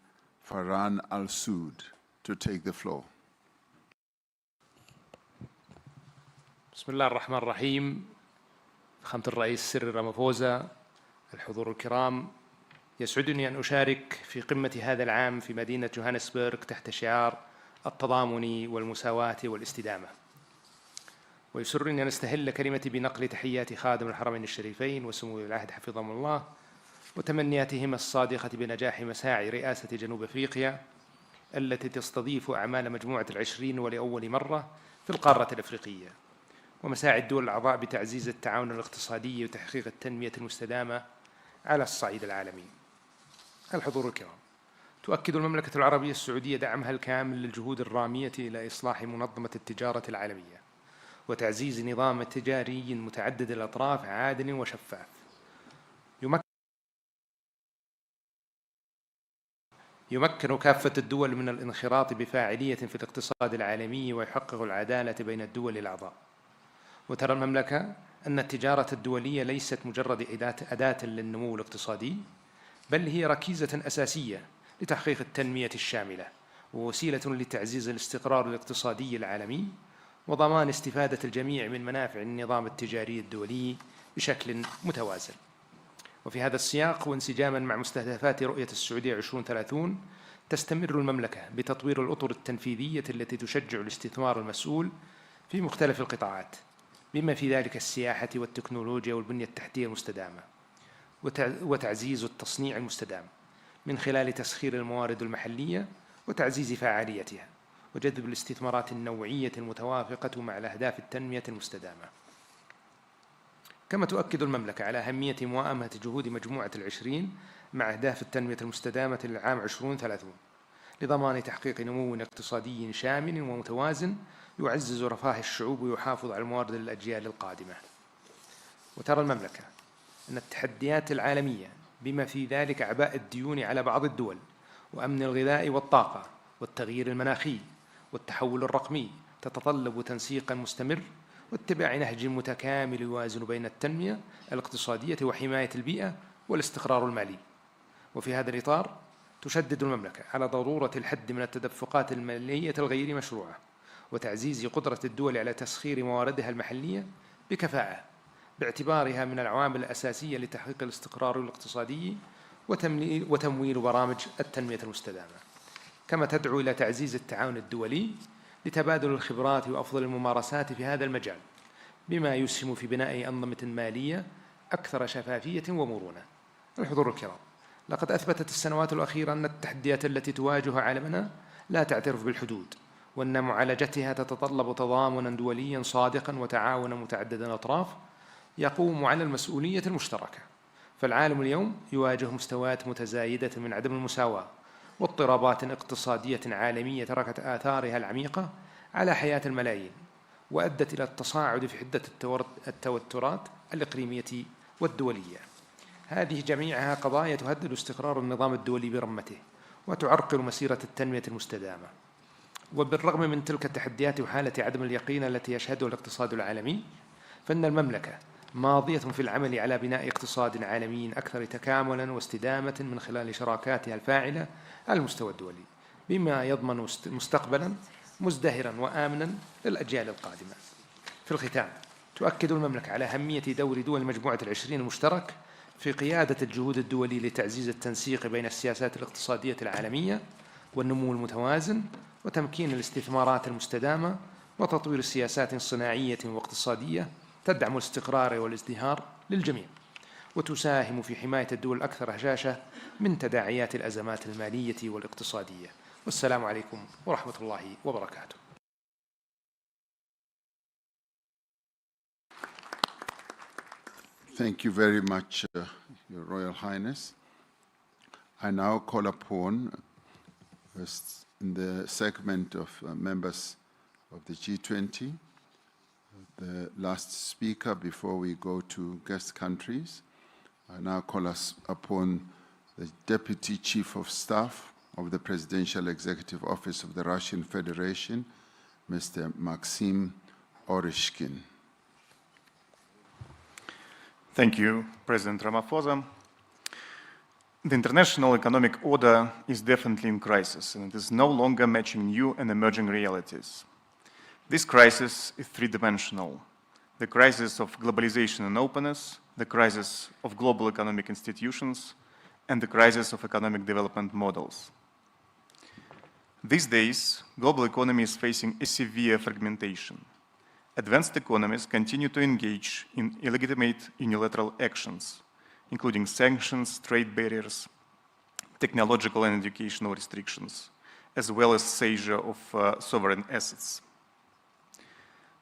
Farhan Al Saud, to take the floor. بسم الله الرحمن الرحيم. فخامة الرئيس سيريل رامافوزا، الحضور الكرام، يسعدني أن أشارك في قمة هذا العام في مدينة جوهانسبرغ تحت شعار التضامن والمساواة والاستدامة. ويسرني أن أستهل كلمتي بنقل تحيات خادم الحرمين الشريفين وسمو العهد حفظهم الله وتمنياتهما الصادقة بنجاح مساعي رئاسة جنوب أفريقيا التي تستضيف أعمال مجموعة العشرين ولأول مرة في القارة الأفريقية، ومساعي الدول الأعضاء بتعزيز التعاون الاقتصادي وتحقيق التنمية المستدامة على الصعيد العالمي. الحضور الكرام، تؤكد المملكة العربية السعودية دعمها الكامل للجهود الرامية إلى إصلاح منظمة التجارة العالمية وتعزيز نظام تجاري متعدد الأطراف عادل وشفاف يمكن كافة الدول من الانخراط بفاعلية في الاقتصاد العالمي ويحقق العدالة بين الدول الأعضاء. وترى المملكة أن التجارة الدولية ليست مجرد أداة للنمو الاقتصادي، بل هي ركيزة أساسية لتحقيق التنمية الشاملة ووسيلة لتعزيز الاستقرار الاقتصادي العالمي وضمان استفادة الجميع من منافع النظام التجاري الدولي بشكل متوازن. وفي هذا السياق وانسجاما مع مستهدفات رؤية السعودية 2030 تستمر المملكة بتطوير الأطر التنفيذية التي تشجع الاستثمار المسؤول في مختلف القطاعات بما في ذلك السياحة والتكنولوجيا والبنية التحتية المستدامة وتعزيز التصنيع المستدام من خلال تسخير الموارد المحلية وتعزيز فاعليتها وجذب الاستثمارات النوعية المتوافقة مع الأهداف التنمية المستدامة. كما تؤكد المملكة على أهمية موائمة جهود مجموعة العشرين مع أهداف التنمية المستدامة للعام 2030 لضمان تحقيق نمو اقتصادي شامل ومتوازن يعزز رفاه الشعوب ويحافظ على الموارد للأجيال القادمة. وترى المملكة أن التحديات العالمية بما في ذلك أعباء الديون على بعض الدول وأمن الغذاء والطاقة والتغيير المناخي والتحول الرقمي تتطلب تنسيقا مستمر واتباع نهج متكامل يوازن بين التنمية الاقتصادية وحماية البيئة والاستقرار المالي. وفي هذا الإطار تشدد المملكة على ضرورة الحد من التدفقات المالية الغير مشروعة وتعزيز قدرة الدول على تسخير مواردها المحلية بكفاءة باعتبارها من العوامل الأساسية لتحقيق الاستقرار الاقتصادي وتمويل برامج التنمية المستدامة. كما تدعو إلى تعزيز التعاون الدولي لتبادل الخبرات وأفضل الممارسات في هذا المجال بما يسهم في بناء أنظمة مالية أكثر شفافية ومرونة. الحضور الكرام، لقد أثبتت السنوات الأخيرة أن التحديات التي تواجه عالمنا لا تعترف بالحدود وأن معالجتها تتطلب تضامنا دوليا صادقا وتعاونا متعدد الأطراف يقوم على المسؤولية المشتركة. فالعالم اليوم يواجه مستويات متزايدة من عدم المساواة واضطرابات اقتصادية عالمية تركت آثارها العميقة على حياة الملايين وأدت إلى التصاعد في حدة التوترات الإقليمية والدولية. هذه جميعها قضايا تهدد استقرار النظام الدولي برمته وتعرقل مسيرة التنمية المستدامة. وبالرغم من تلك التحديات وحالة عدم اليقين التي يشهدها الاقتصاد العالمي، فإن المملكة ماضية في العمل على بناء اقتصاد عالمي أكثر تكاملاً واستدامة من خلال شراكاتها الفاعلة على المستوى الدولي، بما يضمن مستقبلاً مزدهراً وآمناً للأجيال القادمة. في الختام، تؤكد المملكة على أهمية دور دول مجموعة العشرين المشترك في قيادة الجهود الدولية لتعزيز التنسيق بين السياسات الاقتصادية العالمية والنمو المتوازن وتمكين الاستثمارات المستدامة وتطوير السياسات صناعية واقتصادية تدعم الاستقرار والازدهار للجميع وتساهم في حماية الدول الأكثر هشاشة من تداعيات الأزمات المالية والاقتصادية. والسلام عليكم ورحمة الله وبركاته. Thank you very much, Your Royal Highness. I now call upon, in the segment of members of the G20, the last speaker before we go to guest countries. I now call us upon the Deputy Chief of Staff of the Presidential Executive Office of the Russian Federation, Mr. Maxim Oreshkin. Thank you, President Ramaphosa. The international economic order is definitely in crisis, and it is no longer matching new and emerging realities. This crisis is three-dimensional: the crisis of globalization and openness, the crisis of global economic institutions, and the crisis of economic development models. These days, global economy is facing a severe fragmentation. Advanced economies continue to engage in illegitimate unilateral actions, including sanctions, trade barriers, technological and educational restrictions, as well as seizure of sovereign assets.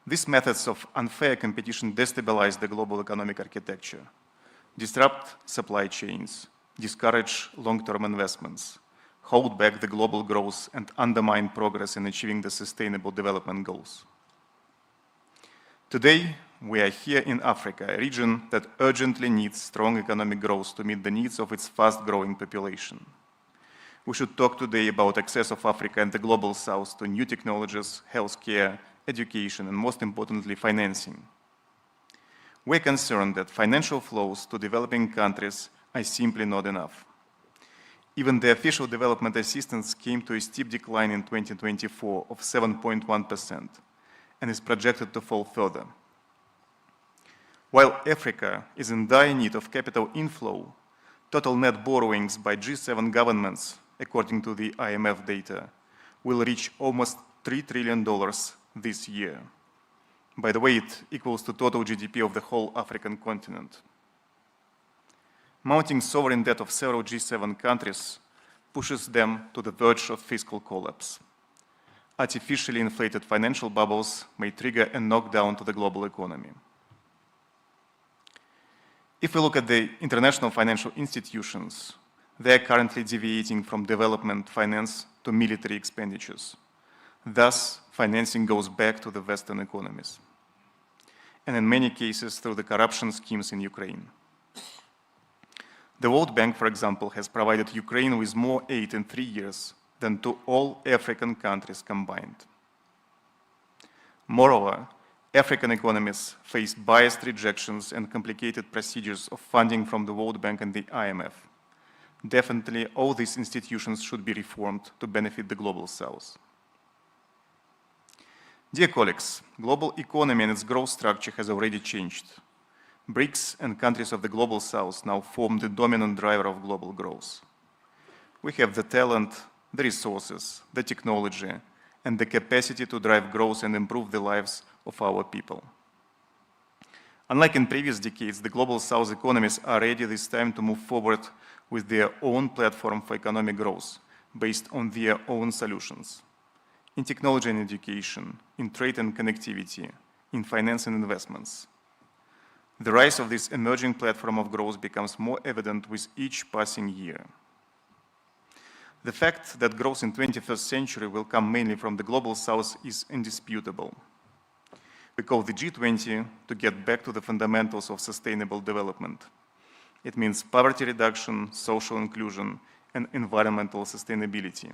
These methods of unfair competition destabilize the global economic architecture, disrupt supply chains, discourage long-term investments, hold back the global growth, and undermine progress in achieving the Sustainable Development Goals. Today, we are here in Africa, a region that urgently needs strong economic growth to meet the needs of its fast-growing population. We should talk today about access of Africa and the Global South to new technologies, healthcare, education, and most importantly, financing. We're concerned that financial flows to developing countries are simply not enough. Even the official development assistance came to a steep decline in 2024 of 7.1%. and is projected to fall further. While Africa is in dire need of capital inflow, total net borrowings by G7 governments, according to the IMF data, will reach almost $3 trillion this year. By the way, it equals to total GDP of the whole African continent. Mounting sovereign debt of several G7 countries pushes them to the verge of fiscal collapse. Artificially inflated financial bubbles may trigger a knockdown to the global economy. If we look at the international financial institutions, they are currently deviating from development finance to military expenditures. Thus, financing goes back to the Western economies, and in many cases through the corruption schemes in Ukraine. The World Bank, for example, has provided Ukraine with more aid in 3 years than to all African countries combined. Moreover, African economies face biased rejections and complicated procedures of funding from the World Bank and the IMF. Definitely, all these institutions should be reformed to benefit the Global South. Dear colleagues, global economy and its growth structure has already changed. BRICS and countries of the Global South now form the dominant driver of global growth. We have the talent, the resources, the technology, and the capacity to drive growth and improve the lives of our people. Unlike in previous decades, the Global South economies are ready this time to move forward with their own platform for economic growth, based on their own solutions. In technology and education, in trade and connectivity, in finance and investments. The rise of this emerging platform of growth becomes more evident with each passing year. The fact that growth in the 21st century will come mainly from the global south is indisputable. We call the G20 to get back to the fundamentals of sustainable development. It means poverty reduction, social inclusion, and environmental sustainability.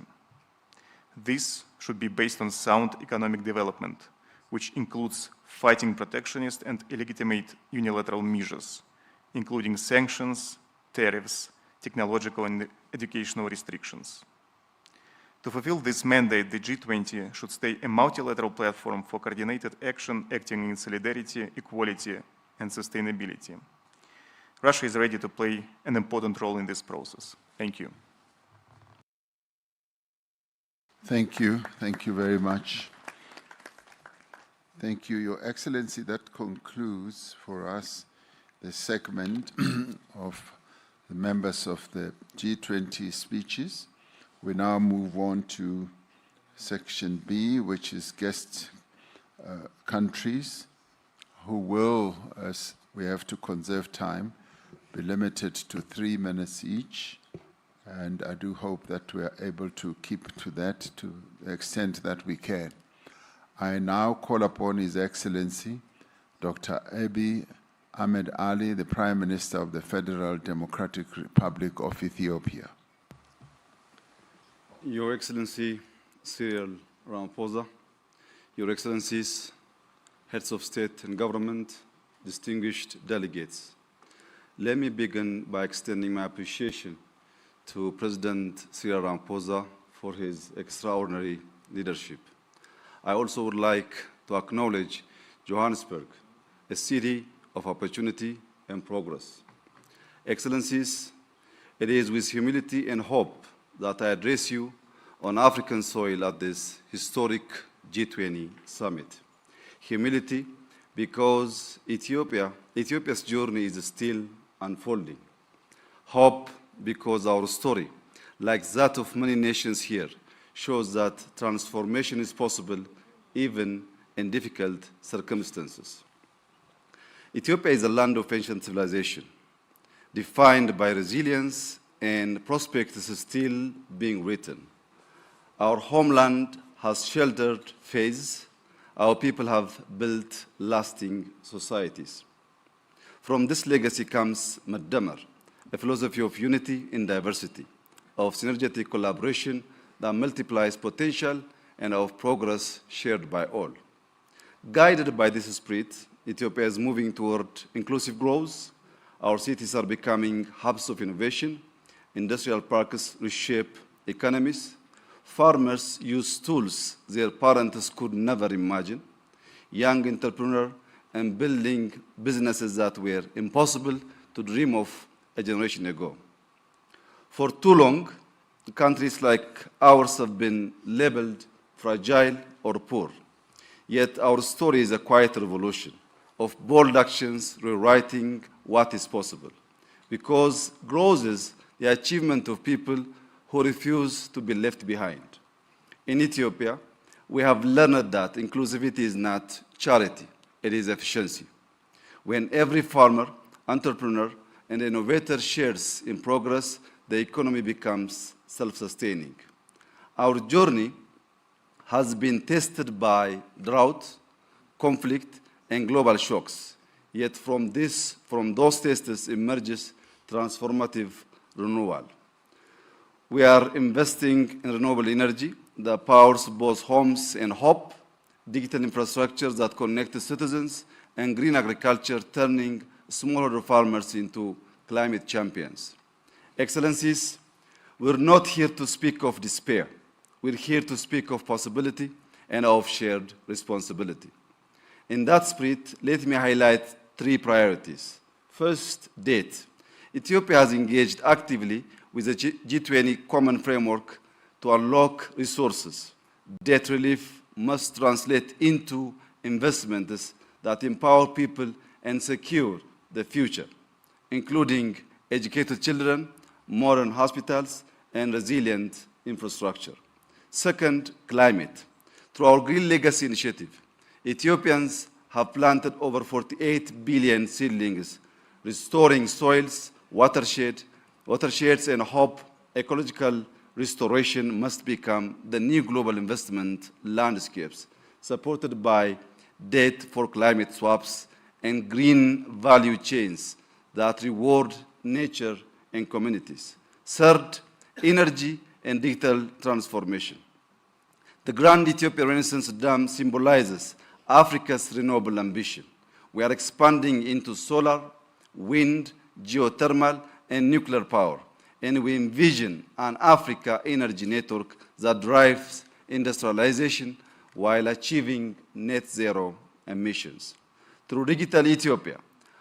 This should be based on sound economic development, which includes fighting protectionist and illegitimate unilateral measures, including sanctions, tariffs, technological and educational restrictions. To fulfill this mandate, the G20 should stay a multilateral platform for coordinated action acting in solidarity, equality, and sustainability. Russia is ready to play an important role in this process. Thank you. Thank you. Thank you very much. Thank you, Your Excellency. That concludes for us the segment of the members of the G20 speeches. We now move on to section B, which is guest countries, who will, as we have to conserve time, be limited to 3 minutes each. And I do hope that we are able to keep to that to the extent that we can. I now call upon His Excellency, Dr. Abiy Ahmed Ali, the Prime Minister of the Federal Democratic Republic of Ethiopia. Your Excellency Cyril Ramaphosa, Your Excellencies, Heads of State and Government, distinguished delegates, let me begin by extending my appreciation to President Cyril Ramaphosa for his extraordinary leadership. I also would like to acknowledge Johannesburg, a city of opportunity and progress. Excellencies, it is with humility and hope that I address you on African soil at this historic G20 summit. Humility because Ethiopia's journey is still unfolding. Hope because our story, like that of many nations here, shows that transformation is possible even in difficult circumstances. Ethiopia is a land of ancient civilization, defined by resilience and prospects still being written. Our homeland has sheltered faiths. Our people have built lasting societies. From this legacy comes Maddamar, a philosophy of unity in diversity, of synergetic collaboration that multiplies potential and of progress shared by all. Guided by this spirit, Ethiopia is moving toward inclusive growth. Our cities are becoming hubs of innovation. Industrial parks reshape economies. Farmers use tools their parents could never imagine. Young entrepreneurs and building businesses that were impossible to dream of a generation ago. For too long, countries like ours have been labeled fragile or poor. Yet our story is a quiet revolution of bold actions rewriting what is possible. Because growth is the achievement of people who refuse to be left behind. In Ethiopia, we have learned that inclusivity is not charity, it is efficiency. When every farmer, entrepreneur, and innovator shares in progress, the economy becomes self-sustaining. Our journey has been tested by drought, conflict, and global shocks. Yet from those tests emerges transformative renewal. We are investing in renewable energy that powers both homes and hope, digital infrastructures that connect citizens, and green agriculture turning smallholder farmers into climate champions. Excellencies, we're not here to speak of despair. We're here to speak of possibility and of shared responsibility. In that spirit, let me highlight 3 priorities. First, debt. Ethiopia has engaged actively with the G20 common framework to unlock resources. Debt relief must translate into investments that empower people and secure the future, including educated children, modern hospitals, and resilient infrastructure. Second, climate. Through our Green Legacy initiative, Ethiopians have planted over 48 billion seedlings, restoring soils, watersheds, and hope ecological restoration must become the new global investment landscapes, supported by debt for climate swaps and green value chains that reward nature and communities. Third, energy and digital transformation. The Grand Ethiopia Renaissance Dam symbolizes Africa's renewable ambition. We are expanding into solar, wind, geothermal, and nuclear power, and we envision an Africa energy network that drives industrialization while achieving net zero emissions. Through Digital Ethiopia,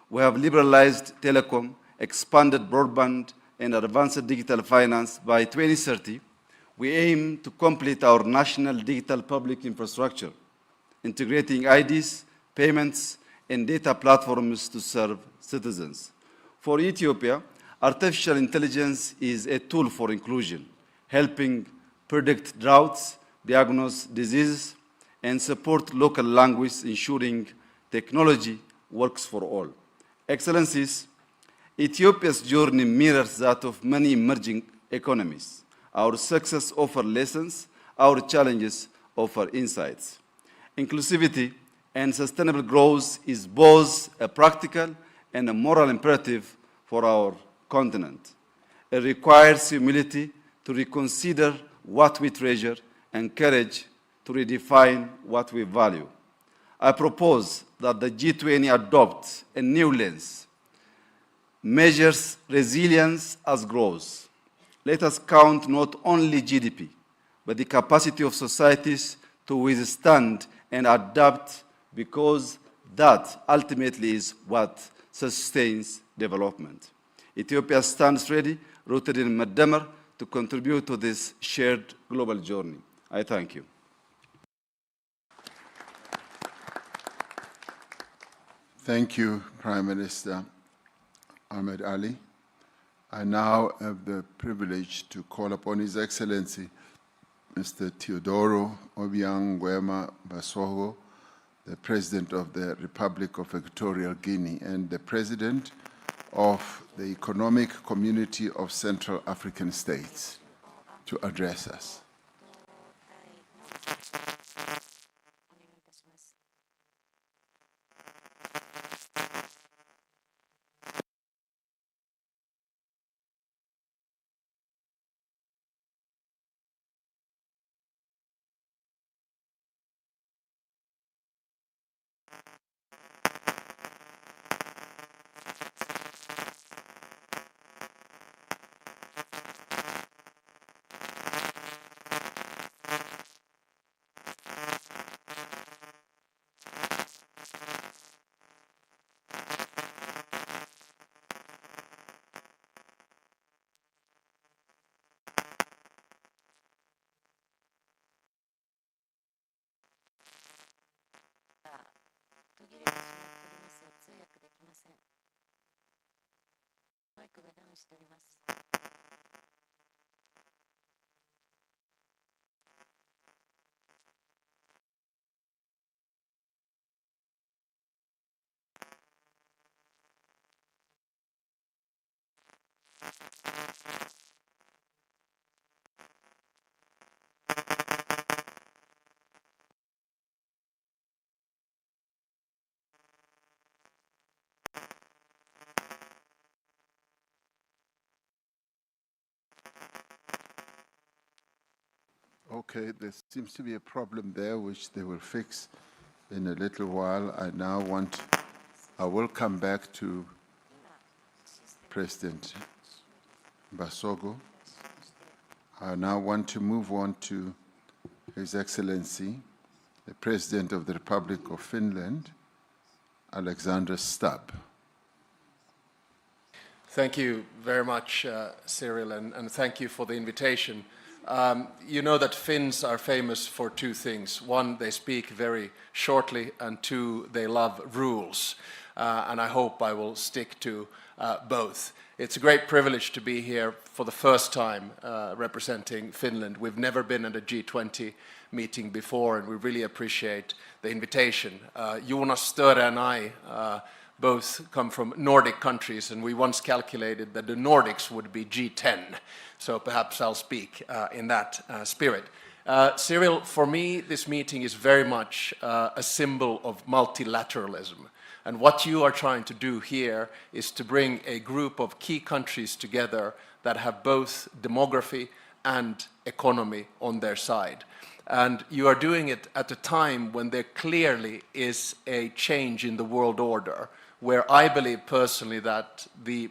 we have liberalized telecom, expanded broadband, and advanced digital finance. By 2030, we aim to complete our national digital public infrastructure, integrating IDs, payments, and data platforms to serve citizens. For Ethiopia, artificial intelligence is a tool for inclusion, helping predict droughts, diagnose diseases, and support local language, ensuring technology works for all. Excellencies, Ethiopia's journey mirrors that of many emerging economies. Our success offers lessons, our challenges offer insights. Inclusivity and sustainable growth is both a practical and a moral imperative for our continent. It requires humility to reconsider what we treasure and courage to redefine what we value. I propose that the G20 adopt a new lens, measures resilience as growth. Let us count not only GDP, but the capacity of societies to withstand and adapt, because that ultimately is what sustains development. Ethiopia stands ready, rooted in Madamar, to contribute to this shared global journey. I thank you. Thank you, Prime Minister Ahmed Ali. I now have the privilege to call upon His Excellency Mr. Teodoro Obiang Nguema Basogo, the President of the Republic of Equatorial Guinea and the President of the Economic Community of Central African States, to address us. Okay, there seems to be a problem there, which they will fix in a little while. I will come back to President Basogo. I now want to move on to His Excellency, the President of the Republic of Finland, Alexander Stubb. Thank you very much, Cyril, and thank you for the invitation. You know that Finns are famous for two things. One, they speak very shortly, and two, they love rules. And I hope I will stick to both. It's a great privilege to be here for the first time representing Finland. We've never been at a G20 meeting before, and we really appreciate the invitation. Jonas Störe and I both come from Nordic countries, and we once calculated that the Nordics would be G10, so perhaps I'll speak in that spirit. Cyril, for me, this meeting is very much a symbol of multilateralism. And what you are trying to do here is to bring a group of key countries together that have both demography and economy on their side. And you are doing it at a time when there clearly is a change in the world order, where I believe personally that the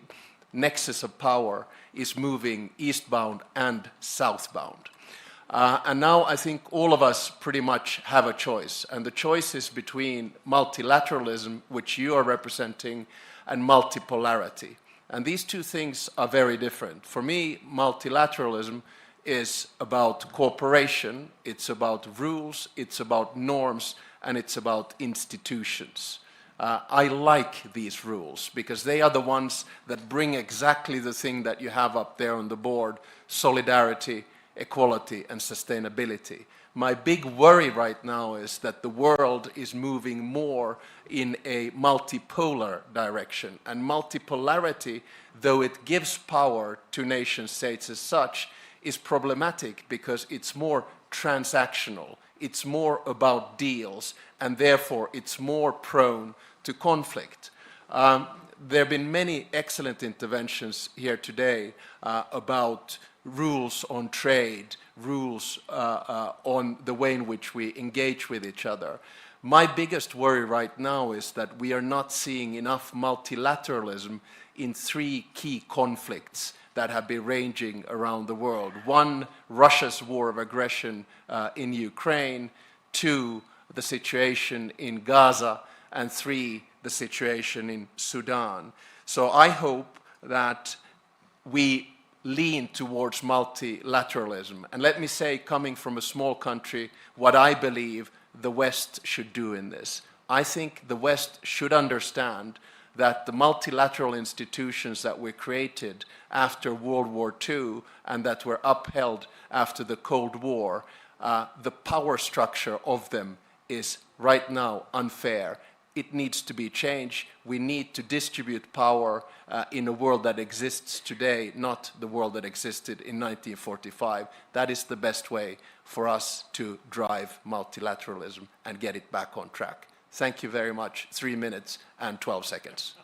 nexus of power is moving eastbound and southbound. And now I think all of us pretty much have a choice, and the choice is between multilateralism, which you are representing, and multipolarity. And these two things are very different. For me, multilateralism is about cooperation, it's about rules, it's about norms, and it's about institutions. I like these rules because they are the ones that bring exactly the thing that you have up there on the board: solidarity, equality, and sustainability. My big worry right now is that the world is moving more in a multipolar direction. And multipolarity, though it gives power to nation states as such, is problematic because it's more transactional, it's more about deals, and therefore it's more prone to conflict. There have been many excellent interventions here today about rules on trade, rules on the way in which we engage with each other. My biggest worry right now is that we are not seeing enough multilateralism in three key conflicts that have been raging around the world. One, Russia's war of aggression in Ukraine. Two, the situation in Gaza. And three, the situation in Sudan. So I hope that we lean towards multilateralism. And let me say, coming from a small country, what I believe the West should do in this. I think the West should understand that the multilateral institutions that were created after World War II and that were upheld after the Cold War, the power structure of them is right now unfair. It needs to be changed. We need to distribute power in a world that exists today, not the world that existed in 1945. That is the best way for us to drive multilateralism and get it back on track. Thank you very much. 3 minutes and 12 seconds.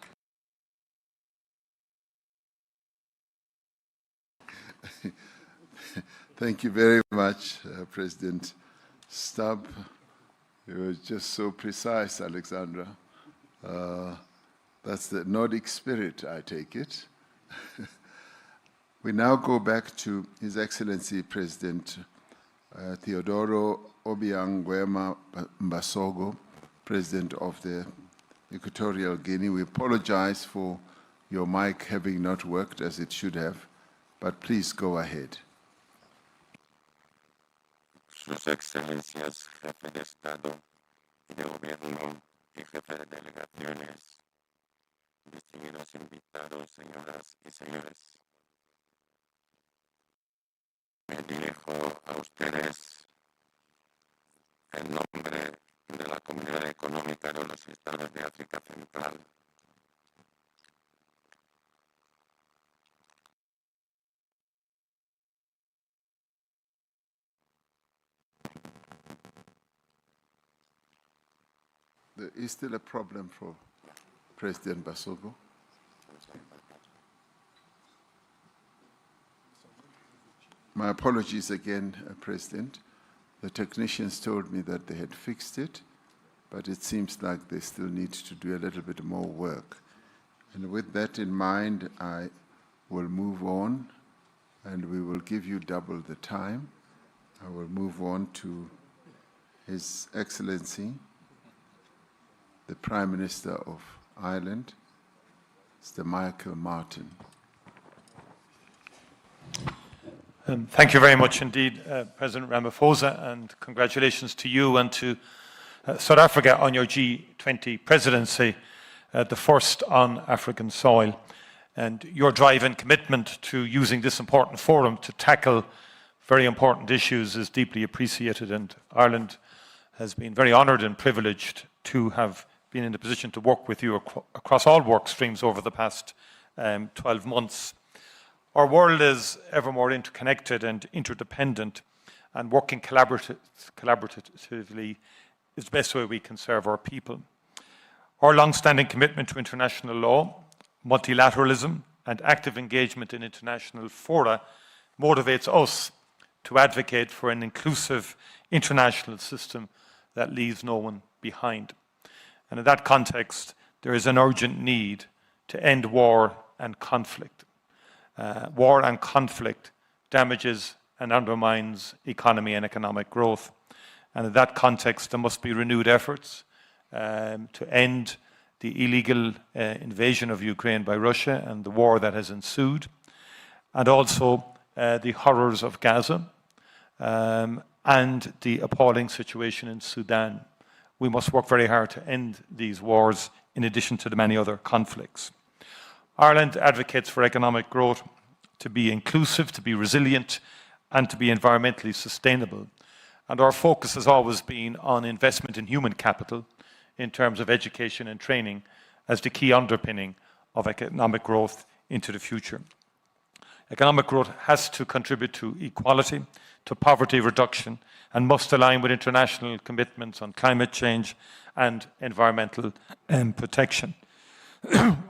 Thank you very much, President Stubb. You were just so precise, Alexandra. That's the Nordic spirit, I take it. We now go back to His Excellency President Theodoro Obiang Nguema Mbasogo, President of the Equatorial Guinea. We apologize for your mic having not worked as it should have, but please go ahead. Sus Excelencias, Jefe de Estado y de Gobierno y Jefe de Delegaciones, distinguidos invitados, señoras y señores. Me dirijo a ustedes en nombre de la Comunidad Económica de los Estados de África Central. There is still a problem for President Basogo. My apologies again, President. The technicians told me that they had fixed it, but it seems like they still need to do a little bit more work. And with that in mind, I will move on, and we will give you double the time. I will move on to His Excellency, the Prime Minister of Ireland, Mr. Michael Martin. Thank you very much indeed, President Ramaphosa, and congratulations to you and to South Africa on your G20 presidency, the first on African soil, and your drive and commitment to using this important forum to tackle very important issues is deeply appreciated, and Ireland has been very honoured and privileged to have been in the position to work with you across all work streams over the past 12 months. Our world is ever more interconnected and interdependent, and working collaboratively is the best way we can serve our people. Our long-standing commitment to international law, multilateralism, and active engagement in international fora motivates us to advocate for an inclusive international system that leaves no one behind. And in that context, there is an urgent need to end war and conflict. War and conflict damages and undermines economy and economic growth. And in that context, there must be renewed efforts to end the illegal invasion of Ukraine by Russia and the war that has ensued, and also the horrors of Gaza and the appalling situation in Sudan. We must work very hard to end these wars in addition to the many other conflicts. Ireland advocates for economic growth to be inclusive, to be resilient, and to be environmentally sustainable. And our focus has always been on investment in human capital in terms of education and training as the key underpinning of economic growth into the future. Economic growth has to contribute to equality, to poverty reduction, and must align with international commitments on climate change and environmental protection.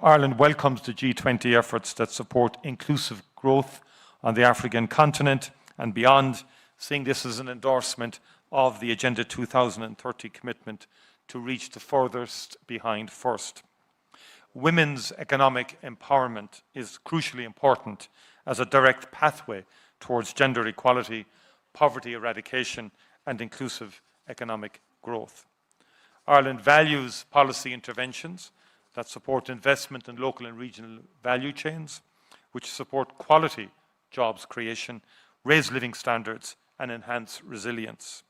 Ireland welcomes the G20 efforts that support inclusive growth on the African continent and beyond, seeing this as an endorsement of the Agenda 2030 commitment to reach the furthest behind first. Women's economic empowerment is crucially important as a direct pathway towards gender equality, poverty eradication, and inclusive economic growth. Ireland values policy interventions that support investment in local and regional value chains, which support quality jobs creation, raise living standards, and enhance resilience.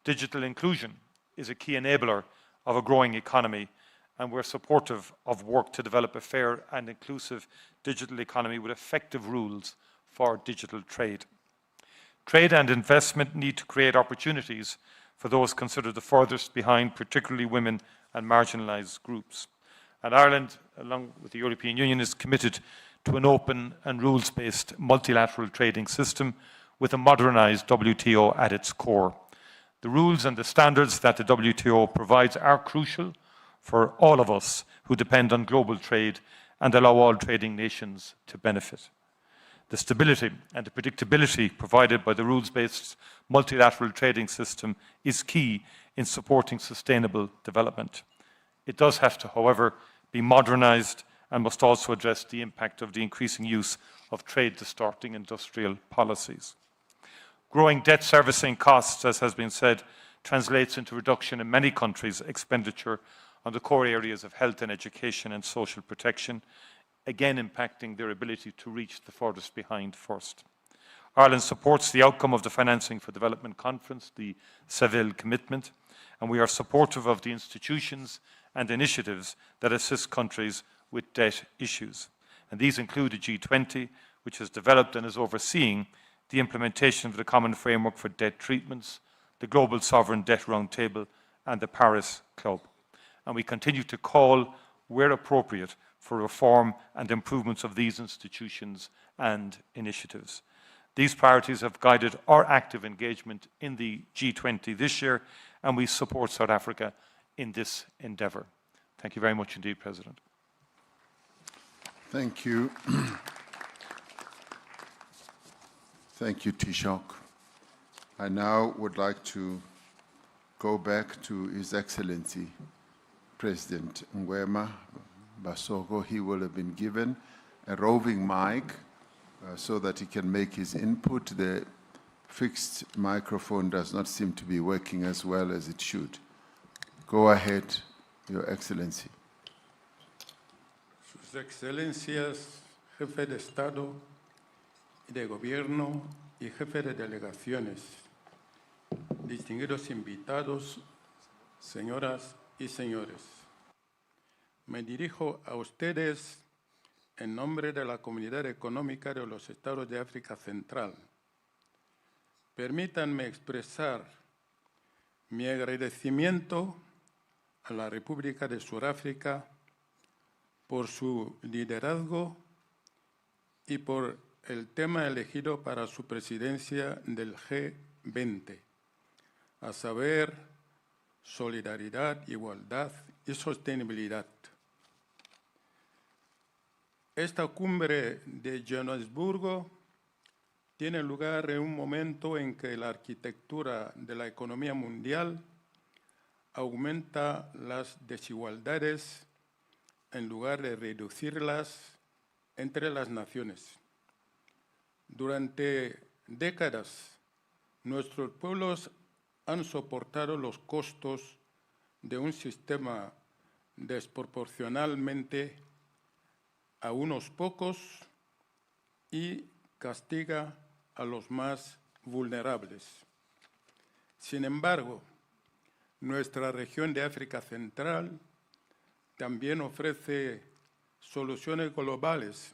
Digital inclusion is a key enabler of a growing economy, and we're supportive of work to develop a fair and inclusive digital economy with effective rules for digital trade. Trade and investment need to create opportunities for those considered the furthest behind, particularly women and marginalised groups. And Ireland, along with the European Union, is committed to an open and rules-based multilateral trading system with a modernised WTO at its core. The rules and the standards that the WTO provides are crucial for all of us who depend on global trade and allow all trading nations to benefit. The stability and the predictability provided by the rules-based multilateral trading system is key in supporting sustainable development. It does have to, however, be modernised and must also address the impact of the increasing use of trade-distorting industrial policies. Growing debt servicing costs, as has been said, translates into reduction in many countries' expenditure on the core areas of health and education and social protection, again impacting their ability to reach the furthest behind first. Ireland supports the outcome of the Financing for Development Conference, the Seville Commitment, and we are supportive of the institutions and initiatives that assist countries with debt issues. And these include the G20, which has developed and is overseeing the implementation of the Common Framework for Debt Treatments, the Global Sovereign Debt Roundtable, and the Paris Club. And we continue to call, where appropriate, for reform and improvements of these institutions and initiatives. These priorities have guided our active engagement in the G20 this year, and we support South Africa in this endeavour. Thank you very much indeed, President. Thank you. Thank you, Taoiseach. I now would like to go back to His Excellency, President Ngwema Basoko. He will have been given a roving mic so that he can make his input. The fixed microphone does not seem to be working as well as it should. Go ahead, Your Excellency. Sus Excelencias, Jefe de Estado y de Gobierno y Jefe de Delegaciones, distinguidos invitados, señoras y señores. Me dirijo a ustedes en nombre de la Comunidad Económica de los Estados de África Central, permítanme expresar mi agradecimiento a la República de Sudáfrica por su liderazgo y por el tema elegido para su presidencia del G20, a saber, solidaridad, igualdad y sostenibilidad. Esta cumbre de Johannesburgo tiene lugar en un momento en que la arquitectura de la economía mundial aumenta las desigualdades en lugar de reducirlas entre las naciones. Durante décadas, nuestros pueblos han soportado los costos de un sistema desproporcionalmente a unos pocos y castiga a los más vulnerables. Sin embargo, nuestra región de África Central también ofrece soluciones globales.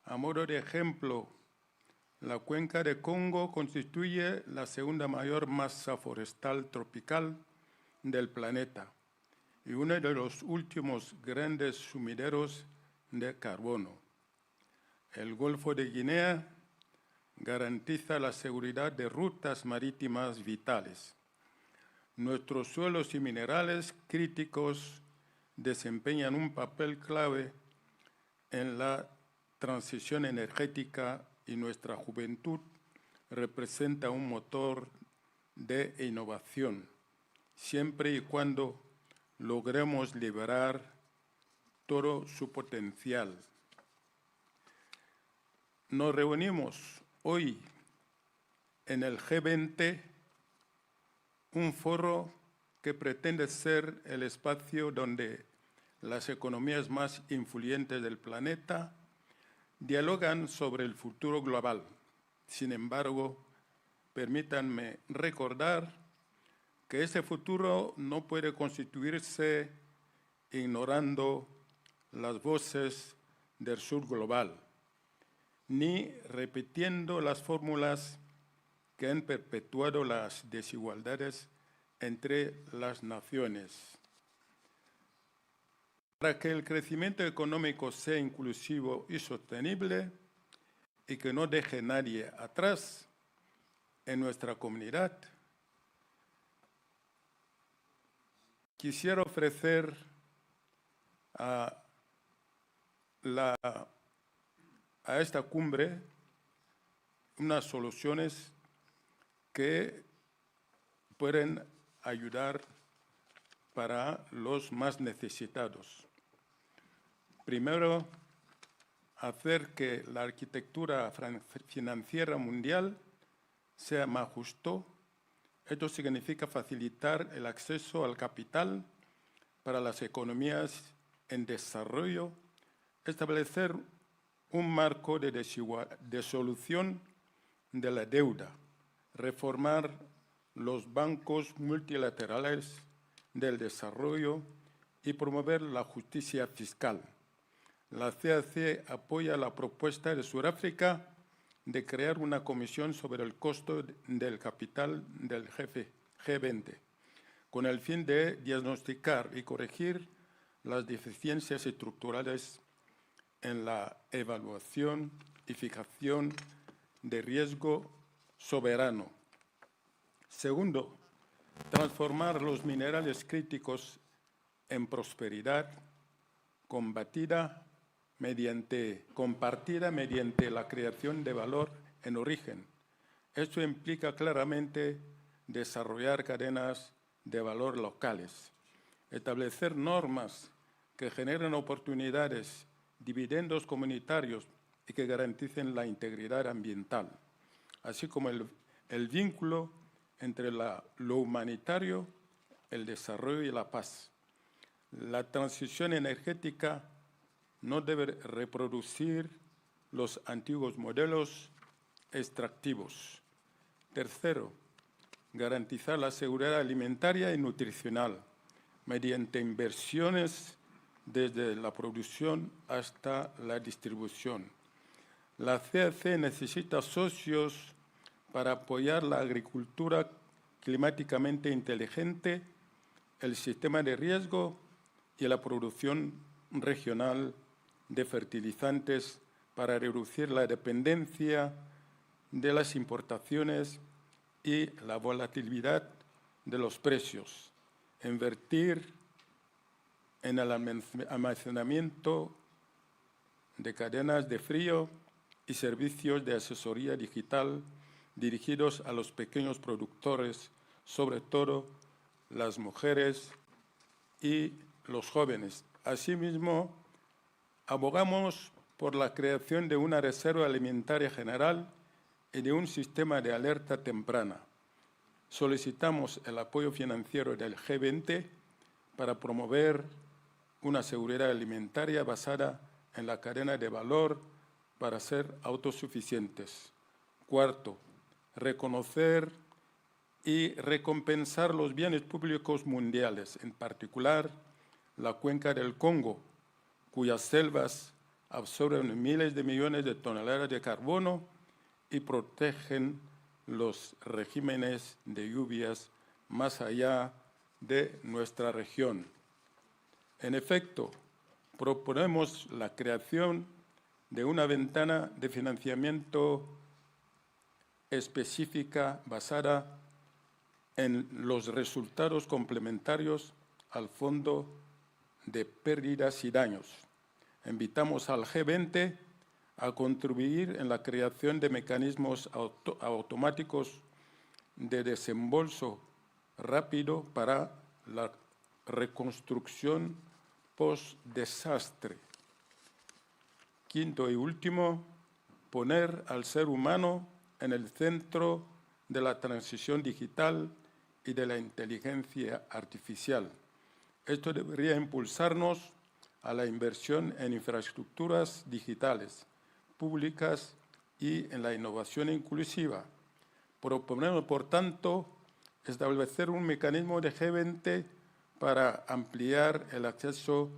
A modo de ejemplo, la cuenca de Congo constituye la segunda mayor masa forestal tropical del planeta y uno de los últimos grandes sumideros de carbono. El Golfo de Guinea garantiza la seguridad de rutas marítimas vitales. Nuestros suelos y minerales críticos desempeñan un papel clave en la transición energética y nuestra juventud representa un motor de innovación, siempre y cuando logremos liberar todo su potencial. Nos reunimos hoy en el G20, un foro que pretende ser el espacio donde las economías más influyentes del planeta dialogan sobre el futuro global. Sin embargo, permítanme recordar que ese futuro no puede constituirse ignorando las voces del sur global, ni repitiendo las fórmulas que han perpetuado las desigualdades entre las naciones. Para que el crecimiento económico sea inclusivo y sostenible y que no deje nadie atrás en nuestra comunidad, quisiera ofrecer a esta cumbre unas soluciones que pueden ayudar para los más necesitados. Primero, hacer que la arquitectura financiera mundial sea más justo. Esto significa facilitar el acceso al capital para las economías en desarrollo, establecer un marco de solución de la deuda, reformar los bancos multilaterales del desarrollo y promover la justicia fiscal. La CAC apoya la propuesta de Sudáfrica de crear una comisión sobre el costo del capital del G20, con el fin de diagnosticar y corregir las deficiencias estructurales en la evaluación y fijación de riesgo soberano. Segundo, transformar los minerales críticos en prosperidad compartida mediante la creación de valor en origen. Esto implica claramente desarrollar cadenas de valor locales, establecer normas que generen oportunidades, dividendos comunitarios y que garanticen la integridad ambiental, así como el vínculo entre lo humanitario, el desarrollo y la paz. La transición energética no debe reproducir los antiguos modelos extractivos. Tercero, garantizar la seguridad alimentaria y nutricional mediante inversiones desde la producción hasta la distribución. La CAC necesita socios para apoyar la agricultura climáticamente inteligente, el sistema de riesgo y la producción regional de fertilizantes para reducir la dependencia de las importaciones y la volatilidad de los precios, invertir en el almacenamiento de cadenas de frío y servicios de asesoría digital dirigidos a los pequeños productores, sobre todo las mujeres y los jóvenes. Asimismo, abogamos por la creación de una reserva alimentaria general y de un sistema de alerta temprana. Solicitamos el apoyo financiero del G20 para promover una seguridad alimentaria basada en la cadena de valor para ser autosuficientes. Cuarto, reconocer y recompensar los bienes públicos mundiales, en particular la cuenca del Congo, cuyas selvas absorben miles de millones de toneladas de carbono y protegen los regímenes de lluvias más allá de nuestra región. En efecto, proponemos la creación de una ventana de financiamiento específica basada en los resultados complementarios al Fondo de Pérdidas y Daños. Invitamos al G20 a contribuir en la creación de mecanismos automáticos de desembolso rápido para la reconstrucción post-desastre. Quinto y último, poner al ser humano en el centro de la transición digital y de la inteligencia artificial. Esto debería impulsarnos a la inversión en infraestructuras digitales, públicas y en la innovación inclusiva. Proponemos, por tanto, establecer un mecanismo de G20 para ampliar el acceso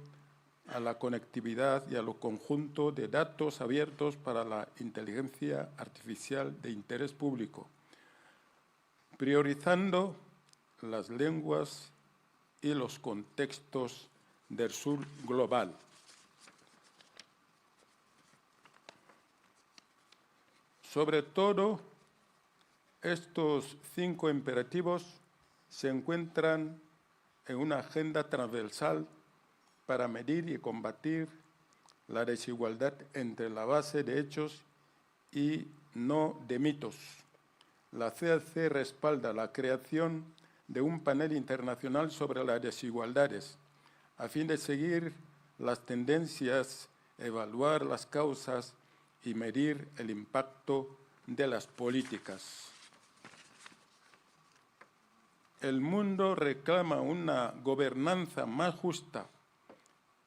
a la conectividad y a lo conjunto de datos abiertos para la inteligencia artificial de interés público, priorizando las lenguas y los contextos del sur global. Sobre todo, estos 5 imperativos se encuentran en una agenda transversal para medir y combatir la desigualdad entre la base de hechos y no de mitos. La CAC respalda la creación de un panel internacional sobre las desigualdades, a fin de seguir las tendencias, evaluar las causas y medir el impacto de las políticas. El mundo reclama una gobernanza más justa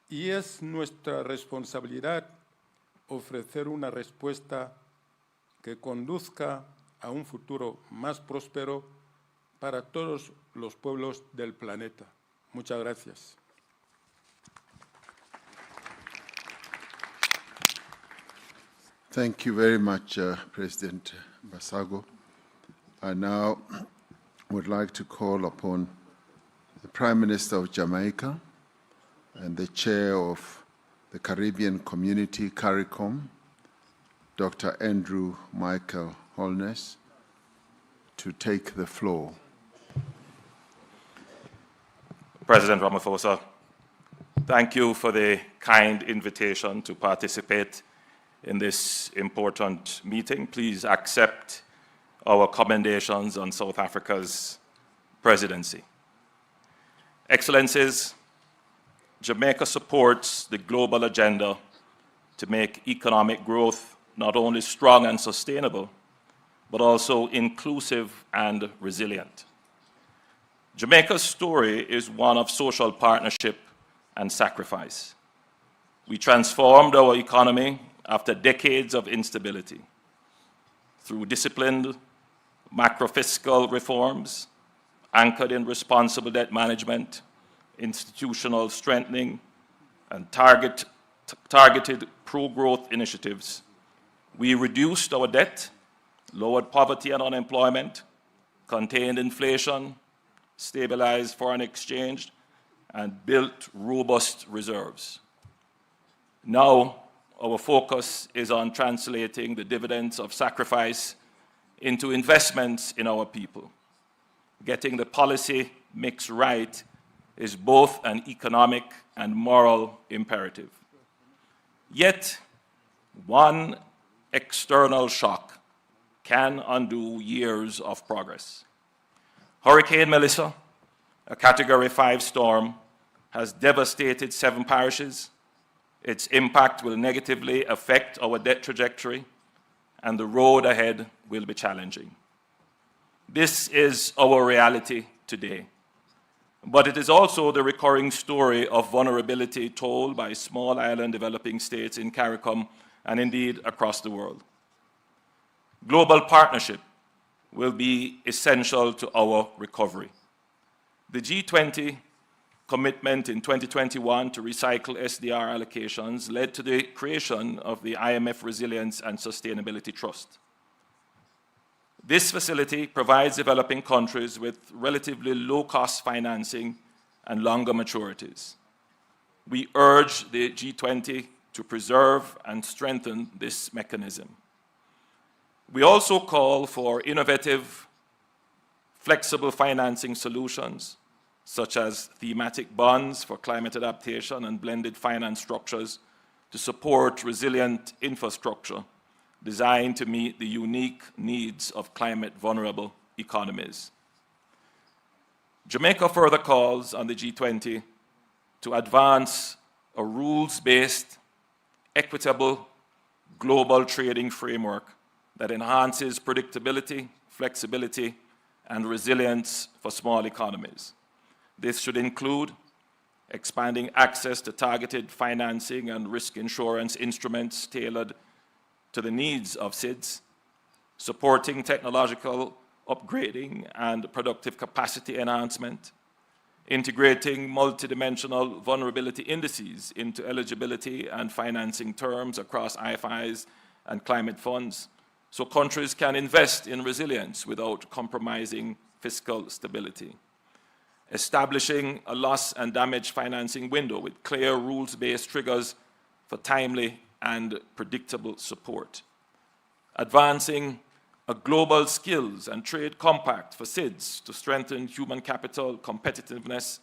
y es nuestra responsabilidad ofrecer una respuesta que conduzca a un futuro más próspero para todos los pueblos del planeta. Muchas gracias. Thank you very much, President Basago. I now would like to call upon the Prime Minister of Jamaica and the Chair of the Caribbean Community, CARICOM, Dr. Andrew Michael Holness, to take the floor. President Ramaphosa, thank you for the kind invitation to participate in this important meeting. Please accept our commendations on South Africa's presidency. Excellencies, Jamaica supports the global agenda to make economic growth not only strong and sustainable, but also inclusive and resilient. Jamaica's story is one of social partnership and sacrifice. We transformed our economy after decades of instability through disciplined macro-fiscal reforms anchored in responsible debt management, institutional strengthening, and targeted pro-growth initiatives. We reduced our debt lowered poverty and unemployment, contained inflation, stabilized foreign exchange, and built robust reserves. Now, our focus is on translating the dividends of sacrifice into investments in our people. Getting the policy mix right is both an economic and moral imperative. Yet, one external shock can undo years of progress. Hurricane Melissa, a Category 5 storm, has devastated 7 parishes. Its impact will negatively affect our debt trajectory, and the road ahead will be challenging. This is our reality today. But it is also the recurring story of vulnerability told by small island developing states in CARICOM and indeed across the world. Global partnership will be essential to our recovery. The G20 commitment in 2021 to recycle SDR allocations led to the creation of the IMF Resilience and Sustainability Trust. This facility provides developing countries with relatively low-cost financing and longer maturities. We urge the G20 to preserve and strengthen this mechanism. We also call for innovative, flexible financing solutions, such as thematic bonds for climate adaptation and blended finance structures to support resilient infrastructure designed to meet the unique needs of climate-vulnerable economies. Jamaica further calls on the G20 to advance a rules-based, equitable, global trading framework that enhances predictability, flexibility, and resilience for small economies. This should include expanding access to targeted financing and risk insurance instruments tailored to the needs of SIDS, supporting technological upgrading and productive capacity enhancement, integrating multidimensional vulnerability indices into eligibility and financing terms across IFIs and climate funds, so countries can invest in resilience without compromising fiscal stability. Establishing a loss and damage financing window with clear rules-based triggers for timely and predictable support. Advancing a global skills and trade compact for SIDS to strengthen human capital competitiveness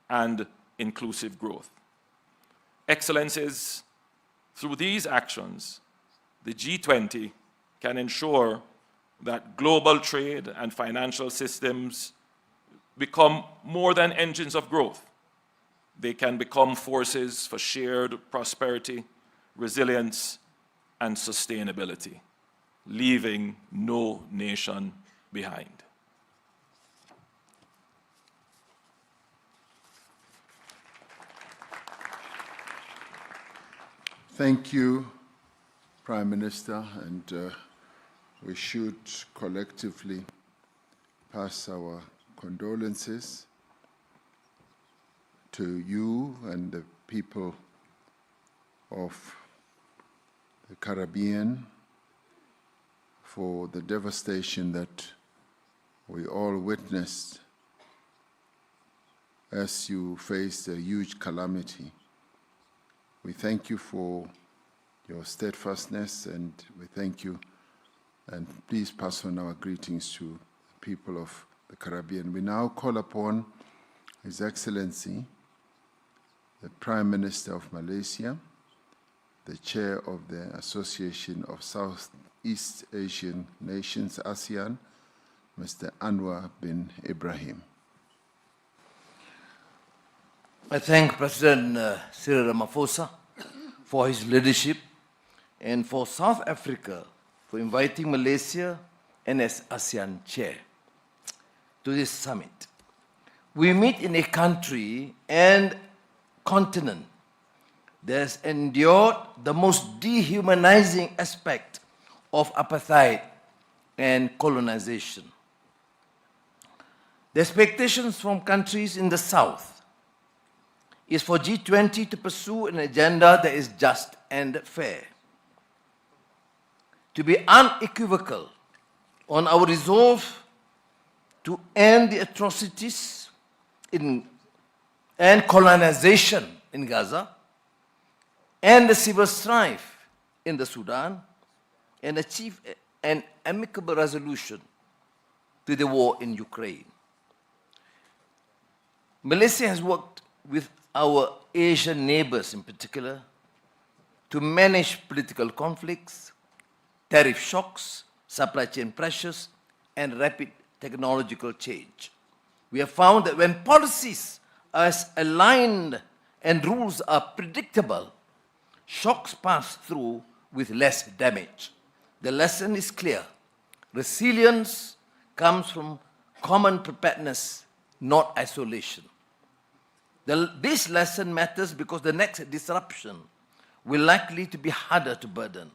and inclusive growth. Excellencies, through these actions, the G20 can ensure that global trade and financial systems become more than engines of growth. They can become forces for shared prosperity, resilience, and sustainability, leaving no nation behind. Thank you, Prime Minister, and we should collectively pass our condolences to you and the people of the Caribbean for the devastation that we all witnessed as you faced a huge calamity. We thank you for your steadfastness, and we thank you, and please pass on our greetings to the people of the Caribbean. We now call upon His Excellency, the Prime Minister of Malaysia, the Chair of the Association of Southeast Asian Nations, ASEAN, Mr. Anwar bin Ibrahim. I thank President Cyril Ramaphosa for his leadership and for South Africa for inviting Malaysia and as ASEAN chair to this summit. We meet in a country and continent that has endured the most dehumanizing aspect of apartheid and colonization. The expectations from countries in the South is for G20 to pursue an agenda that is just and fair, to be unequivocal on our resolve to end the atrocities and colonization in Gaza, and the civil strife in the Sudan, and achieve an amicable resolution to the war in Ukraine. Malaysia has worked with our Asian neighbors in particular to manage political conflicts, tariff shocks, supply chain pressures, and rapid technological change. We have found that when policies are aligned and rules are predictable, shocks pass through with less damage. The lesson is clear. Resilience comes from common preparedness, not isolation. This lesson matters because the next disruption will likely to be harder to burden.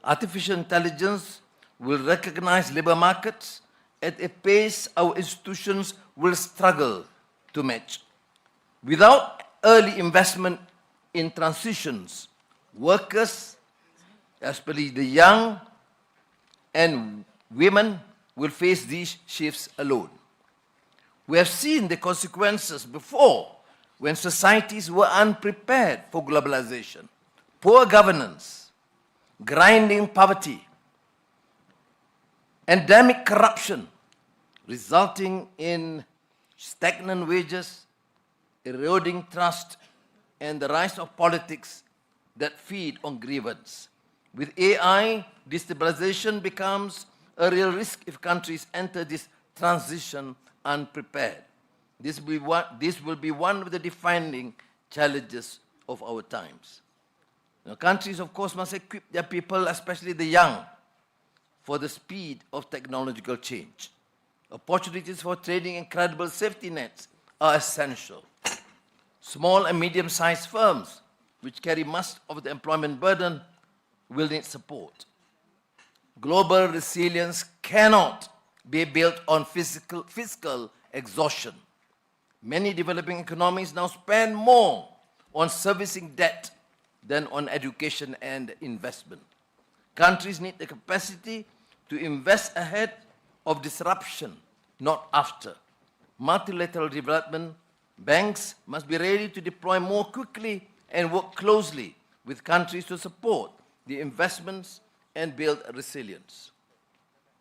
Artificial intelligence will recognize labor markets at a pace our institutions will struggle to match. Without early investment in transitions, workers, especially the young and women, will face these shifts alone. We have seen the consequences before when societies were unprepared for globalization, poor governance, grinding poverty, endemic corruption, resulting in stagnant wages, eroding trust, and the rise of politics that feed on grievance. With AI, destabilization becomes a real risk if countries enter this transition unprepared. This will be one of the defining challenges of our times. Now, countries, of course, must equip their people, especially the young, for the speed of technological change. Opportunities for training and credible safety nets are essential. Small and medium-sized firms, which carry much of the employment burden, will need support. Global resilience cannot be built on fiscal exhaustion. Many developing economies now spend more on servicing debt than on education and investment. Countries need the capacity to invest ahead of disruption, not after. Multilateral development banks must be ready to deploy more quickly and work closely with countries to support the investments and build resilience.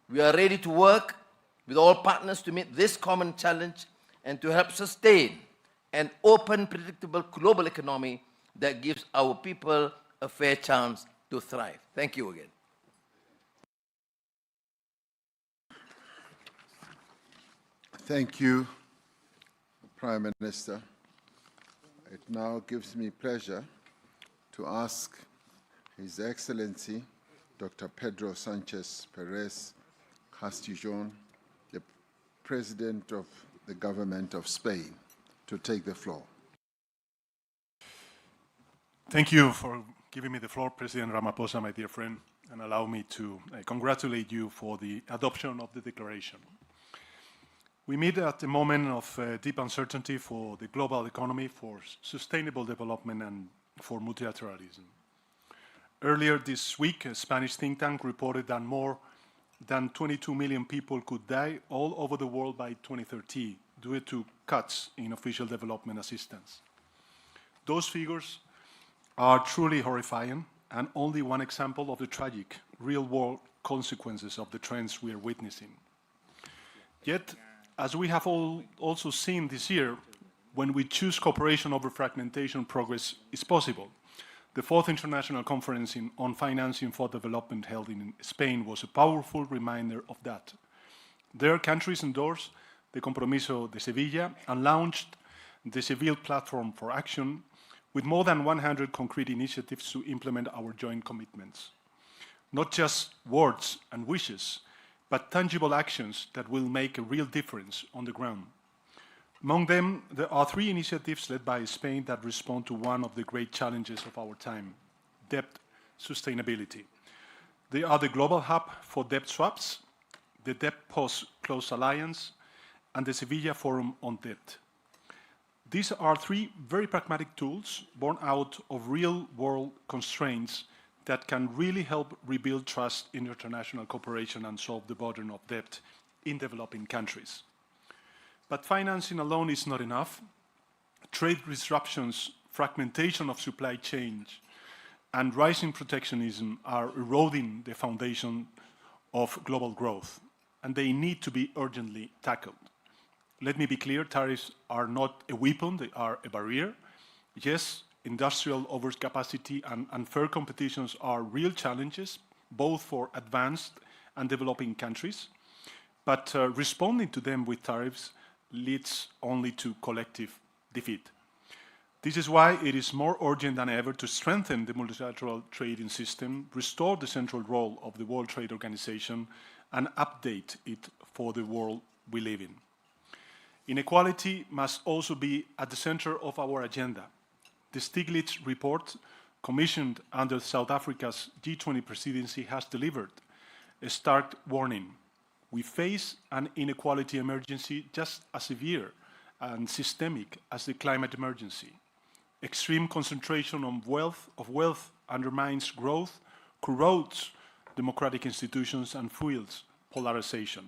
We are ready to work with all partners to meet this common challenge and to help sustain an open, predictable global economy that gives our people a fair chance to thrive. Thank you again. Thank you, Prime Minister. It now gives me pleasure to ask His Excellency Dr. Pedro Sanchez Perez Castijon, the President of the Government of Spain, to take the floor. Thank you for giving me the floor, President Ramaphosa, my dear friend, and allow me to congratulate you for the adoption of the declaration. We meet at a moment of deep uncertainty for the global economy, for sustainable development, and for multilateralism. Earlier this week, a Spanish think tank reported that more than 22 million people could die all over the world by 2030 due to cuts in official development assistance. Those figures are truly horrifying and only one example of the tragic, real-world consequences of the trends we are witnessing. Yet, as we have also seen this year, when we choose cooperation over fragmentation, progress is possible. The 4th International Conference on Financing for Development held in Spain was a powerful reminder of that. Their countries endorsed the Compromiso de Sevilla and launched the Seville Platform for Action with more than 100 concrete initiatives to implement our joint commitments. Not just words and wishes, but tangible actions that will make a real difference on the ground. Among them, there are 3 initiatives led by Spain that respond to one of the great challenges of our time, debt sustainability. They are the Global Hub for Debt Swaps, the Debt Post-Close Alliance, and the Sevilla Forum on Debt. These are 3 very pragmatic tools born out of real-world constraints that can really help rebuild trust in international cooperation and solve the burden of debt in developing countries. But financing alone is not enough. Trade disruptions, fragmentation of supply chains, and rising protectionism are eroding the foundation of global growth, and they need to be urgently tackled. Let me be clear, tariffs are not a weapon, they are a barrier. Yes, industrial overcapacity and unfair competitions are real challenges, both for advanced and developing countries, but responding to them with tariffs leads only to collective defeat. This is why it is more urgent than ever to strengthen the multilateral trading system, restore the central role of the World Trade Organization, and update it for the world we live in. Inequality must also be at the center of our agenda. The Stiglitz report, commissioned under South Africa's G20 presidency, has delivered a stark warning. We face an inequality emergency just as severe and systemic as the climate emergency. Extreme concentration of wealth undermines growth, corrodes democratic institutions, and fuels polarization.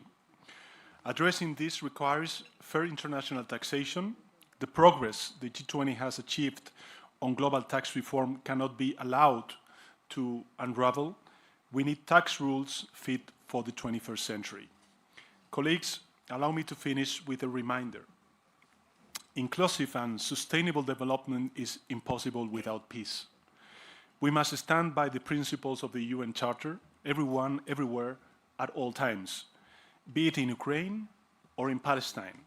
Addressing this requires fair international taxation. The progress the G20 has achieved on global tax reform cannot be allowed to unravel. We need tax rules fit for the 21st century. Colleagues, allow me to finish with a reminder. Inclusive and sustainable development is impossible without peace. We must stand by the principles of the UN Charter, everyone, everywhere, at all times, be it in Ukraine or in Palestine.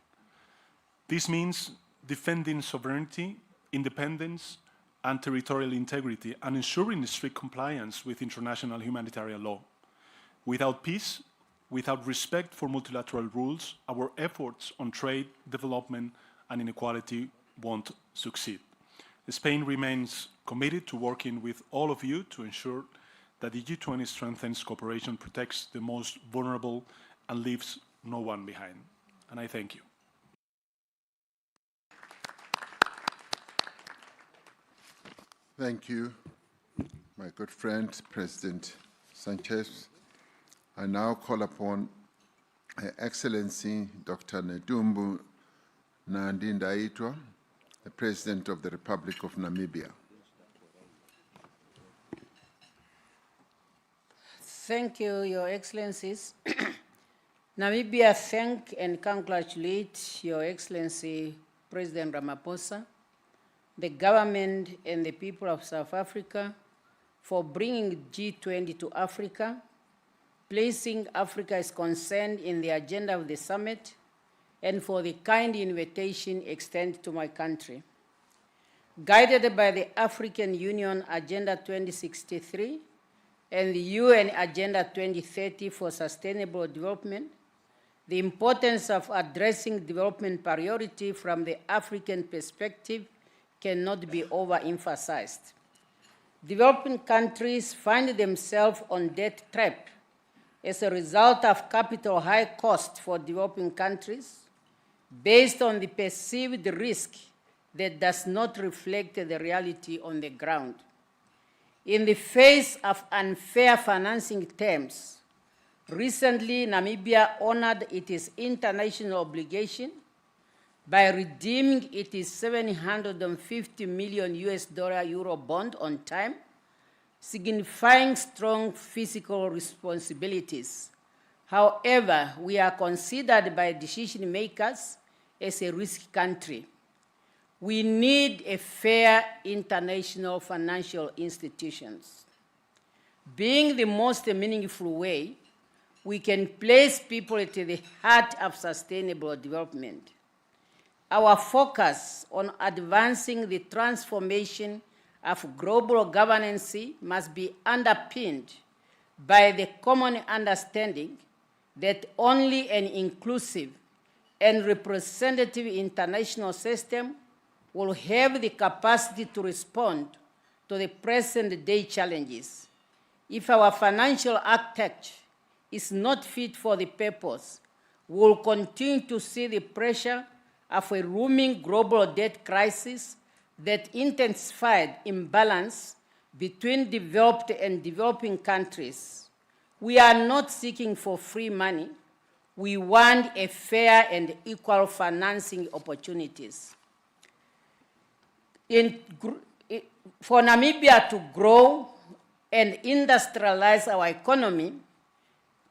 This means defending sovereignty, independence, and territorial integrity, and ensuring strict compliance with international humanitarian law. Without peace, without respect for multilateral rules, our efforts on trade, development, and inequality won't succeed. Spain remains committed to working with all of you to ensure that the G20 strengthens cooperation, protects the most vulnerable, and leaves no one behind. And I thank you. Thank you, my good friend, President Sanchez. I now call upon Her Excellency Dr. Nedumbu Nandi-Ndaitwah, the President of the Republic of Namibia. Thank you, Your Excellencies. Namibia thank and congratulate Your Excellency President Ramaphosa, the government and the people of South Africa for bringing G20 to Africa, placing Africa's concern in the agenda of the summit, and for the kind invitation extended to my country. Guided by the African Union Agenda 2063 and the UN Agenda 2030 for Sustainable Development, the importance of addressing development priority from the African perspective cannot be overemphasized. Developing countries find themselves on debt trap as a result of capital high cost for developing countries based on the perceived risk that does not reflect the reality on the ground. In the face of unfair financing terms, recently Namibia honored its international obligation by redeeming its 750 million US dollar bond on time, signifying strong fiscal responsibilities. However, we are considered by decision makers as a risk country. We need a fair international financial institutions. Being the most meaningful way, we can place people at the heart of sustainable development. Our focus on advancing the transformation of global governance must be underpinned by the common understanding that only an inclusive and representative international system will have the capacity to respond to the present-day challenges. If our financial architecture is not fit for the purpose, we will continue to see the pressure of a looming global debt crisis that intensified imbalance between developed and developing countries, we are not seeking for free money. We want a fair and equal financing opportunities. For Namibia to grow and industrialize our economy,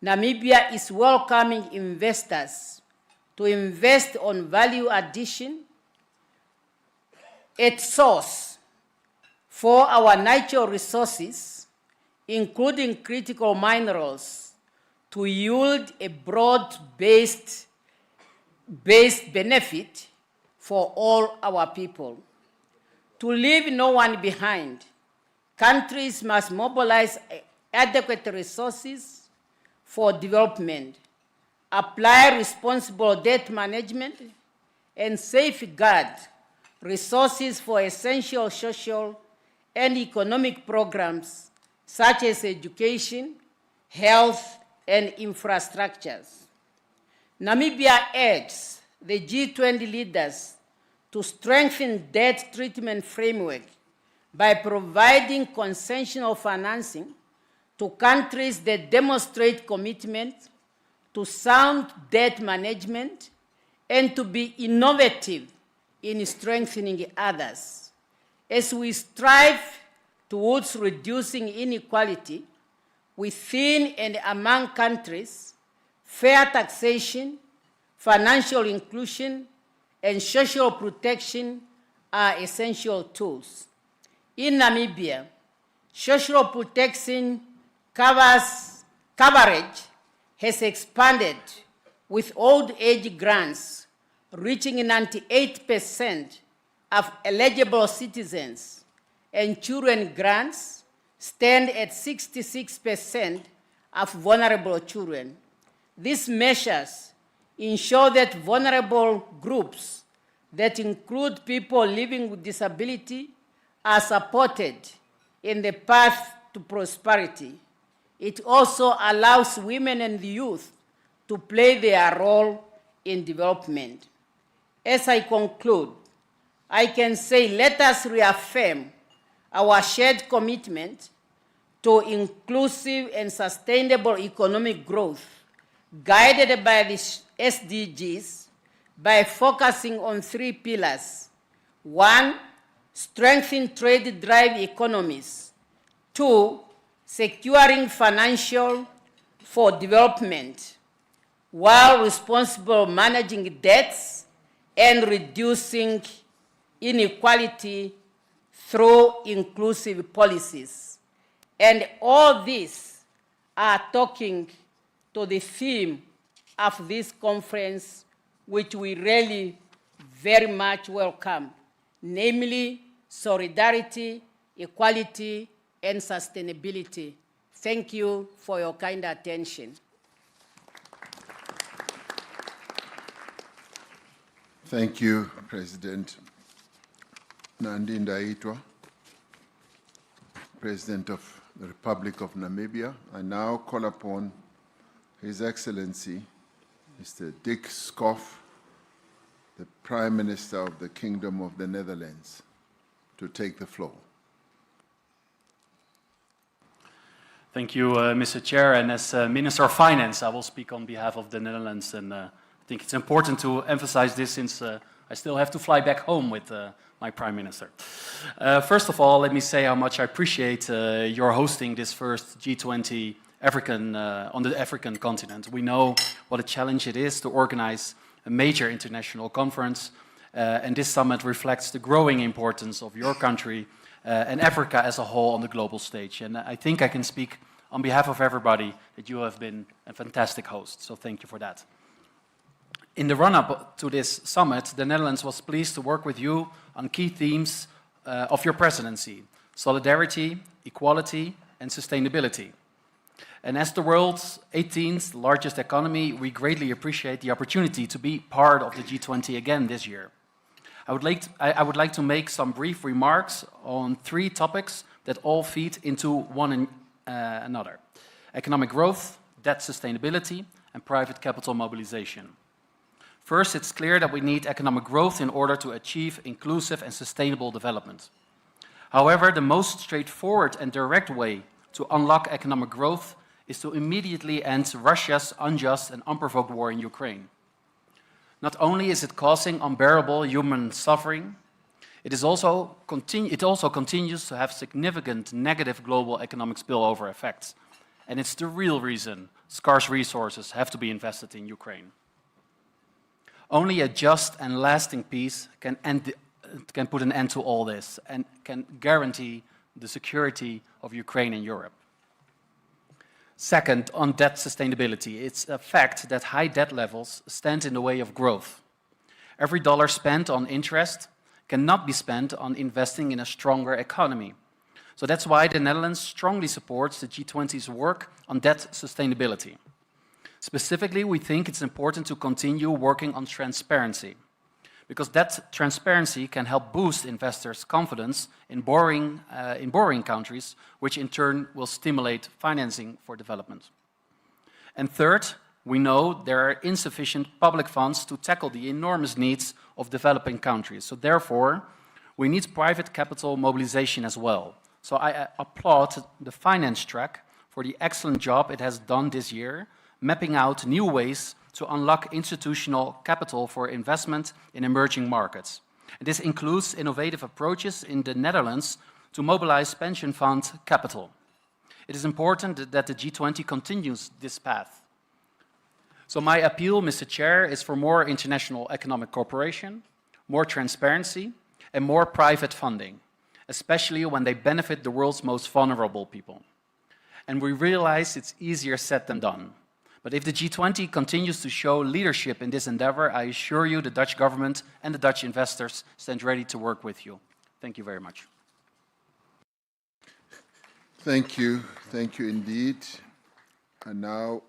Namibia is welcoming investors to invest on value addition at source for our natural resources, including critical minerals, to yield a broad-based benefit for all our people. To leave no one behind, countries must mobilize adequate resources for development, apply responsible debt management, and safeguard resources for essential social and economic programs such as education, health, and infrastructures. Namibia urges the G20 leaders to strengthen debt treatment framework by providing concessional financing to countries that demonstrate commitment to sound debt management and to be innovative in strengthening others. As we strive towards reducing inequality within and among countries, fair taxation, financial inclusion, and social protection are essential tools. In Namibia, social protection coverage has expanded, with old age grants reaching 98% of eligible citizens, and children grants stand at 66% of vulnerable children. These measures ensure that vulnerable groups that include people living with disability are supported in the path to prosperity. It also allows women and youth to play their role in development. As I conclude, I can say let us reaffirm our shared commitment to inclusive and sustainable economic growth guided by the SDGs by focusing on 3 pillars. 1, strengthen trade-drive economies. 2, securing financial for development, while responsible managing debts and reducing inequality through inclusive policies. And all these are talking to the theme of this conference, which we really very much welcome, namely solidarity, equality, and sustainability. Thank you for your kind attention. Thank you, President Nandi Ndaitwah, President of the Republic of Namibia. I now call upon His Excellency, Mr. Dick Schoof, the Prime Minister of the Kingdom of the Netherlands, to take the floor. Thank you, Mr. Chair. And as Minister of Finance, I will speak on behalf of the Netherlands. And I think it's important to emphasize this since I still have to fly back home with my Prime Minister. First of all, let me say how much I appreciate your hosting this first G20 on the African continent. We know what a challenge it is to organize a major international conference, and this summit reflects the growing importance of your country and Africa as a whole on the global stage. And I think I can speak on behalf of everybody that you have been a fantastic host, so thank you for that. In the run-up to this summit, the Netherlands was pleased to work with you on key themes of your presidency: solidarity, equality, and sustainability. And as the world's 18th largest economy, we greatly appreciate the opportunity to be part of the G20 again this year. I would like to make some brief remarks on 3 topics that all feed into one another: economic growth, debt sustainability, and private capital mobilization. First, it's clear that we need economic growth in order to achieve inclusive and sustainable development. However, the most straightforward and direct way to unlock economic growth is to immediately end Russia's unjust and unprovoked war in Ukraine. Not only is it causing unbearable human suffering, it also continues to have significant negative global economic spillover effects. And it's the real reason scarce resources have to be invested in Ukraine. Only a just and lasting peace can put an end to all this and can guarantee the security of Ukraine and Europe. Second, on debt sustainability, it's a fact that high debt levels stand in the way of growth. Every dollar spent on interest cannot be spent on investing in a stronger economy. So that's why the Netherlands strongly supports the G20's work on debt sustainability. Specifically, we think it's important to continue working on transparency, because that transparency can help boost investors' confidence in borrowing countries, which in turn will stimulate financing for development. And third, we know there are insufficient public funds to tackle the enormous needs of developing countries. So therefore, we need private capital mobilization as well. So I applaud the finance track for the excellent job it has done this year, mapping out new ways to unlock institutional capital for investment in emerging markets. And this includes innovative approaches in the Netherlands to mobilize pension fund capital. It is important that the G20 continues this path. So my appeal, Mr. Chair, is for more international economic cooperation, more transparency, and more private funding, especially when they benefit the world's most vulnerable people. And we realize it's easier said than done. But if the G20 continues to show leadership in this endeavor, I assure you the Dutch government and the Dutch investors stand ready to work with you. Thank you very much. Thank you indeed. And now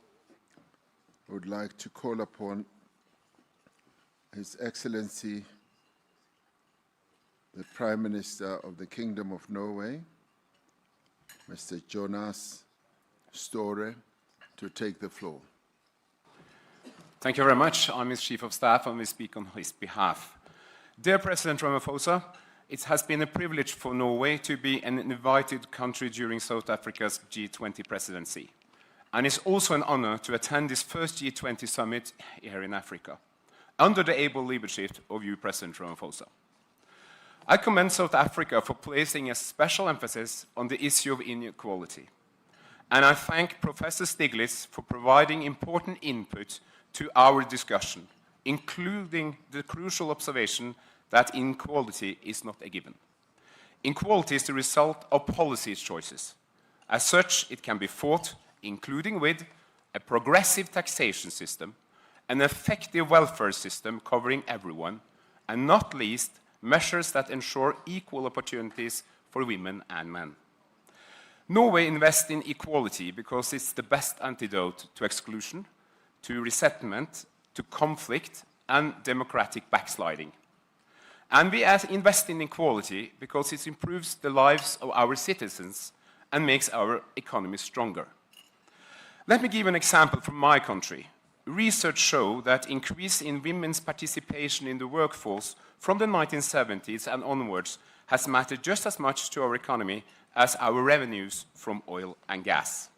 I would like to call upon His Excellency, the Prime Minister of the Kingdom of Norway, Mr. Jonas Støre, to take the floor. Thank you very much. I'm his Chief of Staff and will speak on his behalf. Dear President Ramaphosa, it has been a privilege for Norway to be an invited country during South Africa's G20 presidency. And it's also an honor to attend this first G20 summit here in Africa, under the able leadership of you, President Ramaphosa. I commend South Africa for placing a special emphasis on the issue of inequality. And I thank Professor Stiglitz for providing important input to our discussion, including the crucial observation that inequality is not a given. Inequality is the result of policy choices. As such, it can be fought, including with a progressive taxation system, an effective welfare system covering everyone, and not least, measures that ensure equal opportunities for women and men. Norway invests in equality because it's the best antidote to exclusion, to resettlement, to conflict, and democratic backsliding. And we invest in equality because it improves the lives of our citizens and makes our economy stronger. Let me give an example from my country. Research shows that increase in women's participation in the workforce from the 1970s and onwards has mattered just as much to our economy as our revenues from oil and gas.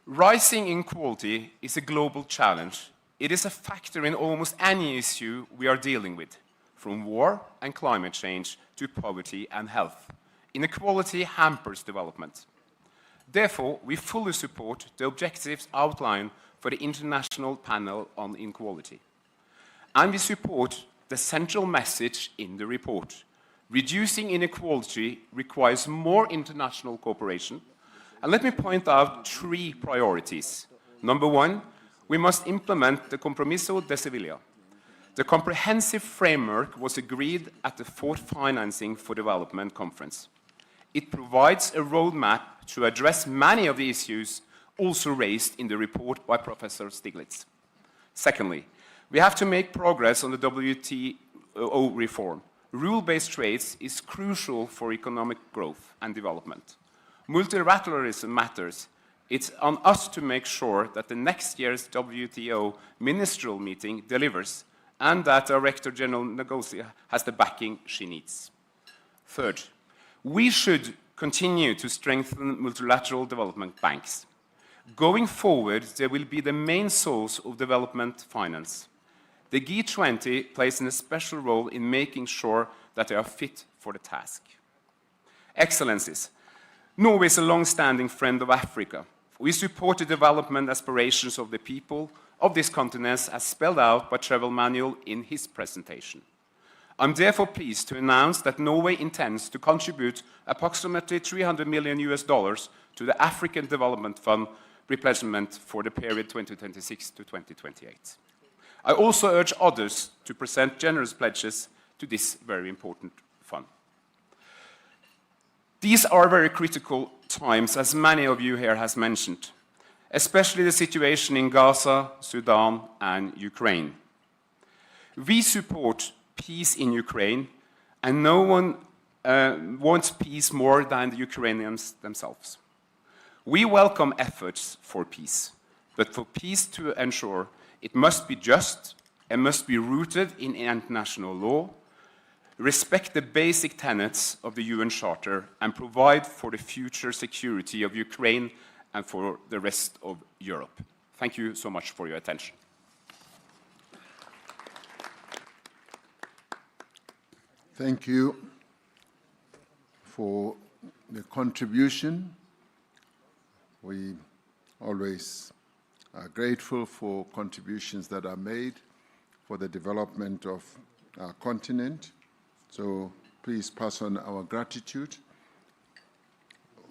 Rising inequality is a global challenge. It is a factor in almost any issue we are dealing with, from war and climate change to poverty and health. Inequality hampers development. Therefore, we fully support the objectives outlined for the International Panel on Inequality. And we support the central message in the report. Reducing inequality requires more international cooperation. And let me point out 3 priorities. Number 1, we must implement the Compromiso de Sevilla. The comprehensive framework was agreed at the 4th Financing for Development Conference. It provides a roadmap to address many of the issues also raised in the report by Professor Stiglitz. Secondly, we have to make progress on the WTO reform. Rule-based trades is crucial for economic growth and development. Multilateralism matters. It's on us to make sure that the next year's WTO ministerial meeting delivers and that Director General Ngozi has the backing she needs. Third, We should continue to strengthen multilateral development banks. Going forward, they will be the main source of development finance. The G20 plays a special role in making sure that they are fit for the task. Excellencies, Norway is a long-standing friend of Africa. We support the development aspirations of the people of this continent as spelled out by Travel Manual in his presentation. I'm therefore pleased to announce that Norway intends to contribute approximately $300 million to the African Development Fund replenishment for the period 2026 to 2028. I also urge others to present generous pledges to this very important fund. These are very critical times, as many of you here has mentioned, especially the situation in Gaza, Sudan, and Ukraine. We support peace in Ukraine, and no one wants peace more than the Ukrainians themselves. We welcome efforts for peace, but for peace to ensure, it must be just and must be rooted in international law, respect the basic tenets of the UN Charter, and provide for the future security of Ukraine and for the rest of Europe. Thank you so much for your attention. Thank you for the contribution. We always are grateful for contributions that are made for the development of our continent. So please pass on our gratitude.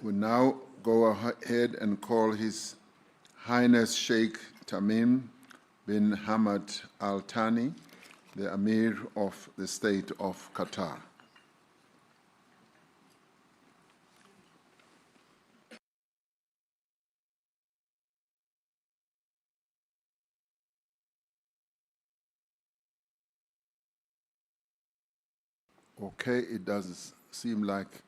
We now go ahead and call His Highness Sheikh Tamim bin Hamad Al Thani, the Amir of the State of Qatar. Okay, it does seem like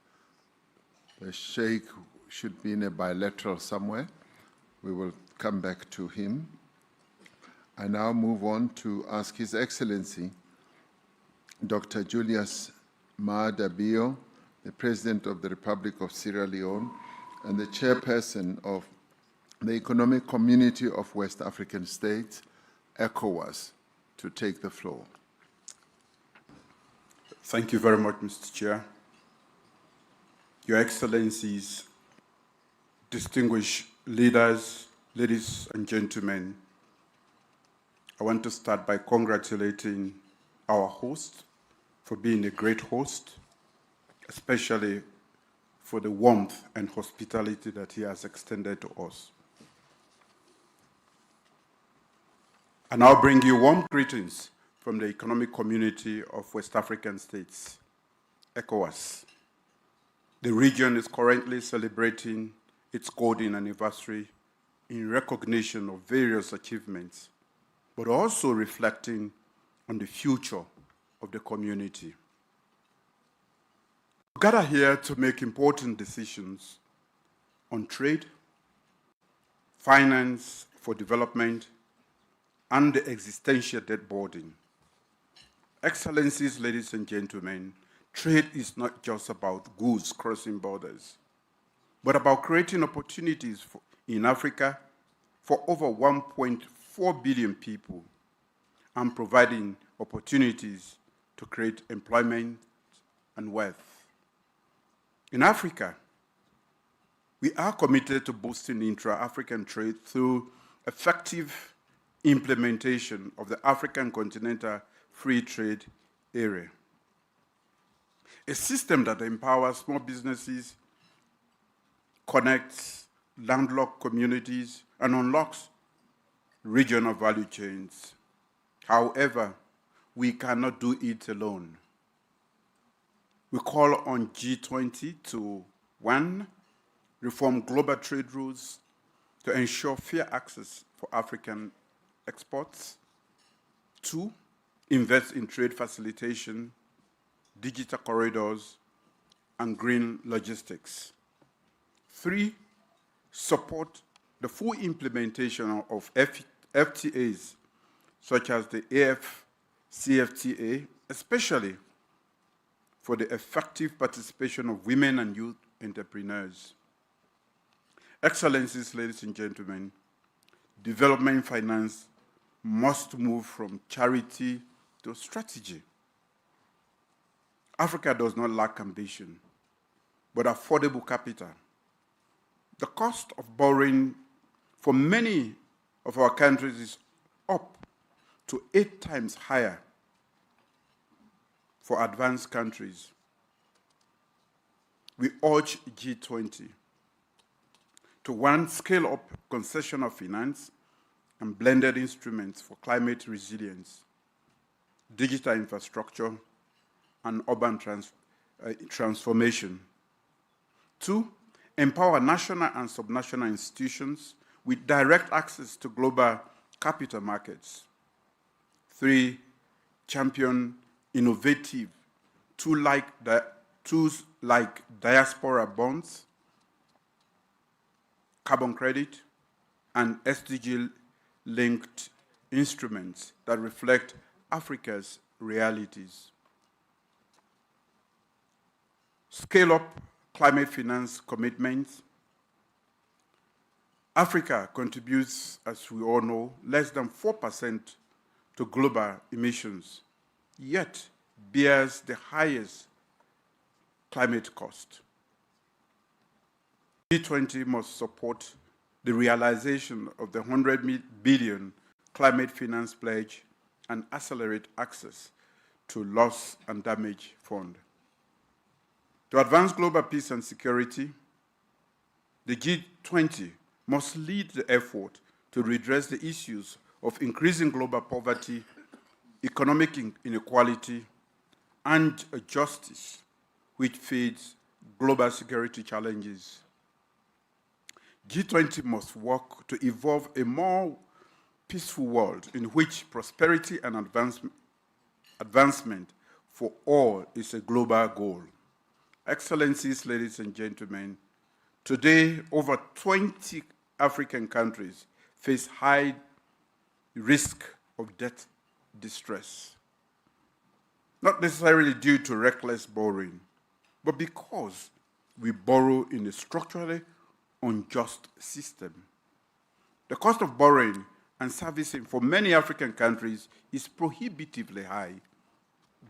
the Sheikh should be in a bilateral somewhere. We will come back to him. I now move on to ask His Excellency, Dr. Julius Maada Bio, the President of the Republic of Sierra Leone and the Chairperson of the Economic Community of West African States, ECOWAS, to take the floor. Thank you very much, Mr. Chair. Your Excellencies, distinguished leaders, ladies and gentlemen, I want to start by congratulating our host for being a great host, especially for the warmth and hospitality that he has extended to us. I now bring you warm greetings from the Economic Community of West African States, ECOWAS. The region is currently celebrating its golden anniversary in recognition of various achievements, but also reflecting on the future of the community. We gather here to make important decisions on trade, finance for development, and the existential debt burden. Excellencies, ladies and gentlemen, trade is not just about goods crossing borders, but about creating opportunities in Africa for over 1.4 billion people and providing opportunities to create employment and wealth. In Africa, we are committed to boosting intra-African trade through effective implementation of the African Continental Free Trade Area, a system that empowers small businesses, connects landlocked communities, and unlocks regional value chains. However, we cannot do it alone. We call on G20 to 1, reform global trade rules to ensure fair access for African exports. 2, invest in trade facilitation, digital corridors, and green logistics. 3, support the full implementation of FTAs, such as the AFCFTA, especially for the effective participation of women and youth entrepreneurs. Excellencies, ladies and gentlemen, development finance must move from charity to strategy. Africa does not lack ambition, but affordable capital. The cost of borrowing for many of our countries is up to 8 times higher for advanced countries. We urge G20 to, one, scale up concessional finance and blended instruments for climate resilience, digital infrastructure, and urban transformation. 2, empower national and subnational institutions with direct access to global capital markets. 3, champion innovative tools like diaspora bonds, carbon credit, and SDG-linked instruments that reflect Africa's realities. Scale up climate finance commitments. Africa contributes, as we all know, less than 4% to global emissions, yet bears the highest climate cost. G20 must support the realization of the 100 billion climate finance pledge and accelerate access to loss and damage fund. To advance global peace and security, the G20 must lead the effort to redress the issues of increasing global poverty, economic inequality, and justice, which feeds global security challenges. G20 must work to evolve a more peaceful world in which prosperity and advancement for all is a global goal. Excellencies, ladies and gentlemen, today over 20 African countries face high risk of debt distress, not necessarily due to reckless borrowing, but because we borrow in a structurally unjust system. The cost of borrowing and servicing for many African countries is prohibitively high,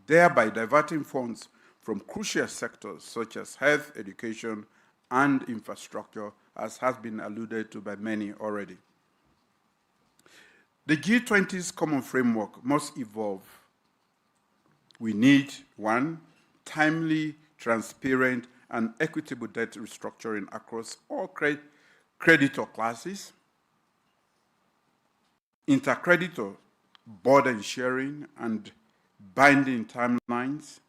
thereby diverting funds from crucial sectors such as health, education, and infrastructure, as has been alluded to by many already. The G20's common framework must evolve. We need, 1, timely, transparent, and equitable debt restructuring across all creditor classes, intercreditor burden sharing and binding timelines,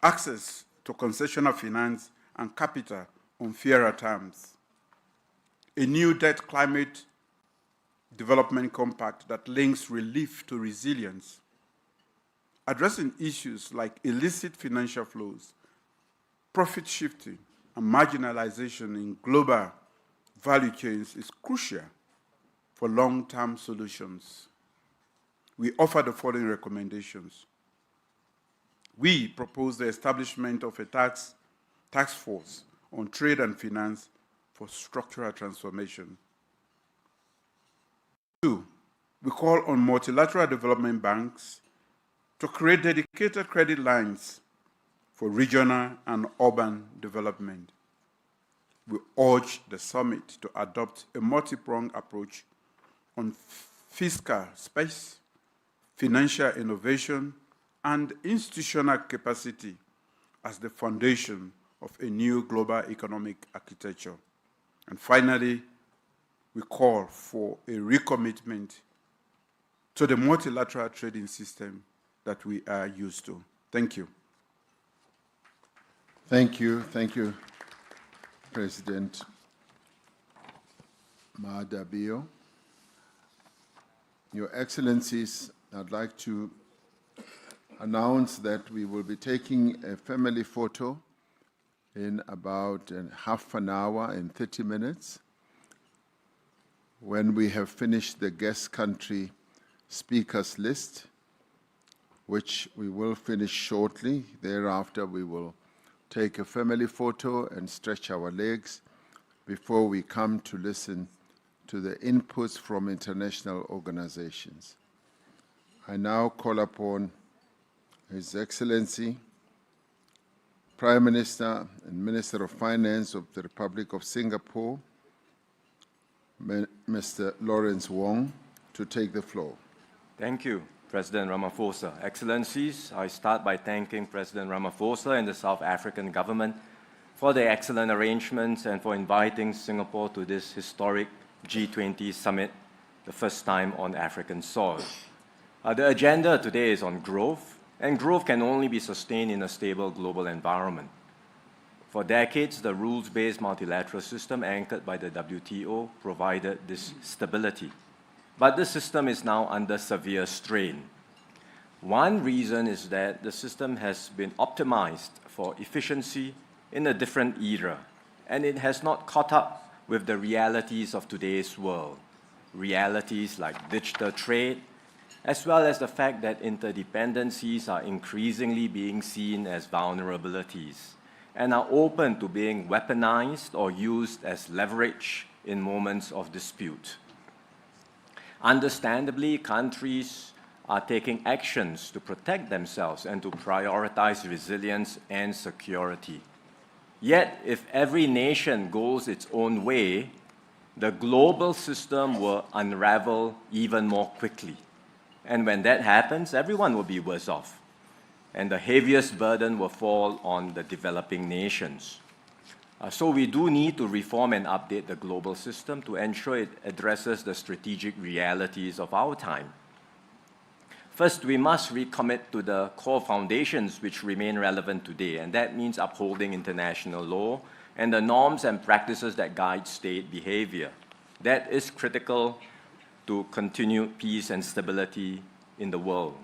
access to concessional finance and capital on fairer terms, a new debt climate development compact that links relief to resilience, addressing issues like illicit financial flows, profit shifting, and marginalization in global value chains is crucial for long-term solutions. We offer the following recommendations. We propose the establishment of a task force on trade and finance for structural transformation. 2, we call on multilateral development banks to create dedicated credit lines for regional and urban development. We urge the summit to adopt a multi-pronged approach on fiscal space, financial innovation, and institutional capacity as the foundation of a new global economic architecture. And finally, we call for a recommitment to the multilateral trading system that we are used to. Thank you. Thank you, President Mahadabio. Your Excellencies, I'd like to announce that we will be taking a family photo in about half an hour, in 30 minutes, when we have finished the guest country speakers list. which we will finish shortly. Thereafter, we will take a family photo and stretch our legs before we come to listen to the inputs from international organizations. I now call upon His Excellency, Prime Minister and Minister of Finance of the Republic of Singapore, Mr. Lawrence Wong, to take the floor. Thank you, President Ramaphosa. Excellencies, I start by thanking President Ramaphosa and the South African government for the excellent arrangements and for inviting Singapore to this historic G20 summit, the first time on African soil. The agenda today is on growth, and growth can only be sustained in a stable global environment. For decades, the rules-based multilateral system anchored by the WTO provided this stability. But the system is now under severe strain. One reason is that the system has been optimized for efficiency in a different era, and it has not caught up with the realities of today's world, realities like digital trade, as well as the fact that interdependencies are increasingly being seen as vulnerabilities and are open to being weaponized or used as leverage in moments of dispute. Understandably, countries are taking actions to protect themselves and to prioritize resilience and security. Yet, if every nation goes its own way, the global system will unravel even more quickly. And when that happens, everyone will be worse off. And the heaviest burden will fall on the developing nations. So we do need to reform and update the global system to ensure it addresses the strategic realities of our time. First, we must recommit to the core foundations which remain relevant today, and that means upholding international law and the norms and practices that guide state behavior. That is critical to continued peace and stability in the world.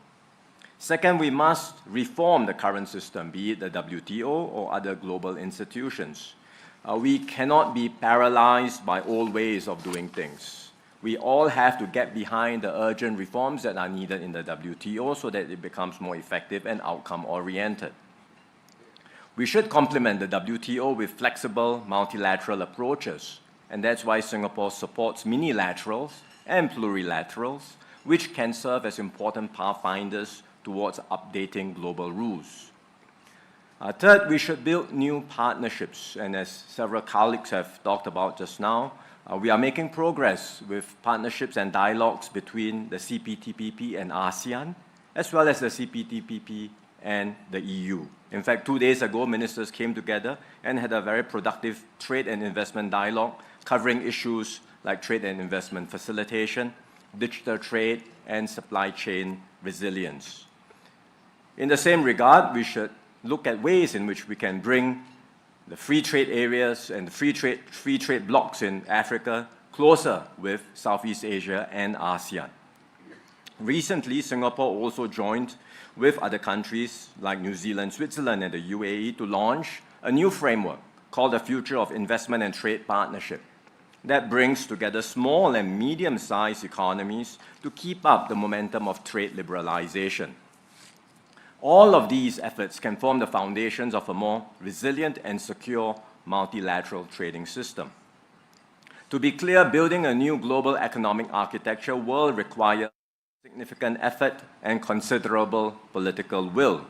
Second, we must reform the current system, be it the WTO or other global institutions. We cannot be paralyzed by old ways of doing things. We all have to get behind the urgent reforms that are needed in the WTO so that it becomes more effective and outcome-oriented. We should complement the WTO with flexible multilateral approaches, and that's why Singapore supports minilaterals and plurilaterals, which can serve as important pathfinders towards updating global rules. Third, we should build new partnerships, and as several colleagues have talked about just now, we are making progress with partnerships and dialogues between the CPTPP and ASEAN, as well as the CPTPP and the EU. In fact, 2 days ago, ministers came together and had a very productive trade and investment dialogue covering issues like trade and investment facilitation, digital trade, and supply chain resilience. In the same regard, we should look at ways in which we can bring the free trade areas and the free trade blocks in Africa closer with Southeast Asia and ASEAN. Recently, Singapore also joined with other countries like New Zealand, Switzerland, and the UAE to launch a new framework called the Future of Investment and Trade Partnership that brings together small and medium-sized economies to keep up the momentum of trade liberalization. All of these efforts can form the foundations of a more resilient and secure multilateral trading system. To be clear, building a new global economic architecture will require significant effort and considerable political will.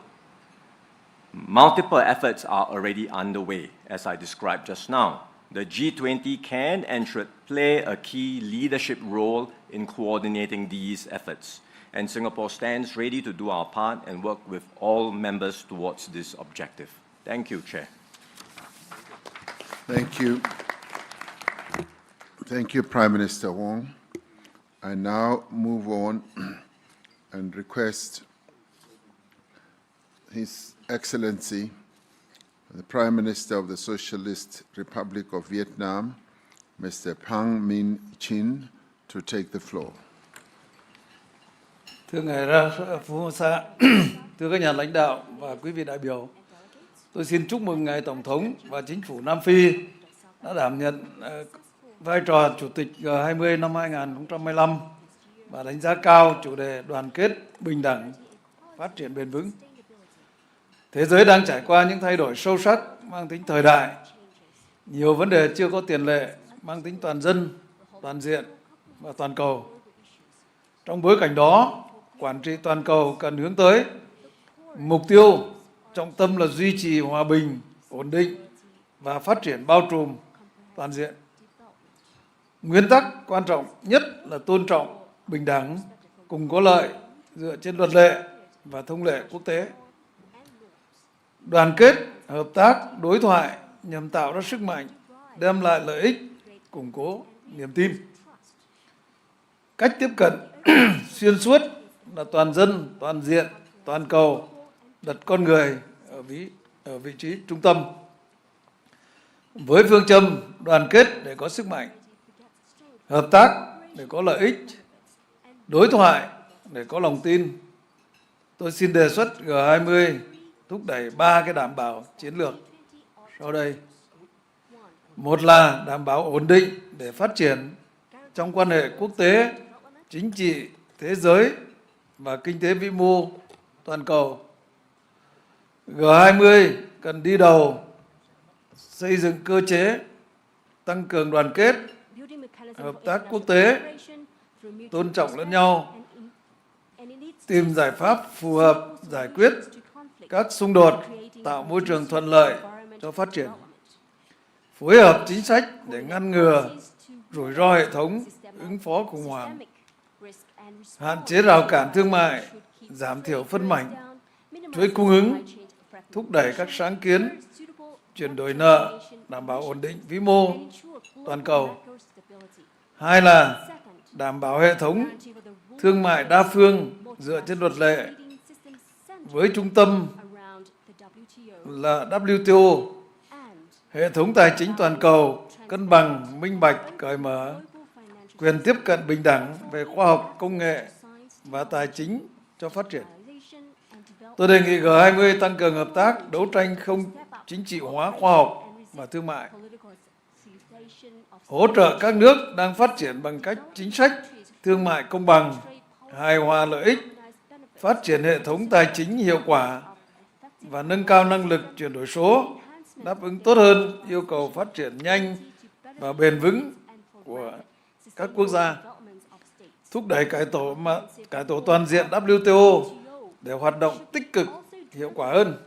Multiple efforts are already underway, as I described just now. The G20 can and should play a key leadership role in coordinating these efforts. And Singapore stands ready to do our part and work with all members towards this objective. Thank you, Chair. Thank you. Thank you, Prime Minister Wong. I now move on and request His Excellency, the Prime Minister of the Socialist Republic of Vietnam, Mr. Phang Minh Chinh, to take the floor. Thưa ngài Ramaphosa, thưa các nhà lãnh đạo và quý vị đại biểu, tôi xin chúc mừng ngài Tổng thống và chính phủ Nam Phi đã đảm nhận vai trò Chủ tịch G20 năm 2015 và đánh giá cao chủ đề đoàn kết, bình đẳng phát triển bền vững. Thế giới đang trải qua những thay đổi sâu sắc mang tính thời đại. Nhiều vấn đề chưa có tiền lệ mang tính toàn dân, toàn diện và toàn cầu. Trong bối cảnh đó, quản trị toàn cầu cần hướng tới mục tiêu trọng tâm là duy trì hòa bình, ổn định và phát triển bao trùm toàn diện. Nguyên tắc quan trọng nhất là tôn trọng, bình đẳng, cùng có lợi dựa trên luật lệ và thông lệ quốc tế. Đoàn kết, hợp tác, đối thoại nhằm tạo ra sức mạnh, đem lại lợi ích, củng cố niềm tin. Cách tiếp cận xuyên suốt là toàn dân, toàn diện, toàn cầu, đặt con người ở vị trí trung tâm. Với phương châm đoàn kết để có sức mạnh, hợp tác để có lợi ích, đối thoại để có lòng tin, tôi xin đề xuất G20 thúc đẩy 3 cái đảm bảo chiến lược sau đây. Một là đảm bảo ổn định để phát triển trong quan hệ quốc tế, chính trị, thế giới và kinh tế vĩ mô toàn cầu. G20 cần đi đầu xây dựng cơ chế tăng cường đoàn kết, hợp tác quốc tế, tôn trọng lẫn nhau, tìm giải pháp phù hợp giải quyết các xung đột, tạo môi trường thuận lợi cho phát triển, phối hợp chính sách để ngăn ngừa rủi ro hệ thống, ứng phó khủng hoảng, hạn chế rào cản thương mại, giảm thiểu phân mảnh, chuỗi cung ứng, thúc đẩy các sáng kiến, chuyển đổi nợ, đảm bảo ổn định vĩ mô toàn cầu. Hai là đảm bảo hệ thống thương mại đa phương dựa trên luật lệ với trung tâm là WTO, hệ thống tài chính toàn cầu cân bằng, minh bạch, cởi mở, quyền tiếp cận bình đẳng về khoa học, công nghệ và tài chính cho phát triển. Tôi đề nghị G20 tăng cường hợp tác, đấu tranh không chính trị hóa khoa học và thương mại, hỗ trợ các nước đang phát triển bằng cách chính sách thương mại công bằng, hài hòa lợi ích, phát triển hệ thống tài chính hiệu quả và nâng cao năng lực chuyển đổi số, đáp ứng tốt hơn yêu cầu phát triển nhanh và bền vững của các quốc gia, thúc đẩy cải tổ toàn diện WTO để hoạt động tích cực, hiệu quả hơn.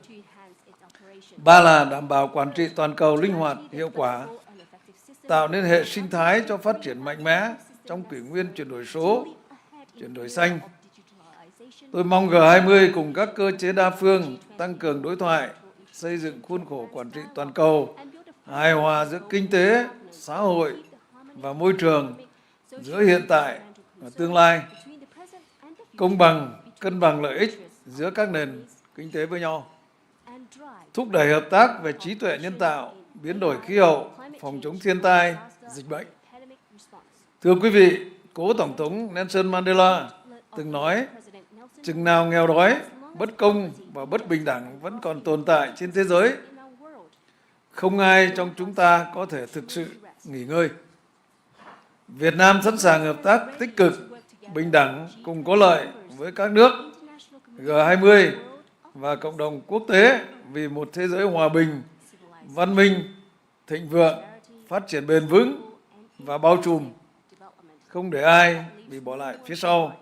Ba là đảm bảo quản trị toàn cầu linh hoạt, hiệu quả, tạo nên hệ sinh thái cho phát triển mạnh mẽ trong kỷ nguyên chuyển đổi số, chuyển đổi xanh. Tôi mong G20 cùng các cơ chế đa phương tăng cường đối thoại, xây dựng khuôn khổ quản trị toàn cầu, hài hòa giữa kinh tế, xã hội và môi trường, giữa hiện tại và tương lai, công bằng, cân bằng lợi ích giữa các nền kinh tế với nhau, thúc đẩy hợp tác về trí tuệ nhân tạo, biến đổi khí hậu, phòng chống thiên tai, dịch bệnh. Thưa quý vị, cố Tổng thống Nelson Mandela từng nói, chừng nào nghèo đói, bất công và bất bình đẳng vẫn còn tồn tại trên thế giới, không ai trong chúng ta có thể thực sự nghỉ ngơi. Việt Nam sẵn sàng hợp tác tích cực, bình đẳng, cùng có lợi với các nước G20 và cộng đồng quốc tế vì một thế giới hòa bình, văn minh, thịnh vượng, phát triển bền vững và bao trùm, không để ai bị bỏ lại phía sau,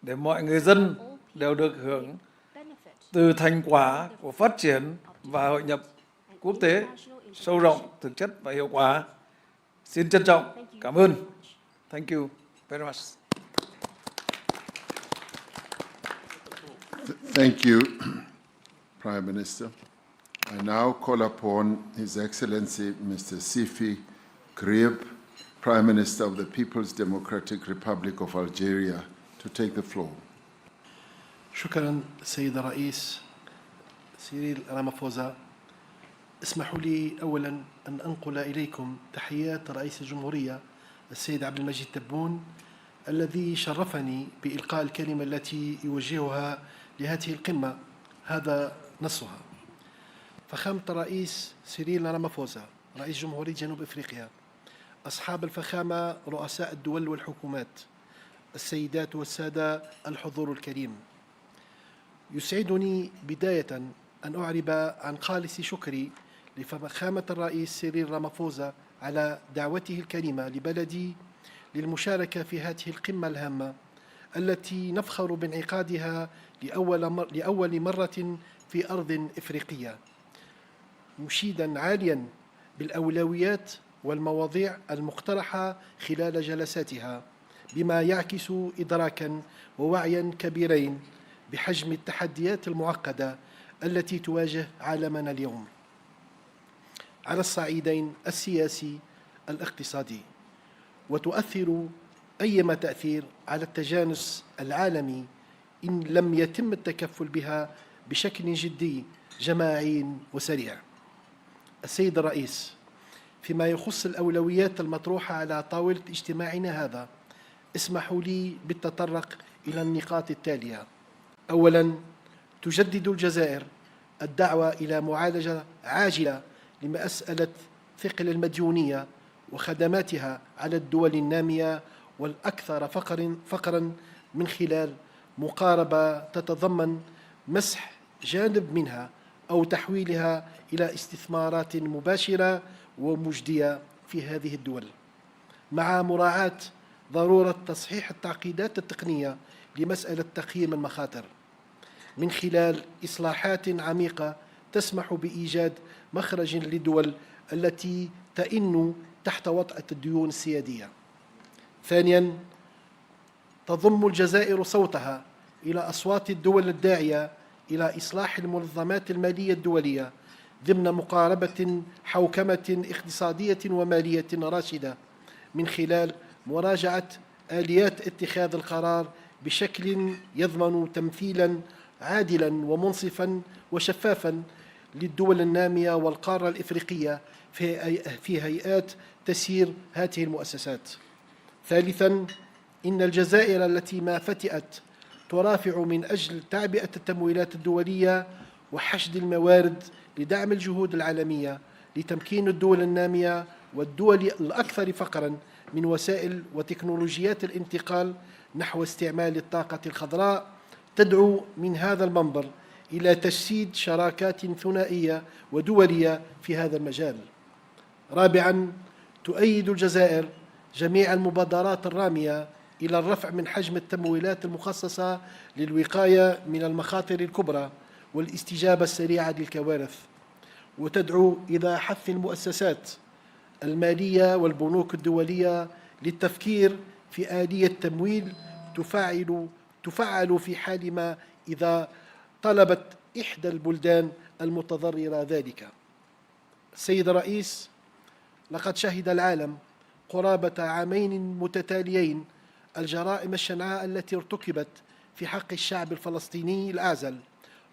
để mọi người dân đều được hưởng từ thành quả của phát triển và hội nhập quốc tế sâu rộng, thực chất và hiệu quả. Xin trân trọng cảm ơn. Thank you very much. Thank you, Prime Minister. I now call upon His Excellency Mr. Sifi Grieb, Prime Minister of the People's Democratic Republic of Algeria, to take the floor. شكرا سيد الرئيس سيريل رامافوزا. اسمحوا لي أولا أن أنقل إليكم تحيات رئيس الجمهورية السيد عبد المجيد تبون الذي شرفني بإلقاء الكلمة التي يوجهها لهذه القمة. هذا نصها. فخامة الرئيس سيريل رامافوزا رئيس جمهورية جنوب أفريقيا، أصحاب الفخامة رؤساء الدول والحكومات، السيدات والسادة الحضور الكريم، يسعدني بداية أن أعرب عن خالص شكري لفخامة الرئيس سيريل رامافوزا على دعوته الكريمة لبلدي للمشاركة في هذه القمة الهامة التي نفخر بانعقادها لأول مرة في أرض إفريقية، مشيدا عاليا بالأولويات والمواضيع المقترحة خلال جلساتها، بما يعكس إدراكا ووعيا كبيرين بحجم التحديات المعقدة التي تواجه عالمنا اليوم على الصعيدين السياسي الاقتصادي، وتؤثر أيما تأثير على التجانس العالمي إن لم يتم التكفل بها بشكل جدي جماعي وسريع. السيد الرئيس، فيما يخص الأولويات المطروحة على طاولة اجتماعنا هذا، اسمحوا لي بالتطرق إلى النقاط التالية. أولاً، تجدد الجزائر الدعوة إلى معالجة عاجلة لمسألة ثقل المديونية وخدماتها على الدول النامية والأكثر فقراً من خلال مقاربة تتضمن مسح جانب منها أو تحويلها إلى استثمارات مباشرة ومجدية في هذه الدول، مع مراعاة ضرورة تصحيح التعقيدات التقنية لمسألة تقييم المخاطر من خلال إصلاحات عميقة تسمح بإيجاد مخرج للدول التي تئن تحت وطأة الديون السيادية. ثانياً، تضم الجزائر صوتها إلى أصوات الدول الداعية إلى إصلاح المنظمات المالية الدولية ضمن مقاربة حوكمة اقتصادية ومالية راشدة من خلال مراجعة آليات اتخاذ القرار بشكل يضمن تمثيلاً عادلاً ومنصفاً وشفافاً للدول النامية والقارة الإفريقية في هيئات تسيير هذه المؤسسات. ثالثاً، إن الجزائر التي ما فتئت ترافع من أجل تعبئة التمويلات الدولية وحشد الموارد لدعم الجهود العالمية لتمكين الدول النامية والدول الأكثر فقراً من وسائل وتكنولوجيات الانتقال نحو استعمال الطاقة الخضراء، تدعو من هذا المنبر إلى تجسيد شراكات ثنائية ودولية في هذا المجال. رابعاً، تؤيد الجزائر جميع المبادرات الرامية إلى الرفع من حجم التمويلات المخصصة للوقاية من المخاطر الكبرى والاستجابة السريعة للكوارث، وتدعو إلى حث المؤسسات المالية والبنوك الدولية للتفكير في آلية تمويل تفعل في حال ما إذا طلبت إحدى البلدان المتضررة ذلك. السيد الرئيس، لقد شهد العالم قرابة عامين متتاليين الجرائم الشنعاء التي ارتكبت في حق الشعب الفلسطيني الأعزل،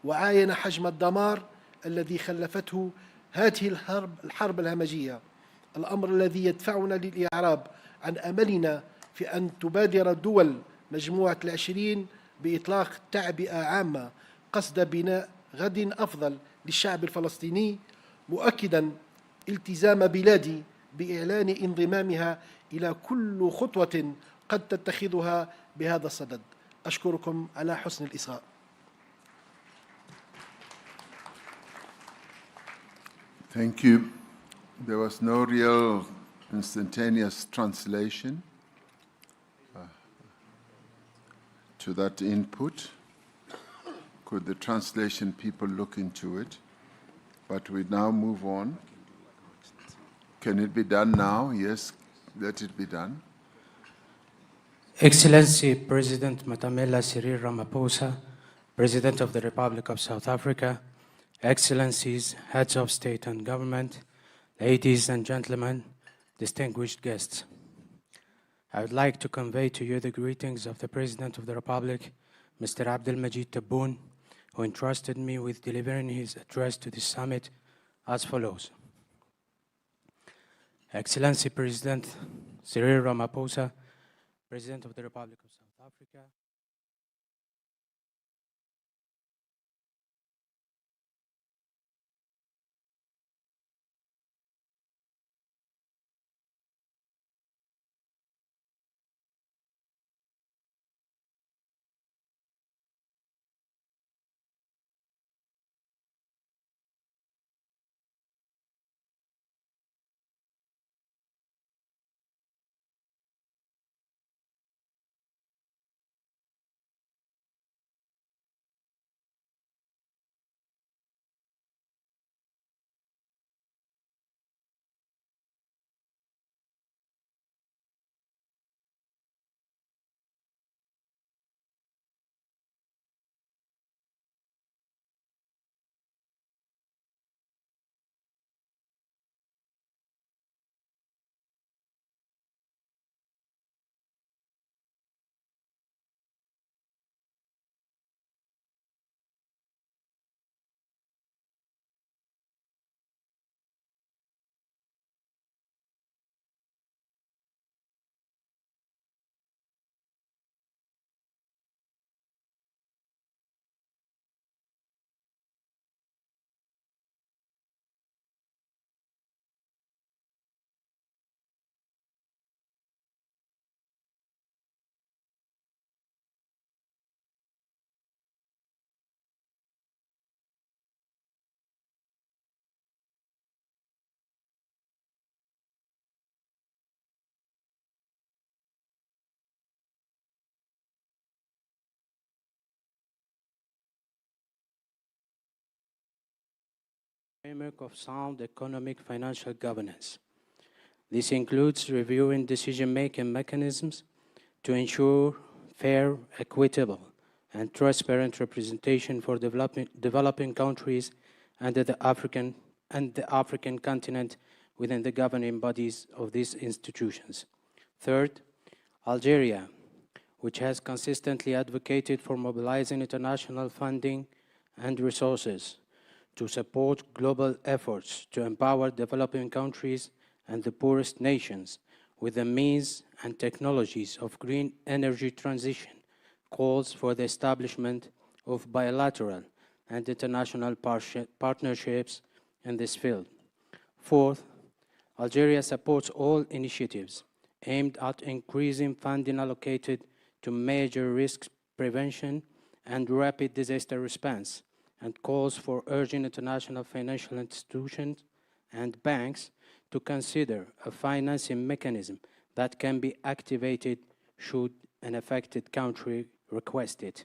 وعاين حجم الدمار الذي خلفته هذه الحرب الهمجية، الأمر الذي يدفعنا للإعراب عن أملنا في أن تبادر دول مجموعة العشرين بإطلاق تعبئة عامة قصد بناء غد أفضل للشعب الفلسطيني، مؤكداً التزام بلادي بإعلان انضمامها إلى كل خطوة قد تتخذها بهذا الصدد. أشكركم على حسن الإصغاء. Thank you. There was no real instantaneous translation to that input. Could the translation people look into it? But we now move on. Can it be done now? Yes, let it be done. Excellency President Matamela Cyril Ramaphosa, President of the Republic of South Africa, Excellencies, Heads of State and Government, ladies and gentlemen, distinguished guests. I would like to convey to you the greetings of the President of the Republic, Mr. Abdelmajid Tebboune, who entrusted me with delivering his address to this summit as follows. Excellency President Cyril Ramaphosa, President of the Republic of South Africa, framework of sound economic financial governance. This includes reviewing decision-making mechanisms to ensure fair, equitable, and transparent representation for developing countries and the African continent within the governing bodies of these institutions. Third, Algeria, which has consistently advocated for mobilizing international funding and resources to support global efforts to empower developing countries and the poorest nations with the means and technologies of green energy transition, calls for the establishment of bilateral and international partnerships in this field. Fourth, Algeria supports all initiatives aimed at increasing funding allocated to major risk prevention and rapid disaster response, and calls for urging international financial institutions and banks to consider a financing mechanism that can be activated should an affected country request it.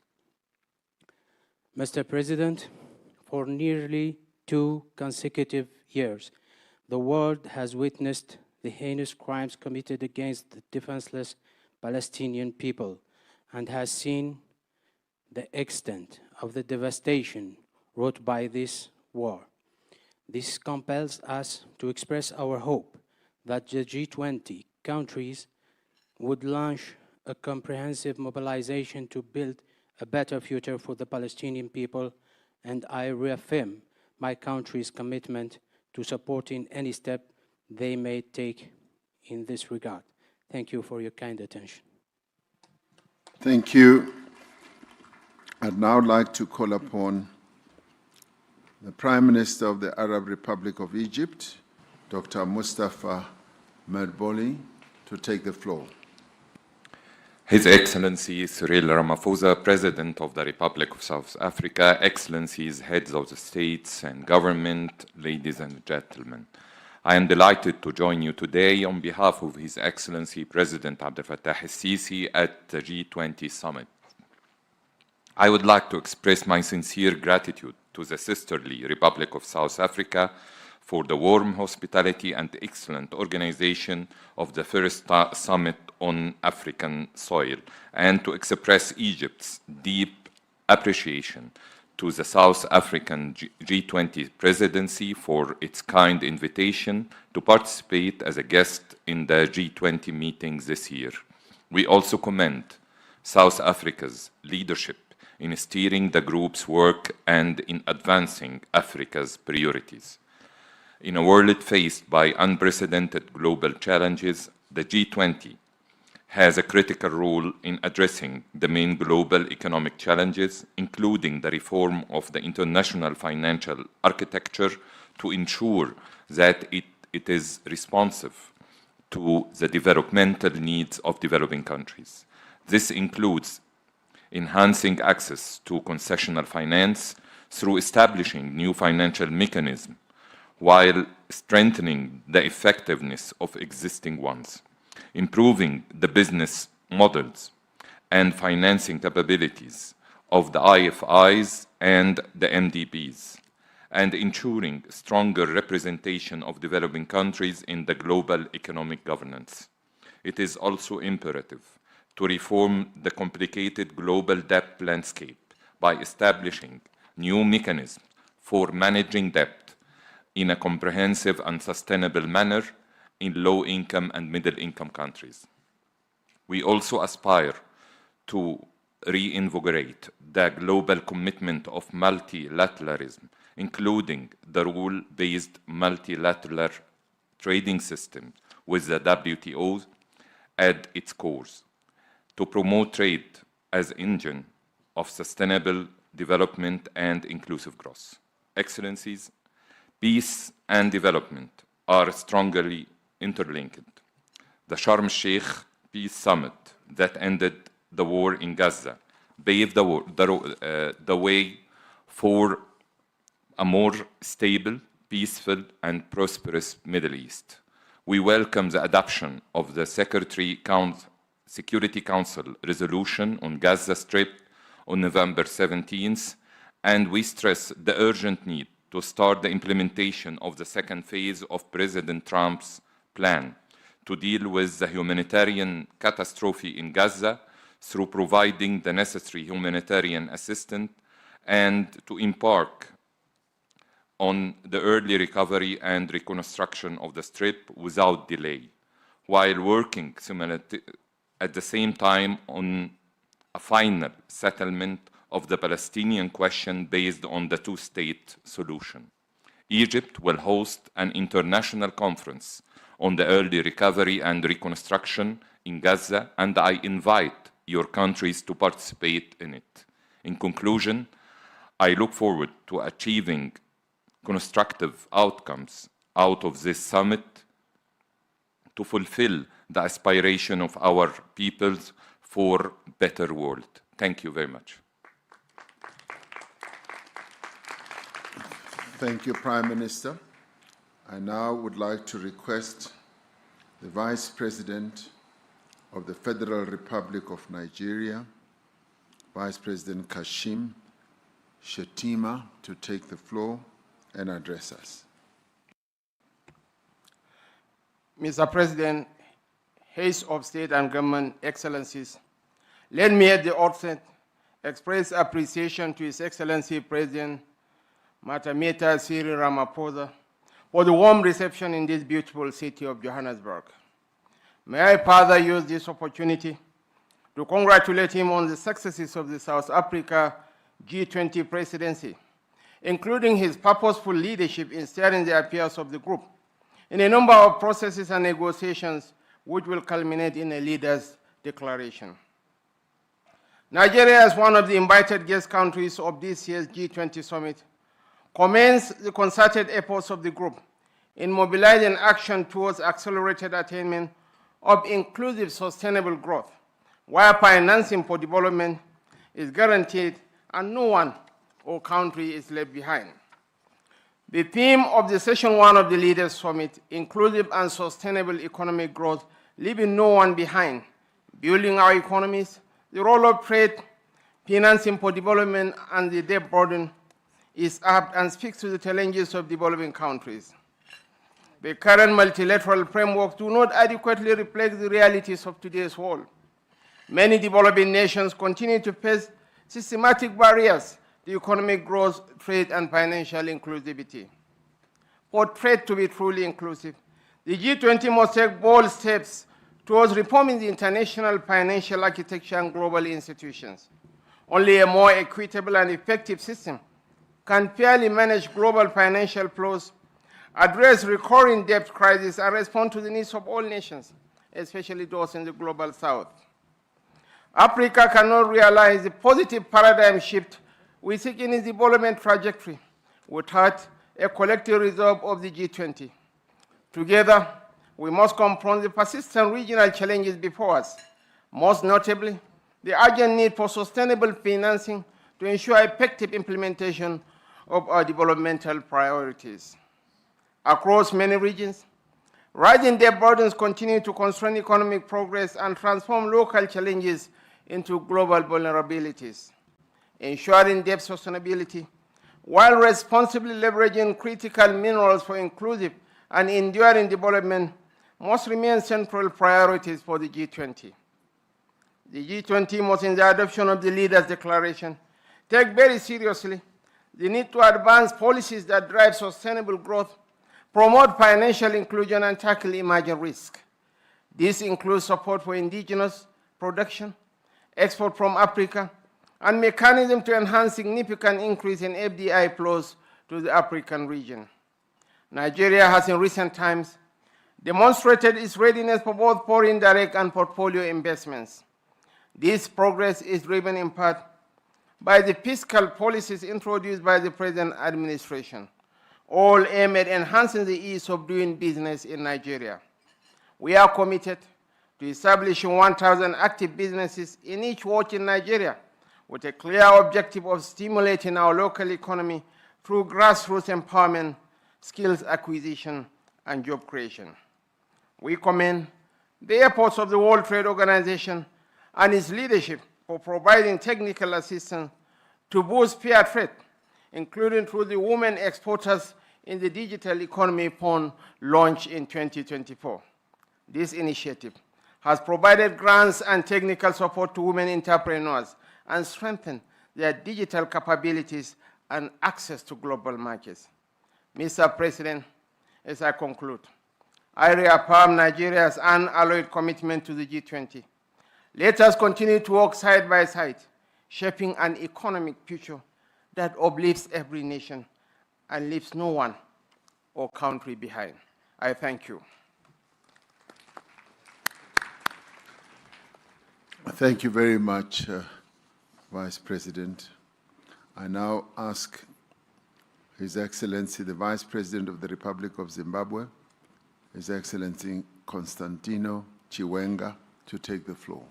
Mr. President, for nearly 2 consecutive years, the world has witnessed the heinous crimes committed against the defenseless Palestinian people and has seen the extent of the devastation wrought by this war. This compels us to express our hope that the G20 countries would launch a comprehensive mobilization to build a better future for the Palestinian people, and I reaffirm my country's commitment to supporting any step they may take in this regard. Thank you for your kind attention. Thank you. I'd now like to call upon the Prime Minister of the Arab Republic of Egypt, Dr. Mustafa Madbouly, to take the floor. His Excellency Cyril Ramaphosa, President of the Republic of South Africa, Excellencies, Heads of the States and Government, ladies and gentlemen. I am delighted to join you today on behalf of His Excellency President Abdel Fattah el-Sisi at the G20 Summit. I would like to express my sincere gratitude to the sisterly Republic of South Africa for the warm hospitality and excellent organization of the first summit on African soil, and to express Egypt's deep appreciation to the South African G20 presidency for its kind invitation to participate as a guest in the G20 meetings this year. We also commend South Africa's leadership in steering the group's work and in advancing Africa's priorities. In a world faced by unprecedented global challenges, the G20 has a critical role in addressing the main global economic challenges, including the reform of the international financial architecture to ensure that it is responsive to the developmental needs of developing countries. This includes enhancing access to concessional finance through establishing new financial mechanisms, while strengthening the effectiveness of existing ones, improving the business models and financing capabilities of the IFIs and the MDBs, and ensuring stronger representation of developing countries in the global economic governance. It is also imperative to reform the complicated global debt landscape by establishing new mechanisms for managing debt in a comprehensive and sustainable manner in low-income and middle-income countries. We also aspire to reinvigorate the global commitment of multilateralism, including the rule-based multilateral trading system with the WTO at its core, to promote trade as an engine of sustainable development and inclusive growth. Excellencies, peace and development are strongly interlinked. The Sharm el-Sheikh Peace Summit that ended the war in Gaza paved the way for a more stable, peaceful, and prosperous Middle East. We welcome the adoption of the Security Council resolution on Gaza Strip on November 17th, and we stress the urgent need to start the implementation of the second phase of President Trump's plan to deal with the humanitarian catastrophe in Gaza through providing the necessary humanitarian assistance and to embark on the early recovery and reconstruction of the Strip without delay, while working at the same time on a final settlement of the Palestinian question based on the two-state solution. Egypt will host an international conference on the early recovery and reconstruction in Gaza, and I invite your countries to participate in it. In conclusion, I look forward to achieving constructive outcomes out of this summit to fulfill the aspiration of our peoples for a better world. Thank you very much. Thank you, Prime Minister. I now would like to request the Vice President of the Federal Republic of Nigeria, Vice President Kashim Shettima, to take the floor and address us. Mr. President, Heads of State and Government, Excellencies, let me at the outset express appreciation to His Excellency President Matameta Cyril Ramaphosa for the warm reception in this beautiful city of Johannesburg. May I further use this opportunity to congratulate him on the successes of the South Africa G20 presidency, including his purposeful leadership in steering the affairs of the group in a number of processes and negotiations which will culminate in a leader's declaration. Nigeria, as one of the invited guest countries of this year's G20 summit, commends the concerted efforts of the group in mobilizing action towards accelerated attainment of inclusive sustainable growth, where financing for development is guaranteed and no one or country is left behind. The theme of the Session 1 of the Leaders Summit, Inclusive and Sustainable Economic Growth, leaving no one behind, building our economies, the role of trade, financing for development, and the debt burden is apt and speaks to the challenges of developing countries. The current multilateral framework do not adequately reflect the realities of today's world. Many developing nations continue to face systematic barriers to economic growth, trade, and financial inclusivity. For trade to be truly inclusive, the G20 must take bold steps towards reforming the international financial architecture and global institutions. Only a more equitable and effective system can fairly manage global financial flows, address recurring debt crises, and respond to the needs of all nations, especially those in the global south. Africa cannot realize the positive paradigm shift we seek in its development trajectory without a collective resolve of the G20. Together, we must confront the persistent regional challenges before us, most notably the urgent need for sustainable financing to ensure effective implementation of our developmental priorities. Across many regions, rising debt burdens continue to constrain economic progress and transform local challenges into global vulnerabilities. Ensuring debt sustainability while responsibly leveraging critical minerals for inclusive and enduring development must remain central priorities for the G20. The G20 must, in the adoption of the Leaders' Declaration, take very seriously the need to advance policies that drive sustainable growth, promote financial inclusion, and tackle emerging risks. This includes support for indigenous production, export from Africa, and mechanism to enhance significant increase in FDI flows to the African region. Nigeria has in recent times demonstrated its readiness for both foreign direct and portfolio investments. This progress is driven in part by the fiscal policies introduced by the present administration, all aimed at enhancing the ease of doing business in Nigeria. We are committed to establishing 1,000 active businesses in each ward in Nigeria, with a clear objective of stimulating our local economy through grassroots empowerment, skills acquisition, and job creation. We commend the efforts of the World Trade Organization and its leadership for providing technical assistance to boost fair trade, including through the Women Exporters in the Digital Economy Fund launched in 2024. This initiative has provided grants and technical support to women entrepreneurs and strengthened their digital capabilities and access to global markets. Mr. President, as I conclude, I reaffirm Nigeria's unalloyed commitment to the G20. Let us continue to work side by side, shaping an economic future that uplifts every nation and leaves no one or country behind. I thank you. Thank you very much, Vice President. I now ask His Excellency, the Vice President of the Republic of Zimbabwe, His Excellency Constantino Chiwenga, to take the floor.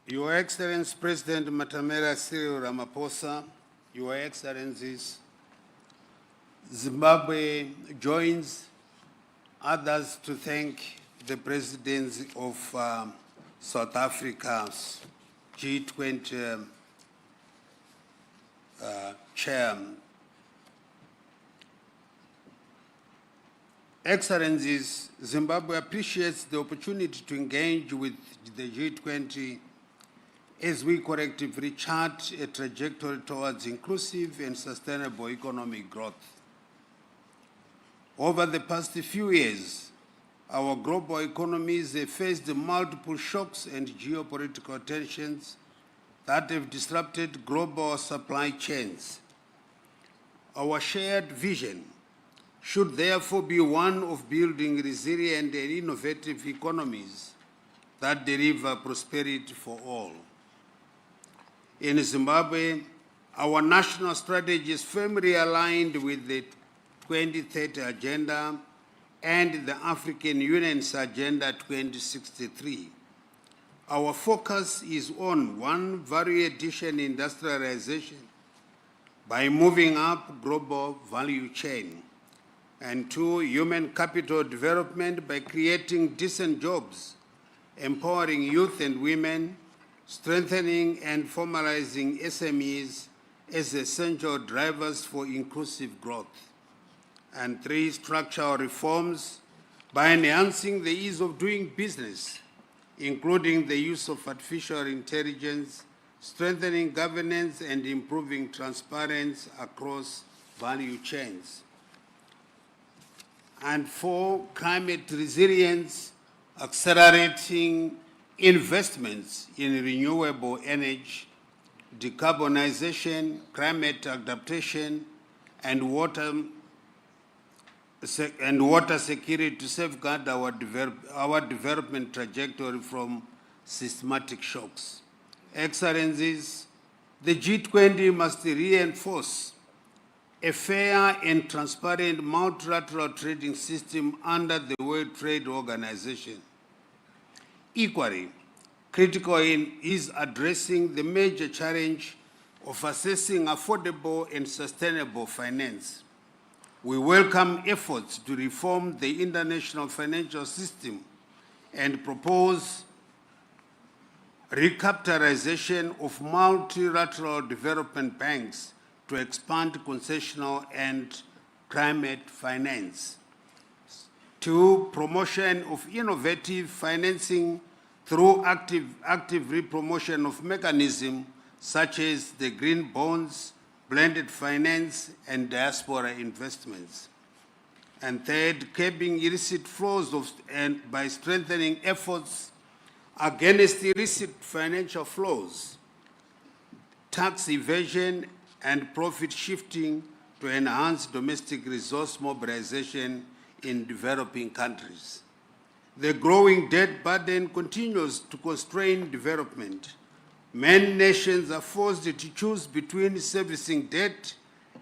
Your Excellency President Matamela Cyril Ramaphosa, Your Excellencies, Zimbabwe joins others to thank the Presidents of South Africa's G20 Chair. Excellencies, Zimbabwe appreciates the opportunity to engage with the G20 as we collectively chart a trajectory towards inclusive and sustainable economic growth. Over the past few years, our global economies have faced multiple shocks and geopolitical tensions that have disrupted global supply chains. Our shared vision should therefore be one of building resilient and innovative economies that deliver prosperity for all. In Zimbabwe, our national strategy is firmly aligned with the 2030 Agenda and the African Union's Agenda 2063. Our focus is on one, value addition industrialization by moving up global value chain, and two, human capital development by creating decent jobs, empowering youth and women, strengthening and formalizing SMEs as essential drivers for inclusive growth. And three, structural reforms by enhancing the ease of doing business, including the use of artificial intelligence, strengthening governance and improving transparency across value chains. And four, climate resilience, accelerating investments in renewable energy, decarbonization, climate adaptation, and water security to safeguard our development trajectory from systematic shocks. Excellencies, the G20 must reinforce a fair and transparent multilateral trading system under the World Trade Organization. Equally critical is addressing the major challenge of assessing affordable and sustainable finance. We welcome efforts to reform the international financial system and propose recapitalization of multilateral development banks to expand concessional and climate finance. Two, promotion of innovative financing through active re-promotion of mechanisms such as the green bonds, blended finance, and diaspora investments. And third, curbing illicit flows by strengthening efforts against illicit financial flows, tax evasion, and profit shifting to enhance domestic resource mobilization in developing countries. The growing debt burden continues to constrain development. Many nations are forced to choose between servicing debt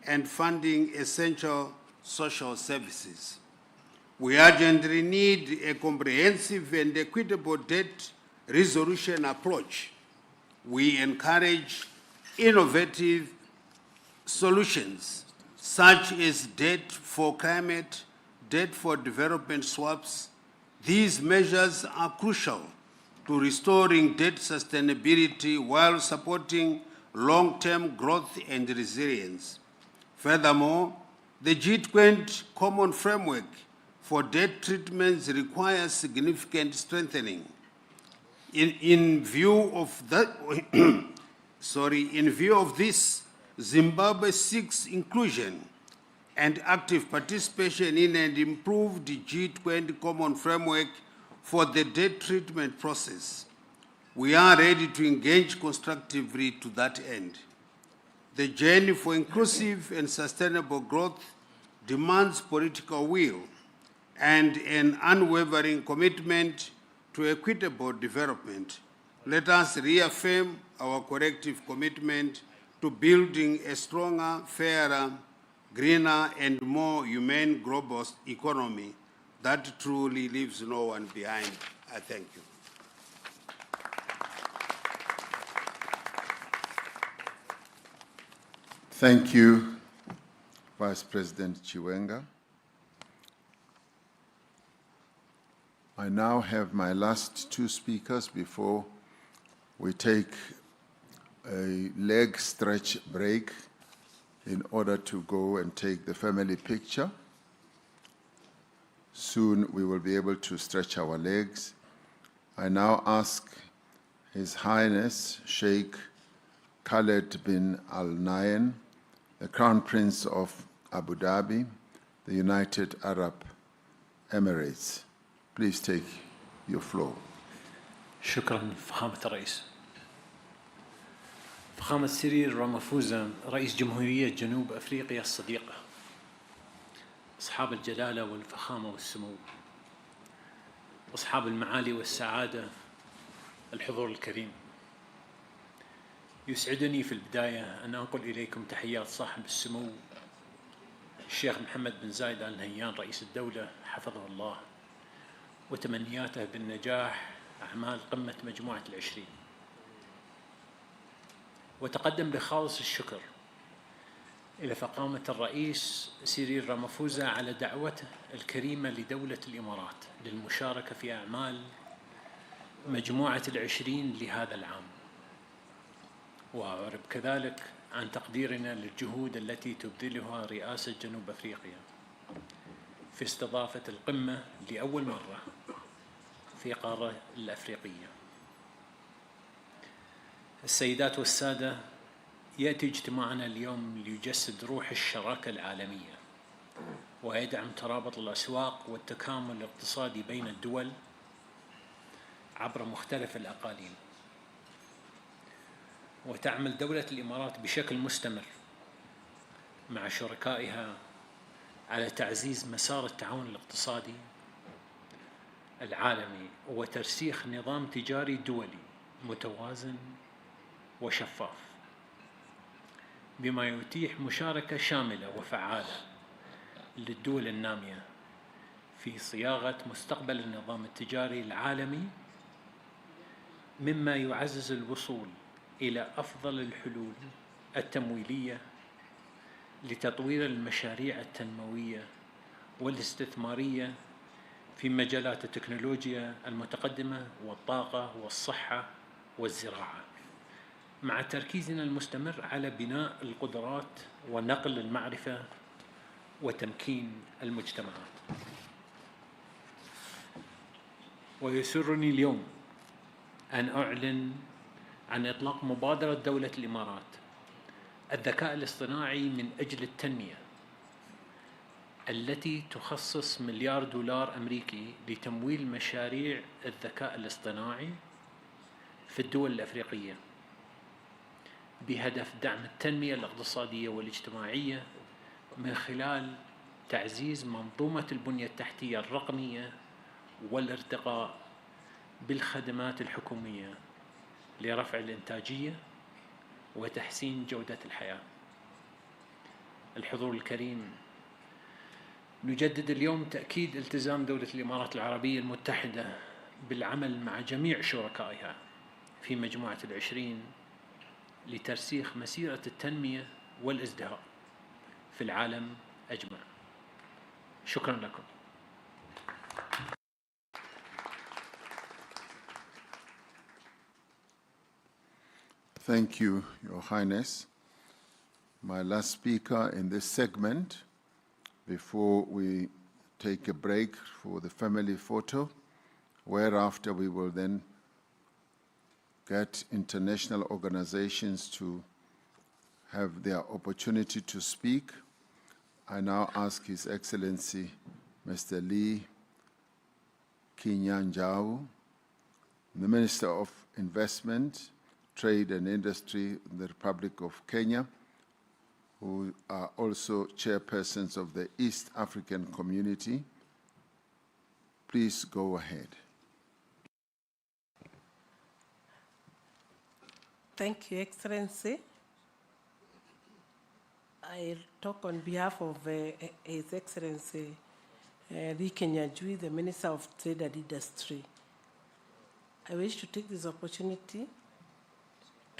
and funding essential social services. We urgently need a comprehensive and equitable debt resolution approach. We encourage innovative solutions such as debt for climate, debt for development swaps. These measures are crucial to restoring debt sustainability while supporting long-term growth and resilience. Furthermore, the G20 Common Framework for Debt Treatments requires significant strengthening. In view of this, Zimbabwe seeks inclusion and active participation in an improved G20 Common Framework for the debt treatment process. We are ready to engage constructively to that end. The journey for inclusive and sustainable growth demands political will and an unwavering commitment to equitable development. Let us reaffirm our collective commitment to building a stronger, fairer, greener, and more humane global economy that truly leaves no one behind. I thank you. Thank you, Vice President Chiwenga. I now have my last two speakers before we take a leg stretch break in order to go and take the family picture. Soon we will be able to stretch our legs. I now ask His Highness Sheikh Khaled bin Al Nahyan, the Crown Prince of Abu Dhabi, the United Arab Emirates. Please take your floor. شكرا فخامة الرئيس. فخامة سيريل رامافوزا رئيس جمهورية جنوب أفريقيا الصديقة، أصحاب الجلالة والفخامة والسمو، أصحاب المعالي والسعادة، الحضور الكريم، يسعدني في البداية أن أنقل إليكم تحيات صاحب السمو الشيخ محمد بن زايد آل نهيان رئيس الدولة حفظه الله، وتمنياته بالنجاح أعمال قمة مجموعة العشرين. وتقدم بخالص الشكر إلى فخامة الرئيس سيريل رامافوزا على دعوته الكريمة لدولة الإمارات للمشاركة في أعمال مجموعة العشرين لهذا العام، وأعرب كذلك عن تقديرنا للجهود التي تبذلها رئاسة جنوب أفريقيا في استضافة القمة لأول مرة في القارة الأفريقية. السيدات والسادة، يأتي اجتماعنا اليوم ليجسد روح الشراكة العالمية ويدعم ترابط الأسواق والتكامل الاقتصادي بين الدول عبر مختلف الأقاليم. وتعمل دولة الإمارات بشكل مستمر مع شركائها على تعزيز مسار التعاون الاقتصادي العالمي وترسيخ نظام تجاري دولي متوازن وشفاف، بما يتيح مشاركة شاملة وفعالة للدول النامية في صياغة مستقبل النظام التجاري العالمي، مما يعزز الوصول إلى أفضل الحلول التمويلية لتطوير المشاريع التنموية والاستثمارية في مجالات التكنولوجيا المتقدمة والطاقة والصحة والزراعة، مع تركيزنا المستمر على بناء القدرات ونقل المعرفة وتمكين المجتمعات. ويسرني اليوم أن أعلن عن إطلاق مبادرة دولة الإمارات الذكاء الاصطناعي من أجل التنمية، التي تخصص $1 مليار أمريكي لتمويل مشاريع الذكاء الاصطناعي في الدول الأفريقية بهدف دعم التنمية الاقتصادية والاجتماعية من خلال تعزيز منظومة البنية التحتية الرقمية والارتقاء بالخدمات الحكومية لرفع الإنتاجية وتحسين جودة الحياة. الحضور الكريم، نجدد اليوم تأكيد التزام دولة الإمارات العربية المتحدة بالعمل مع جميع شركائها في مجموعة العشرين لترسيخ مسيرة التنمية والازدهار في العالم أجمع. شكرا لكم. Thank you, Your Highness. My last speaker in this segment, before we take a break for the family photo, whereafter we will then get international organizations to have their opportunity to speak. I now ask His Excellency Mr. Lee Kinyanjao, the Minister of Investment, Trade and Industry in the Republic of Kenya, who are also chairpersons of the East African Community. Please go ahead. Thank you, Excellency. I talk on behalf of His Excellency Lee Kinyanjui, the Minister of Trade and Industry. I wish to take this opportunity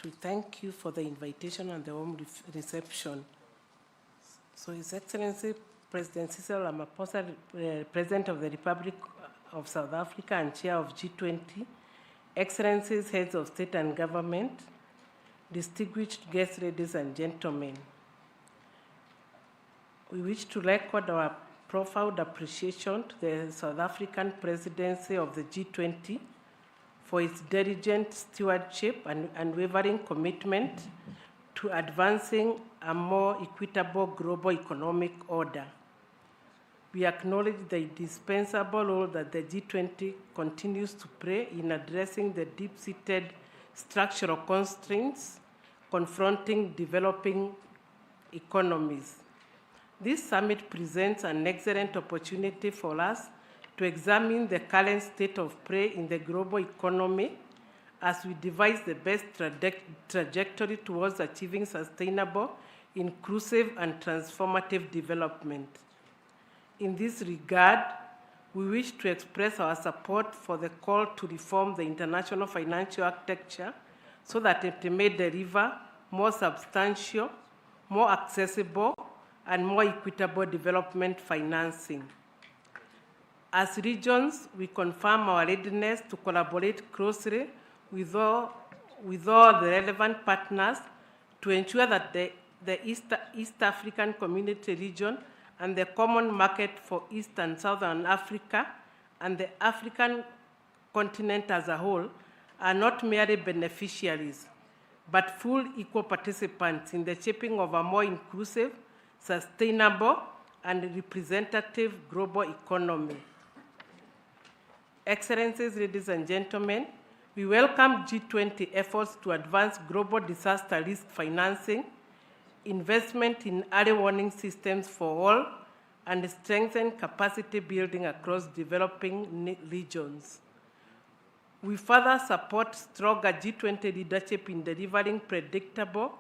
to thank you for the invitation and the warm reception. So His Excellency President Cyril Ramaphosa, President of the Republic of South Africa and Chair of G20, Excellencies, Heads of State and Government, distinguished guests, ladies and gentlemen, we wish to record our profound appreciation to the South African Presidency of the G20 for its diligent stewardship and unwavering commitment to advancing a more equitable global economic order. We acknowledge the indispensable role that the G20 continues to play in addressing the deep-seated structural constraints confronting developing economies. This summit presents an excellent opportunity for us to examine the current state of play in the global economy as we devise the best trajectory towards achieving sustainable, inclusive, and transformative development. In this regard, we wish to express our support for the call to reform the international financial architecture so that it may deliver more substantial, more accessible, and more equitable development financing. As regions, we confirm our readiness to collaborate closely with all the relevant partners to ensure that the East African Community region and the common market for East and Southern Africa and the African continent as a whole are not merely beneficiaries, but full equal participants in the shaping of a more inclusive, sustainable, and representative global economy. Excellencies, ladies and gentlemen, we welcome G20 efforts to advance global disaster risk financing, investment in early warning systems for all, and strengthen capacity building across developing regions. We further support stronger G20 leadership in delivering predictable,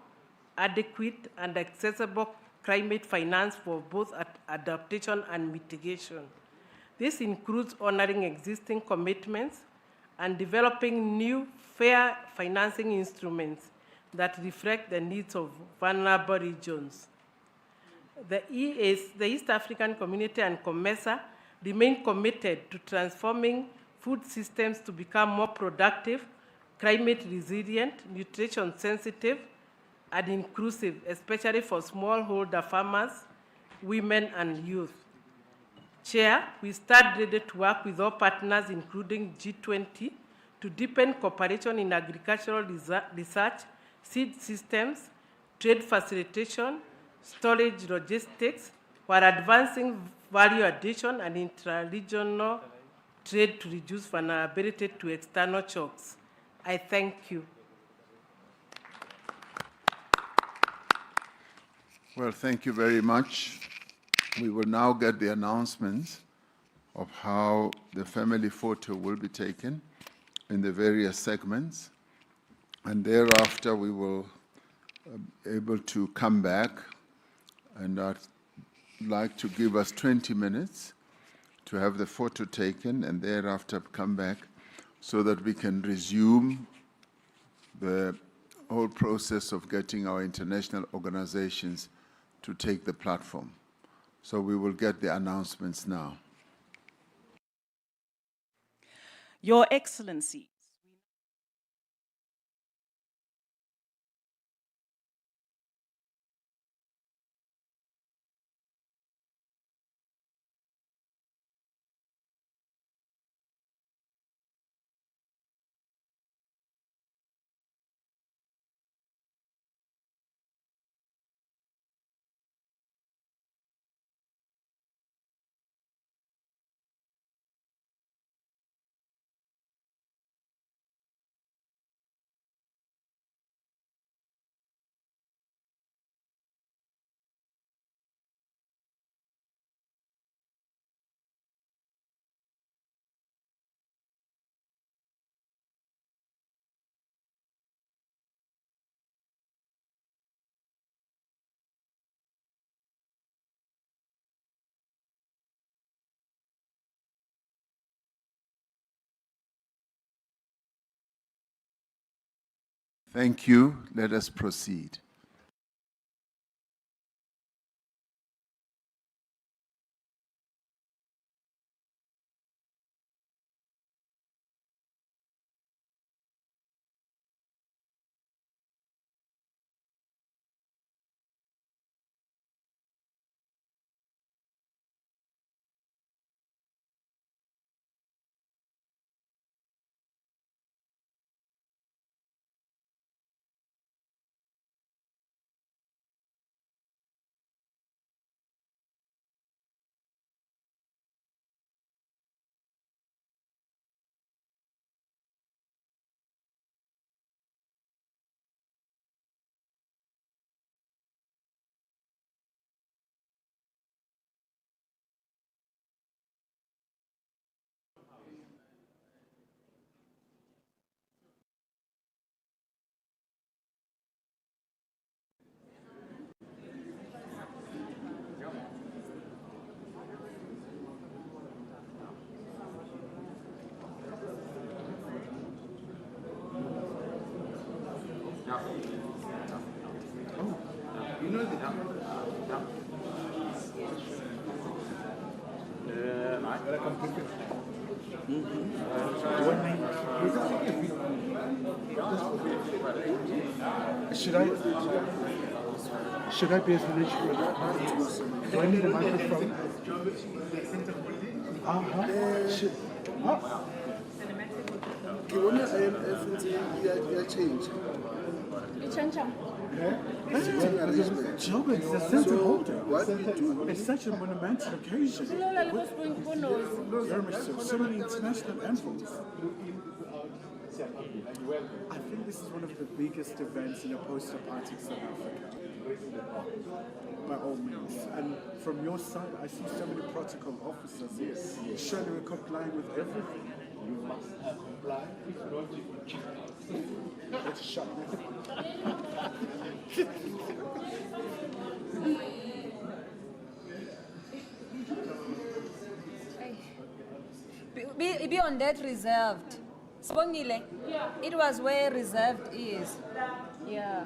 adequate, and accessible climate finance for both adaptation and mitigation. This includes honoring existing commitments and developing new fair financing instruments that reflect the needs of vulnerable regions. The East African Community and COMESA remain committed to transforming food systems to become more productive, climate resilient, nutrition sensitive, and inclusive, especially for smallholder farmers, women, and youth. Chair, we stand ready to work with all partners, including G20, to deepen cooperation in agricultural research, seed systems, trade facilitation, storage logistics, while advancing value addition and intra-regional trade to reduce vulnerability to external shocks. I thank you. Well, thank you very much. We will now get the announcements of how the family photo will be taken in the various segments. And thereafter, we will be able to come back, and I'd like to give us 20 minutes to have the photo taken, and thereafter come back so that we can resume the whole process of getting our international organizations to take the platform. So we will get the announcements now. Your Excellency, Thank you. Let us proceed. Should I be as religious? Do I need a microphone? Should, Job is a center holder. It's such a monumental occasion. Very much so. So many international envoys. I think this is one of the biggest events in a post-apartheid South Africa. By all means. And from your side, I see so many protocol officers here. Surely we're complying with everything. You must comply. Let's shut Be on that reserved. Spongile, it was where reserved is. Yeah.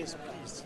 Yes, please.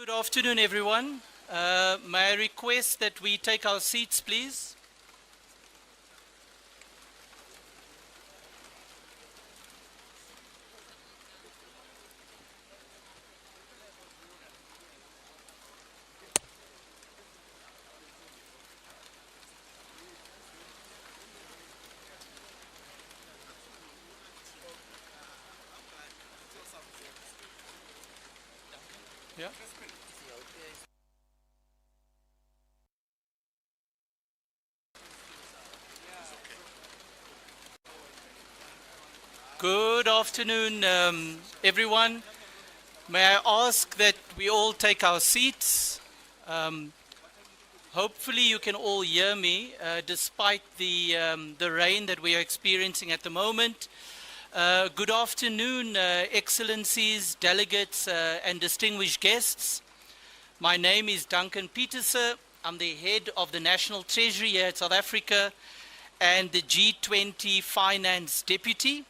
Good afternoon, everyone. May I request that we take our seats, please? Yeah. Good afternoon, everyone. May I ask that we all take our seats? Hopefully you can all hear me, despite the rain that we are experiencing at the moment. Good afternoon, Excellencies, delegates, and distinguished guests. My name is Duncan Petersen. I'm the head of the National Treasury here at South Africa and the G20 Finance Deputy.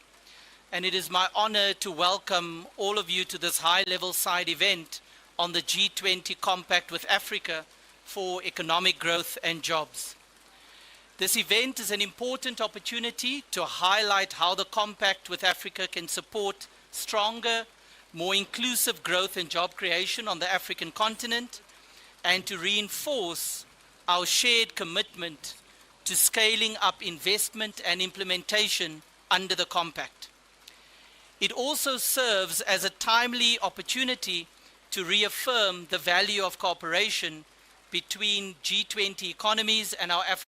And it is my honor to welcome all of you to this high-level side event on the G20 Compact with Africa for economic growth and jobs. This event is an important opportunity to highlight how the Compact with Africa can support stronger, more inclusive growth and job creation on the African continent, and to reinforce our shared commitment to scaling up investment and implementation under the Compact. It also serves as a timely opportunity to reaffirm the value of cooperation between G20 economies and our African